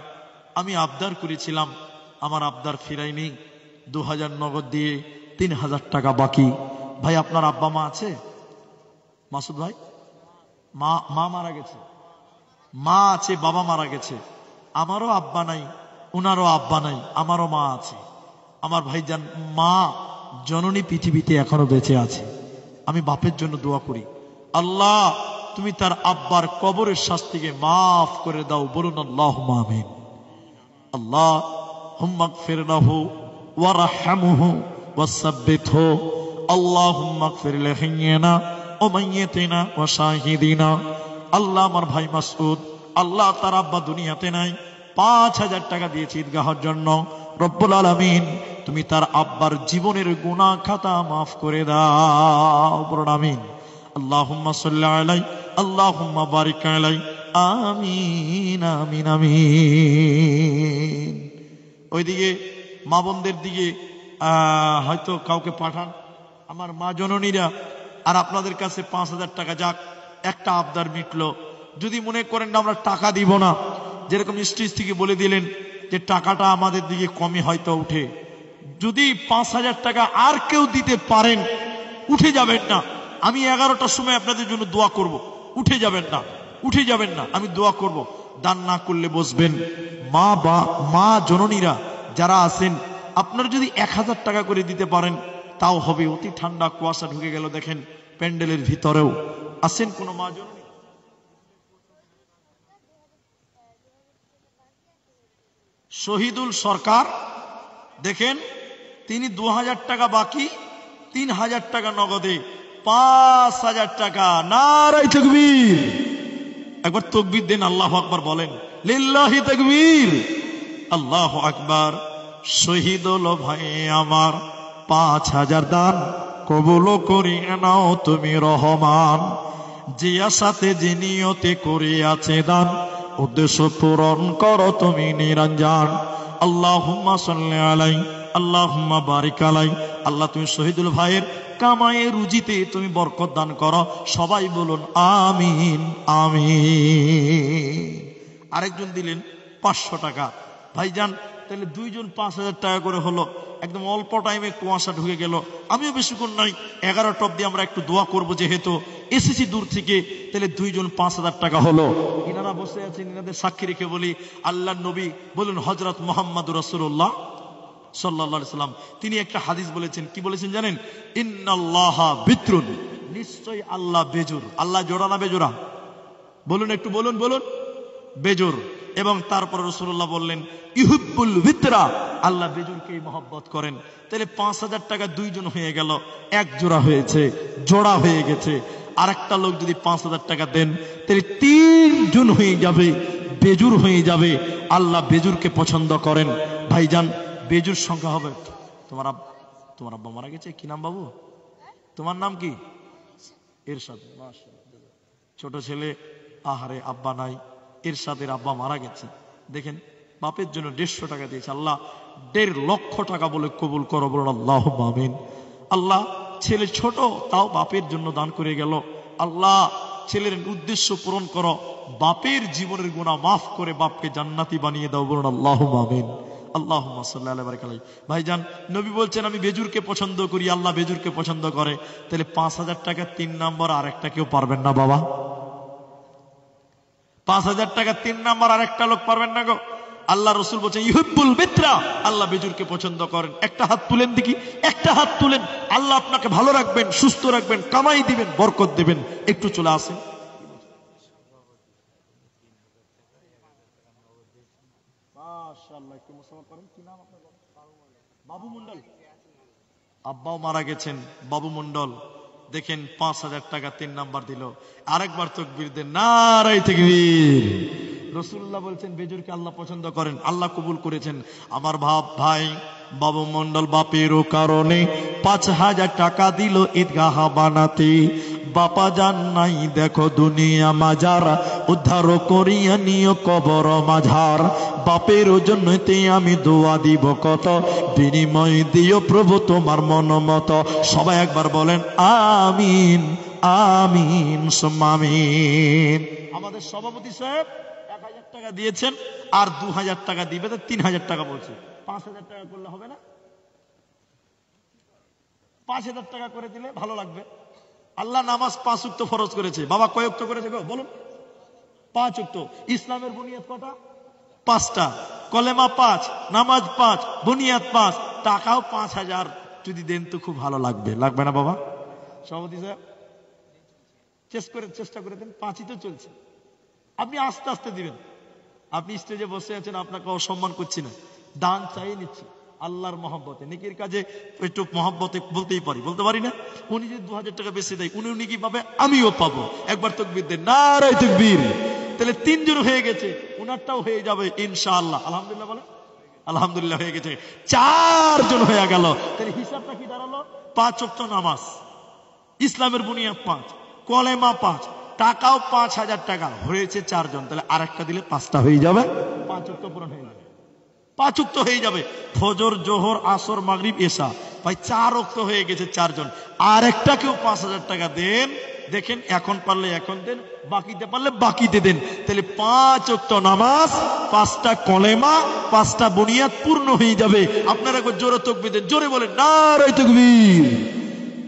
আমি আবদার করেছিলাম, আমার আবদার ফিরাইনি। 2,000 নগদ দিয়ে 3,000 টাকা বাকি। ভাই আপনার আব্বা মা আছে? মাসুদ ভাই, মা মারা গেছে, মা আছে, বাবা মারা গেছে। আমারও আব্বা নাই, উনারও আব্বা নাই, আমারও মা আছে। আমার ভাইজান মা জননী পৃথিবীতে এখনো বেঁচে আছে। আমি বাপের জন্য দোয়া করি, আল্লাহ তুমি তার আব্বার কবরের শাস্তিকে মাফ করে দাও। বলুন আল্লাহুম্মা আমিন। আল্লাহুম্মা গফির লাহু ওয়ারহামহু ওয়াসাব্বিতহু। আল্লাহুম্মা গফির লিহাইয়িনা ওয়া মাইয়িতিনা ওয়া শাহিদিনা। আল্লাহ আমার ভাই মাসউদ, আল্লাহ তার আব্বা দুনিয়াতে নাই, 5,000 টাকা দিয়েছে ঈদগাহের জন্য। রব্বুল আলামিন তুমি তার আব্বার জীবনের গুনাহ খাতা মাফ করে দাও। বলুন আমিন। আল্লাহুম্মা সাল্লি আলাইহি আল্লাহুম্মা বারিক আলাইহি। আমিন আমিন আমিন। ওইদিকে মা বোনদের দিকে হয়তো কাউকে পাঠান, আমার মা জননীরা। আর আপনাদের কাছে 5,000 টাকা যাক, একটা আবদার মিটলো। যদি মনে করেন না আমরা টাকা দিব না, যেরকম স্টেজ থেকে বলে দিলেন যে টাকাটা আমাদের দিকে কমই হয়তো উঠে, যদি 5,000 টাকা আর কেউ দিতে পারেন উঠে যাবেন না। আমি 11টার সময় আপনাদের জন্য দোয়া করব, উঠে যাবেন না, উঠে যাবেন না, আমি দোয়া করব। দান না করলে বসবেন। মা জননীরা যারা আছেন, আপনারা যদি 1,000 টাকা করে দিতে পারেন তাও হবে। অতি ঠান্ডা কুয়াশা ঢুকে গেল দেখেন প্যান্ডেলের ভিতরেও। আছেন কোন মা জননী? শহীদুল সরকার দেখেন, তিনি 2,000 টাকা বাকি, 3,000 টাকা নগদে, 5,000 টাকা। নারায়ে তাকবীর। একবার তাকবীর দেন, আল্লাহু আকবার বলেন, লিল্লাহি তাকবীর, আল্লাহু আকবার। শহীদ হলো ভাই আমার, 5,000 দান কবুল করিয়ে নাও তুমি রহমান। যে আশাতে যে নিয়তে করে আছে দান, উদ্দেশ্য পূরণ করো তুমি নিরঞ্জন। আল্লাহুম্মা সাল্লি আলাইহি আল্লাহুম্মা বারিক আলাইহি। আল্লাহ তুমি শহীদুল ভাইয়ের কামায়ে রুজিতে তুমি বরকত দান করো। সবাই বলুন আমিন আমিন। আরেকজন দিলেন 500 টাকা। ভাইজান তাহলে দুইজন 5,000 টাকা করে হলো, একদম অল্প টাইমে কুয়াশা ঢুকে গেল। আমিও বেশিক্ষণ নাই, 11 টপ দিয়ে আমরা একটু দোয়া করবো, যেহেতু এসেছি দূর থেকে। তাহলে 2 জন 5,000 টাকা হলো। ইনারা বসে আছেন, ইনাদের সাক্ষী রেখে বলি, আল্লাহ নবী বলুন হযরত মুহাম্মদুর রাসূলুল্লাহ সাল্লাল্লাহু আলাইহি সাল্লাম, তিনি একটা হাদিস বলেছেন। কি বলেছেন জানেন? ইন্নাল্লাহা বিত্রুন, নিশ্চয়ই আল্লাহ বেজুর। আল্লাহ জোড়া না বেজোড়া? বলুন একটু, বলুন বলুন। বেজুর। এবং তারপর রাসূলুল্লাহ বললেন ইউহিব্বুল বিতরা, আল্লাহ বেজুরকেই মহব্বত করেন। তাহলে 5,000 টাকা 2 জন হয়ে গেল, এক জোড়া হয়েছে, জোড়া হয়ে গেছে। আর একটা লোক যদি 5,000 টাকা দেন, তাহলে 3 জন হয়ে যাবে, বেজুর হয়ে যাবে। আল্লাহ বেজুরকে পছন্দ করেন। ভাইজান, বেজুর সংখ্যা হবে। তোমার আব্বা মারা গেছে, কি নাম বাবু? তোমার নাম কি? এরশাদ। মাশাআল্লাহ। ছোট ছেলে, আহারে আব্বা নাই, এরশাদের আব্বা মারা গেছে। দেখেন, বাপের জন্য 150 টাকা দিয়েছে। আল্লাহ 1.5 লক্ষ টাকা বলে কবুল করো, বলুন আল্লাহুম্মা আমিন। আল্লাহ, ছেলে ছোট তাও বাপের জন্য দান করে গেল। আল্লাহ, ছেলের উদ্দেশ্য পূরণ করো, বাপের জীবনের গুনাহ মাফ করে বাপকে জান্নাতি বানিয়ে দাও, বলুন আল্লাহুম্মা আমিন। আল্লাহুম্মা সাল্লি আলা বারাক আলাইহি। ভাইজান, নবী বলছেন আমি বেজুরকে পছন্দ করি, আল্লাহ বেজুরকে পছন্দ করে। তাহলে 5,000 টাকা 3 নাম্বার, আরেকটা কেউ পারবেন না বাবা? 5,000 টাকা 3 নাম্বার আরেকটা লোক পারবেন না গো? আল্লাহ রাসূল বলেন ইউহিব্বুল বিতরা, আল্লাহ বেজুরকে পছন্দ করেন। একটা হাত তুলেন দেখি, একটা হাত তুলেন। আল্লাহ আপনাকে ভালো রাখবেন, সুস্থ রাখবেন, কামাই দিবেন, বরকত দিবেন। একটু চলে আসেন। মাশাআল্লাহ, একটু মুসাফা করেন। কি নাম আপনার? বাবু মণ্ডল। আব্বাও মারা গেছেন, বাবু মণ্ডল। দেখেন 5,000 টাকা 3 নাম্বার দিল। আরেকবার তাকবীর দেন, নারায়ে তাকবীর। রাসূলুল্লাহ বলছেন বেজুরকে আল্লাহ পছন্দ করেন, আল্লাহ কবুল করেছেন। আমার ভাই বাবু মণ্ডল বাপেরও কারণে 5,000 টাকা দিল ঈদগাহ বানাতে। বাপা জান নাই দেখো দুনিয়া মাজার, উদ্ধার করিয়া নিও কবর মাঝার। বাপের জন্যতে আমি দোয়া দিব কত, বিনিময় দিও প্রভু তোমার মন মতো। সবাই একবার বলেন আমিন আমিন সুম্মা আমিন। আমাদের সভাপতি সাহেব 1,000 টাকা দিয়েছেন, আর 2,000 টাকা দিবে, তো 3,000 টাকা বলছে। 5,000 টাকা করলে হবে না? 5,000 টাকা করে দিলে ভালো লাগবে। আল্লাহ নামাজ 5 ওয়াক্ত ফরজ করেছে। বাবা কয় ওয়াক্ত করেছে গো বলুন? 5 ওয়াক্ত। ইসলামের বুনিয়াদ কটা? 5টা। কলেমা 5, নামাজ 5, বুনিয়াদ 5। টাকাও 5,000 যদি দেন তো খুব ভালো লাগবে, লাগবে না বাবা? সভাপতি সাহেব চেষ্টা করে দেন। 5ই তো চলছে, আপনি আস্তে আস্তে দিবেন। আপনি স্টেজে বসে আছেন, আপনাকে অসম্মান করছি না, দান চাইয়ে নিচ্ছি আল্লাহর মহব্বতে। নেকির কাজে একটু মহব্বতে বলতেই পারি, বলতে পারি না? উনি যদি 2,000 টাকা বেশি দেয়, উনি কি পাবে? আমিও পাবো। একবার তাকবীর দেন, নারায়ে তাকবীর। তাহলে 3 জন হয়ে গেছে, উনারটাও হয়ে যাবে ইনশাআল্লাহ। আলহামদুলিল্লাহ বলে। আলহামদুলিল্লাহ হয়ে গেছে। 4 জন হয়ে গেল। তাহলে হিসাবটা কি দাঁড়ালো? 5 ওয়াক্ত নামাজ, ইসলামের বুনিয়াদ 5, কলেমা 5, টাকাও 5,000 টাকা, হয়েছে 4 জন। তাহলে আরেকটা দিলে 5টা হয়ে যাবে, 5 ওয়াক্ত পূরণ হয়ে যাবে, 5 ওয়াক্ত হয়ে যাবে। ফজর, জোহর, আসর, মাগরিব, এশা, ভাই 4 ওয়াক্ত হয়ে গেছে 4 জন। আরেকটা কেউ 5,000 টাকা দেন। দেখেন, এখন পারলে এখন দেন, বাকিতে পারলে বাকিতে দেন। তাহলে 5 ওয়াক্ত নামাজ, 5টা কলেমা, 5টা বুনিয়াদ পূর্ণ হয়ে যাবে। আপনারা একবার জোরে তাকবীর দেন, জোরে বলেন নারায়ে তাকবীর।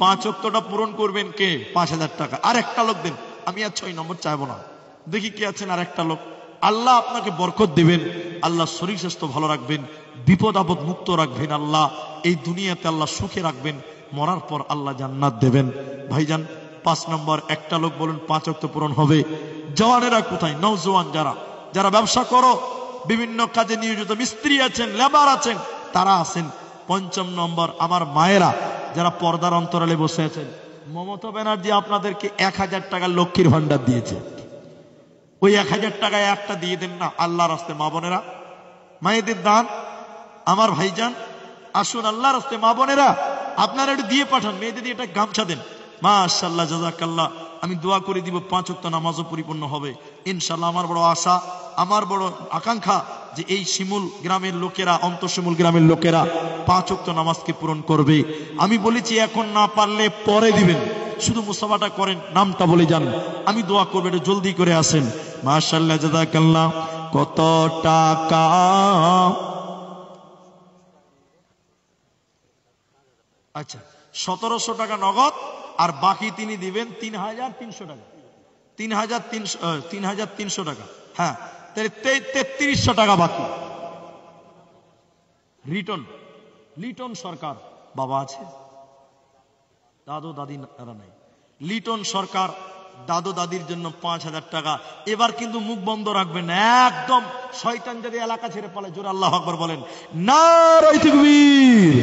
5 ওয়াক্তটা পূরণ করবেন কে? 5,000 টাকা। আর একটা লোক দেন, আমি আর 6 নম্বর চাইবো না। দেখি কে আছেন আর একটা লোক। আল্লাহ আপনাকে বরকত দিবেন, আল্লাহ শরীর স্বাস্থ্য ভালো রাখবেন, বিপদ আপদ মুক্ত রাখবেন। আল্লাহ এই দুনিয়াতে আল্লাহ সুখে রাখবেন, মরার পর আল্লাহ জান্নাত দেবেন। ভাইজান, 5 নম্বর একটা লোক বলুন 5 ওয়াক্ত পূরণ হবে। জওয়ানেরা কোথায়? নওজওয়ান যারা ব্যবসা করো, বিভিন্ন কাজে নিয়োজিত, মিস্ত্রি আছেন, লেবার আছেন, তারা আছেন। 5 নম্বর আমার মায়েরা যারা পর্দার অন্তরালে বসে আছেন, মমতা ব্যানার্জি আপনাদেরকে 1,000 টাকা লক্ষ্মীর ভান্ডার দিয়েছে। ওই 1,000 টাকায় একটা দিয়ে দেন না আল্লাহর রাস্তায়। মা বোনেরা, মায়েদের দান। আমার ভাইজান আসুন, আল্লাহর রাস্তায় মা বোনেরা আপনারা একটু দিয়ে পাঠান, মেয়েদের দিয়ে একটা গামছা দেন। মাশাআল্লাহ, জাযাকাল্লাহ। আমি দোয়া করে দিব 5 ওয়াক্ত নামাজও পরিপূর্ণ হবে ইনশাআল্লাহ। আমার বড় আশা, আমার বড় আকাঙ্ক্ষা যে এই শিমুল গ্রামের লোকেরা, অন্তঃশিমুল গ্রামের লোকেরা 5 ওয়াক্ত নামাজকে পূরণ করবে। আমি বলেছি এখন না পারলে পরে দিবেন, শুধু মুসাফাটা করেন, নামটা বলে যান, আমি দোয়া করবো। একটু জলদি করে আসেন। মাশাআল্লাহ, জাযাকাল্লাহ। কত টাকা আচ্ছা, 1700 টাকা নগদ, আর বাকি তিনি দিবেন 3300 টাকা। 3300 টাকা। হ্যাঁ, তাহলে 3300 টাকা বাকি। লিটন সরকার বাবা আছে, দাদু দাদি তারা নাই। লিটন সরকার দাদু দাদির জন্য 5000 টাকা। এবার কিন্তু মুখ বন্ধ রাখবেন, একদম শয়তান যদি এলাকা ছেড়ে পালায়, জোরে আল্লাহু আকবার বলেন। নারে তাকবীর।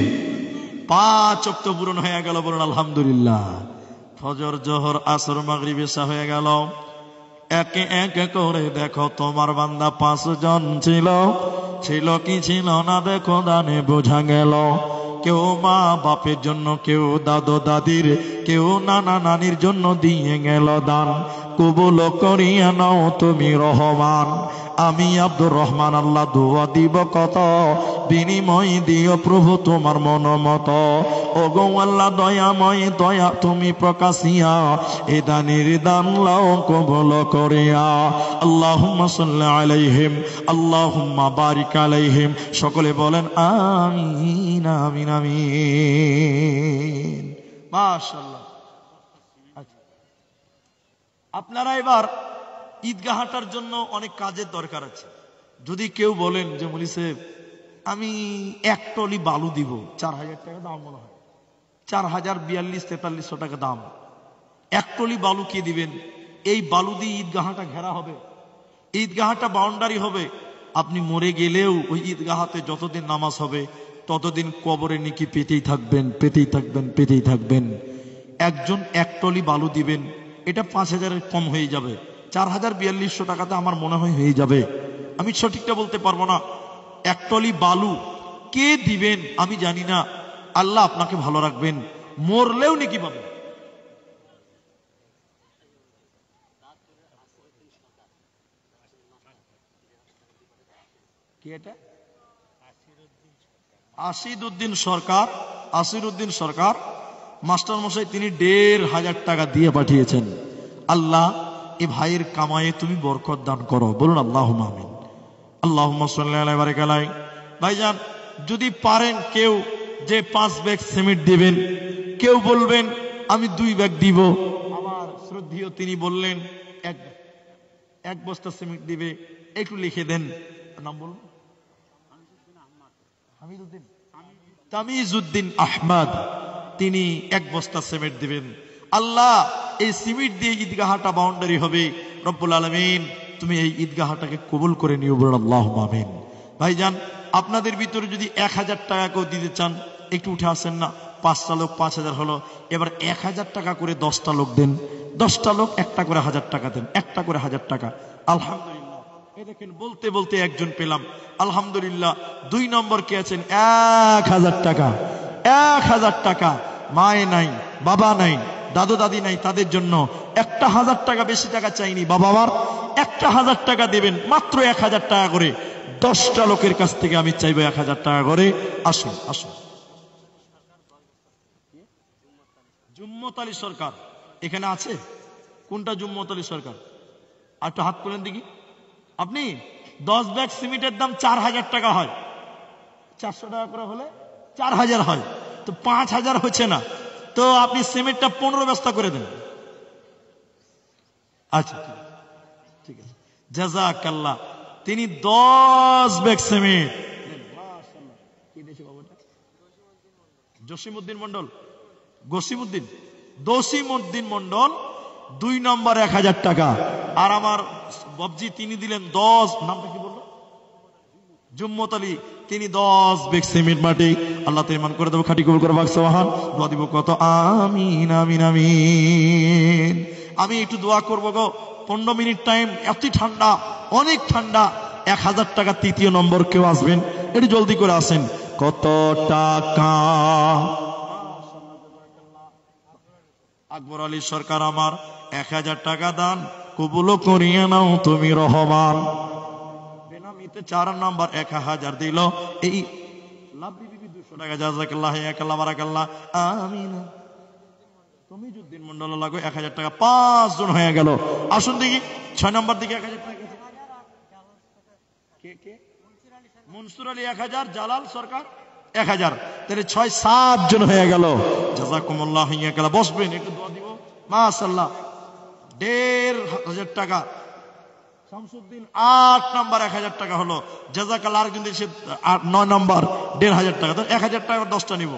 5 ওয়াক্ত পূরণ হয়ে গেল, বলুন আলহামদুলিল্লাহ। ফজর, জোহর, আসর, মাগরিব, এশা হয়ে গেল। একে একে করে দেখো, তোমার বান্দা 5 জন ছিল কি ছিল না দেখো, দানে বোঝা গেল। কেউ মা বাপের জন্য, কেউ দাদু দাদির, কেউ নানা নানির জন্য দিয়ে গেল দান। কবুল করিয়া নাও তুমি রহমান। আমি আব্দুর রহমান আল্লাহ দোয়া দিব কত, বিনিময় দিও প্রভু তোমার মনোমত। ওগো আল্লাহ দয়াময়, দয়া তুমি প্রকাশিয়া, এ দানের দান লাও কবুল করিয়া। আল্লাহুম্মা সাল্লি আলাইহিম, আল্লাহুম্মা বারিক আলাইহিম। সকলে বলেন আমিন আমিন আমিন। মাশাআল্লাহ। আপনারা এবার ঈদগাহটার জন্য অনেক কাজের দরকার আছে। যদি কেউ বলেন যে মৌলী সাহেব আমি 1 টলি বালু দিব, 4000 টাকা দাম, মনে হয় 4042-4300 টাকা দাম। 1 টলি বালু কে দিবেন? এই বালু দিয়ে ঈদগাহটা ঘেরা হবে, ঈদগাহটা বাউন্ডারি হবে। আপনি মরে গেলেও ওই ঈদগাহতে যতদিন নামাজ হবে ততদিন কবরে নাকি পেতেই থাকবেন, পেতেই থাকবেন, পেতেই থাকবেন। একজন 1 টলি বালু দিবেন, এটা 5000-এর কম হয়ে যাবে। 404200 টাকাতে আমার মনে হয় হয়ে যাবে, আমি সঠিকটা বলতে পারবো না। 1 টলি বালু কে দিবেন আমি জানি না, আল্লাহ আপনাকে ভালো রাখবেন। মরলেও নাকি পাবেন। কি এটা? আসিরউদ্দিন সরকার মাস্টার মশাই, তিনি 1500 টাকা দিয়ে পাঠিয়েছেন। আল্লাহ এ ভাইয়ের কামায়ে তুমি বরকত দান করো, বলুন আল্লাহুম্মা আমিন। আল্লাহুম্মা সাল্লি আলা বারিক আলাই। ভাইজান যদি পারেন কেউ যে 5 ব্যাগ সিমেন্ট দিবেন, কেউ বলবেন আমি 2 ব্যাগ দিব। আমার শ্রদ্ধেয় তিনি বললেন 1 বস্তা সিমেন্ট দিবে, একটু লিখে দেন। নাম বলুন। তামিজউদ্দিন আহমদ, তিনি 1 বস্তা সিমেন্ট দিবেন। আল্লাহ এই সিমেন্ট দিয়ে ঈদগাহটা বাউন্ডারি হবে। রব্বুল আলামিন তুমি এই ঈদগাহটাকে কবুল করে নিও, বলুন আল্লাহুম্মা আমিন। ভাইজান আপনাদের ভিতরে যদি 1000 টাকা কেউ দিতে চান, একটু উঠে আসেন না। 5টা লোক 5000 হলো, এবার 1000 টাকা করে 10টা লোক দেন। 10টা লোক 1টা করে 1000 টাকা দেন, 1টা করে 1000 টাকা। আলহামদুলিল্লাহ, এই দেখেন বলতে বলতে একজন পেলাম, আলহামদুলিল্লাহ। 2 নম্বর কে আছেন? 1000 টাকা। 1000 টাকা। মায়ে নাই, বাবা নাই, দাদু দাদি নাই, তাদের জন্য একটা 1000 টাকা, বেশি টাকা চাইনি। বাবা আমার একটা 1000 টাকা দেবেন, মাত্র 1000 টাকা করে। 10টা লোকের কাছ থেকে আমি চাইবো 1000 টাকা করে। আসুন আসুন। জুম্মত আলী সরকার এখানে আছে? কোনটা জুম্মত আলী সরকার? আর একটু হাত তোলেন দেখি। আপনি 10 ব্যাগ সিমেন্টের দাম 4000 টাকা হয়, 400 টাকা করে হলে 4000 হয়, তো 5000 হচ্ছে না। তো আপনি সিমেন্টটা 15 বস্তা করে দেন। আচ্ছা ঠিক আছে, জাযাকাল্লাহ। তিনি 10 ব্যাগ সিমেন্ট। জসিমউদ্দিন মন্ডল 2 নম্বর 1000 টাকা। আর আমার বাবজি তিনি দিলেন 10, নামটা কি বললো? জুম্মত আলী, তিনি 10 ব্যাগ সিমেন্ট মাটি। আল্লাহ তো ইমান করে দেবো, খাঁটি কবুল করে বাক সুবহান। দোয়া দিব কত? আমিন আমিন আমিন। আমি একটু দোয়া করবো গো, 15 মিনিট টাইম। এত ঠান্ডা, অনেক ঠান্ডা। 1000 টাকা 3য় নম্বর কেউ আসবেন, একটু জলদি করে আসেন। কত টাকা? আকবর আলী সরকার আমার 1000 টাকা দান কবুল করিয়া নাও তুমি রহমান। বেনামিতে 4 নাম্বার 1000 দিল। এই লাভলি বিবি 200 টাকা। জাযাকাল্লাহ, ইয়াকাল্লাহ, বারাকাল্লাহ, আমিন। তামিজউদ্দিন মন্ডল লাগো 1000 টাকা। 5 জন হয়ে গেল। আসুন দেখি 6 নম্বর দিকে 1000 টাকা। কে কে? মনসুর আলী 1000, জালাল সরকার 1000, তাহলে 6-7 জন হয়ে গেল। জাযাকুমুল্লাহ হইয়া গেল। বসবেন, একটু দোয়া দিব। মাশাআল্লাহ। 1500 টাকা। শামসুদ্দিন 8 নাম্বার 1000 টাকা হলো। জাযাকাল্লাহ। আরেকজন দিয়েছে 9 নাম্বার 1500 টাকা। তো 1000 টাকা 10টা নিব।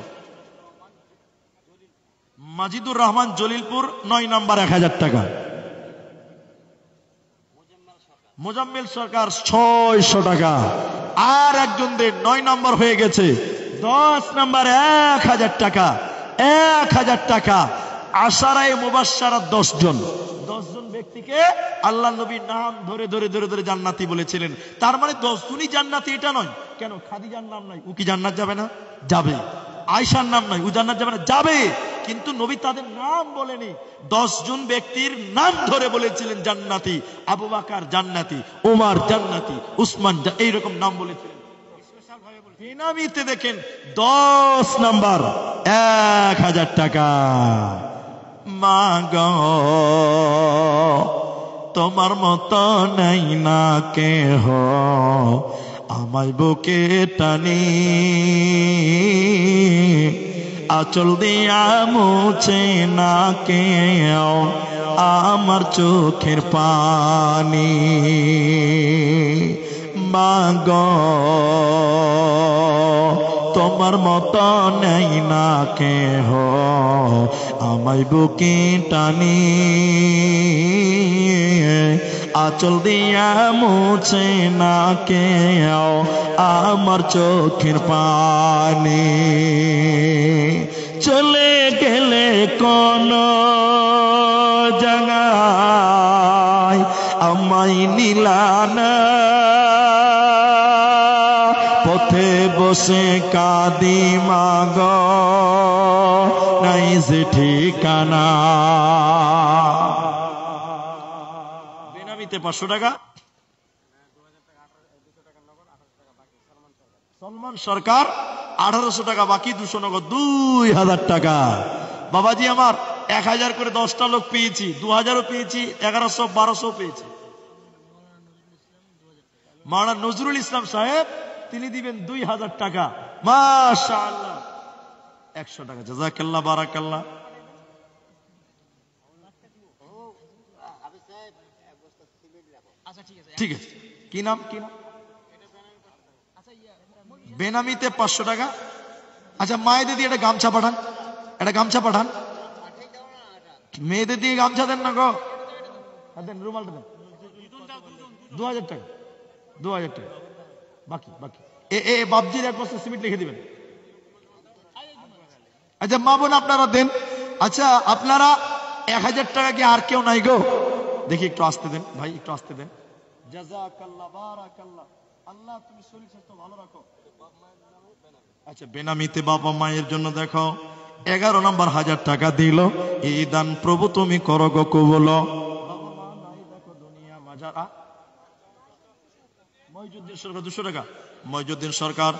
মাজিদুর রহমান জলিলপুর 9 নাম্বার 1000 টাকা। মোজাম্মেল সরকার 600 টাকা। আর একজন দেন 9 নাম্বার হয়ে গেছে। 10 নাম্বার 1000 টাকা। 1000 টাকা। আশারায়ে মুবাশশারা 10 জন। 10 জন ব্যক্তিকে আল্লাহ নবী নাম ধরে ধরে ধরে ধরে জান্নাতি বলেছিলেন। তার মানে 10 জনই জান্নাতি এটা নয়। কেন? খাদিজার নাম নাই, ও কি জান্নাত যাবে না? যাবে। আয়েশার নাম নাই, ও জান্নাত যাবে না? যাবে। কিন্তু নবী তাদের নাম বলেনি, 10 জন ব্যক্তির নাম ধরে বলেছিলেন জান্নাতি। আবু বকর জান্নাতি, ওমর জান্নাতি, উসমান, এইরকম নাম বলেছিলেন। বেনামিতে দেখেন 10 নাম্বার 1000 টাকা। মা গো তোমার মতো নাই না কেহ, আমায় বুকে টানি, আঁচল দিয়া মুছে না কেউ আমার চোখের পানি। মা গো তোমার মতো নেই না কেহ, আমায় বুকে টানি, আঁচল দিয়া মুছে না কেউ আমার চোখের পানি। চলে গেলে কোন জায়গায় আমায় নিলানা, পথে বসে কাঁদি মাগ নাই যে ঠিকানা। বেনামিতে 500 টাকা। সলমান সরকার 1800 টাকা বাকি, 200 নগদ, 2000 টাকা। বাবাজি আমার 1000 করে 10টা লোক পেয়েছি, 2000ও পেয়েছি, 1100, 1200 পেয়েছি। মাওলানা নজরুল ইসলাম সাহেব তিনি দিবেন 2000 টাকা। মাশাআল্লাহ। 100 টাকা। জাযাকাল্লাহ, বারাকাল্লাহ। ঠিক আছে। কি নাম? কি নাম? বেনামিতে 500 টাকা। আচ্ছা, মায়েদের দিয়ে একটা গামছা পাঠান, একটা গামছা পাঠান। মেয়েদের দিয়ে গামছা দেন না গো, দেন, রুমালটা দেন। 2000 টাকা। 2000 টাকা বাকি। বাকি বাবজির 1 বস্তা সিমেন্ট লিখে দিবেন। আচ্ছা মা বোন আপনারা দেন। আচ্ছা আপনারা 1000 টাকা কি আর কেউ নাই গো? দেখি একটু আসতে দেন ভাই, একটু আসতে দেন। জাযাকাল্লাহ, বারাকাল্লাহ। আল্লাহ তুমি শরীর স্বাস্থ্য ভালো রাখো। আচ্ছা বেনামিতে বাবা মায়ের জন্য দেখো 11 নম্বর 1000 টাকা দিল। এই দান প্রভু তুমি করো গো কবুল। বাবা মা নাই দেখো দুনিয়া মাজারা। মইজুদ্দিন সরকার 200 টাকা। মইজুদ্দিন সরকার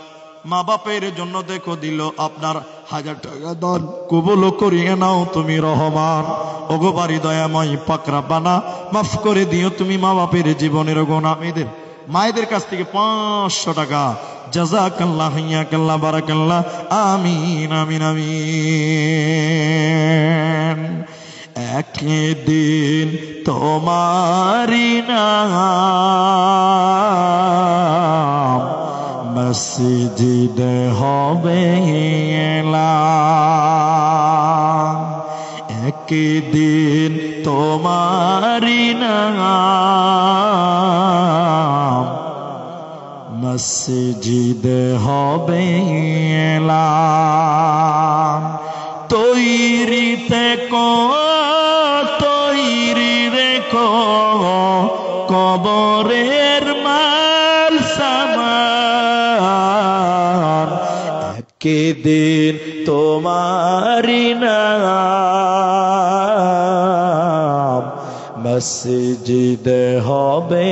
মা বাপের জন্য দেখো দিল আপনার 1000 টাকা দান, কবুল করিয়ে নাও তুমি রহমান। ওগো বাড়ি দয়াময় পাক রব্বানা, মাফ করে দিও তুমি মা বাপের জীবনের গুনাহ। মায়েদের কাছ থেকে 500 টাকা। জাযাকাল্লাহ, ইয়াকাল্লাহ, বারাকাল্লাহ। আমিন, আমিন, আমিন। একদিন তোমারি নাম মসজিদে হবে এলান। একদিন তোমারি নাম মসজিদে হবে এলান। তৈরি থেকো, তৈরি রেখো কবরের মাল সামান। একদিন তোমারি নাম মসজিদে হবে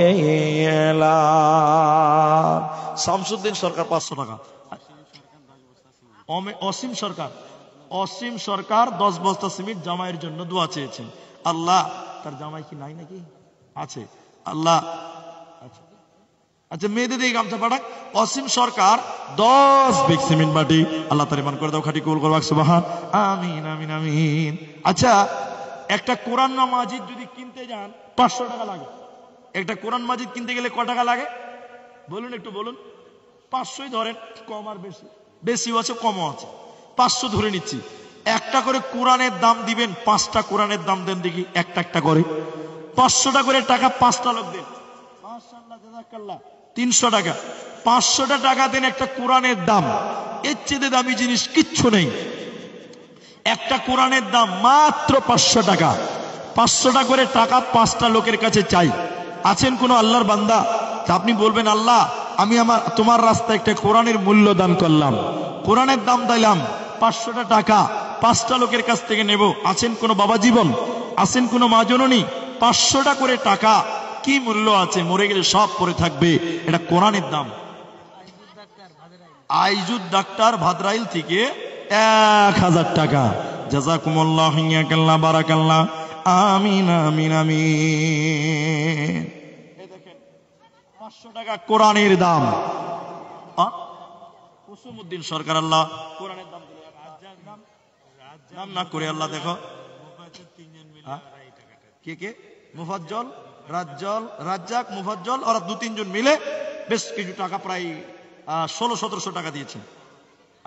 এলান। শামসুদ্দিন সরকার 500 টাকা। অসীম সরকার, অসীম সরকার 10 বস্তা সিমেন্ট জামাইয়ের জন্য দোয়া চেয়েছেন। আল্লাহ, তার জামাই কি নাই নাকি? আছে। আল্লাহ, আচ্ছা আচ্ছা মেয়েদের এই গামছা পাঠাক। অসীম সরকার 10 ব্যাগ সিমেন্ট বাটি। আল্লাহ তাআলা মান করে দাও, খাঁটি কবুল করো, সুবহান আমিন আমিন আমিন। আচ্ছা একটা কোরআন মাজিদ যদি কিনতে যান 500 টাকা লাগে। একটা কোরআন মাজিদ কিনতে গেলে কত টাকা লাগে বলুন, একটু বলুন। 500ই ধরেন, কম আর বেশি, বেশিও আছে কমও আছে, 500 ধরে নিচ্ছি। একটা করে কোরআনের দাম দিবেন, 5টা কোরআনের দাম দেন দেখি, একটা একটা করে 500টা করে টাকা, 5টা লোক দেন, মাশাআল্লাহ জাযাকাল্লাহ 300 টাকা। 500টা টাকা দেন একটা কোরআনের দাম। এর চেয়ে দামি জিনিস কিচ্ছু নেই। একটা কোরআনের দাম মাত্র 500 টাকা। 500টা করে টাকা 5টা লোকের কাছে চাই। আছেন কোন আল্লাহর বান্দা? আপনি বলবেন আল্লাহ আমি তোমার রাস্তায় একটা কোরআনের মূল্য দান করলাম, কোরআনের দাম দিলাম, 500টা টাকা 5টা লোকের কাছ থেকে নেব। আছেন কোন বাবা জীবন? আছেন কোন মা জননী? 500টা করে টাকা কি মূল্য আছে? মরে গেলে সব পড়ে থাকবে, এটা কোরআনের দাম। আইজুদ ডাক্তার ভাদ্রাইল থেকে 1000 টাকা। জাযাকুমুল্লাহ ইয়াকাল্লাহ বারাকাল্লাহ আমিন আমিন আমিন। এই দেখেন 500 টাকা কোরআনের দাম। কুসুমউদ্দিন সরকার আল্লাহ কোরআনের দাম দিলে, নাম না করে আল্লাহ দেখো কে কে, মুফাজ্জল, রাজ্জাক, মুফাজ্জল, ওরা 2-3 জন মিলে বেশ কিছু টাকা, প্রায় 1600-1700 টাকা দিয়েছেন।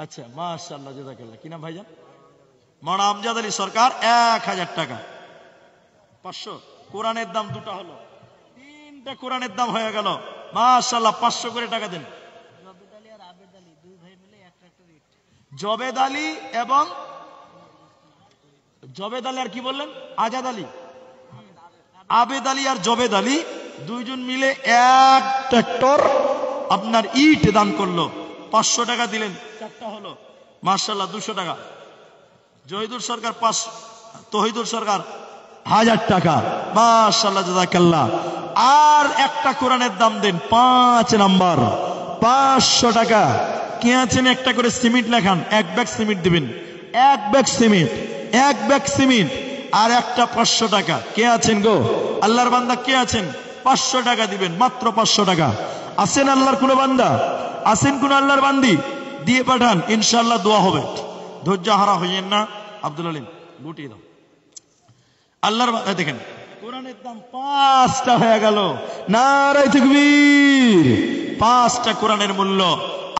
আচ্ছা মাশাআল্লাহ জাযাকাল্লাহ। কি নাম ভাইজান? মাওলানা আমজাদ আলী সরকার 1000 টাকা। 500 কোরআনের দাম দুটা হলো, 3টা কোরআনের দাম হয়ে গেল। মাশাআল্লাহ 500 করে টাকা দেন। জবেদ আলী এবং জবেদ আলী আর কি বললেন? আজাদ আলী, আবেদ আলী আর জবেদ আলী 2 জন মিলে 1 ট্রাক্টর আপনার ইট দান করলো। 500 টাকা দিলেন, 4টা হলো। মাশাআল্লাহ 200 টাকা। জহিদুল সরকার তহিদুল সরকার 1000 টাকা। মাশাআল্লাহ জাযাকাল্লাহ। আর একটা কোরআনের দাম দেন, 5 নাম্বার 500 টাকা। কে আছেন একটা করে সিমেন্ট লেখান, 1 ব্যাগ সিমেন্ট দিবেন, 1 ব্যাগ সিমেন্ট, 1 ব্যাগ সিমেন্ট আর একটা 500 টাকা। কে আছেন গো আল্লাহর বান্দা? কে আছেন? 500 টাকা দিবেন, মাত্র 500 টাকা। আছেন আল্লাহর কোন বান্দা? আছেন কোন আল্লাহর বান্দি? দিয়ে পাঠান, ইনশাআল্লাহ দোয়া হবে। ধৈর্য হারা হইয়েন না। আব্দুল আলিম গুটিয়ে দাও। আল্লাহর বান্দা দেখেন কোরআনের দাম 5টা হয়ে গেল। নারে তাকবীর। 5টা কোরআনের মূল্য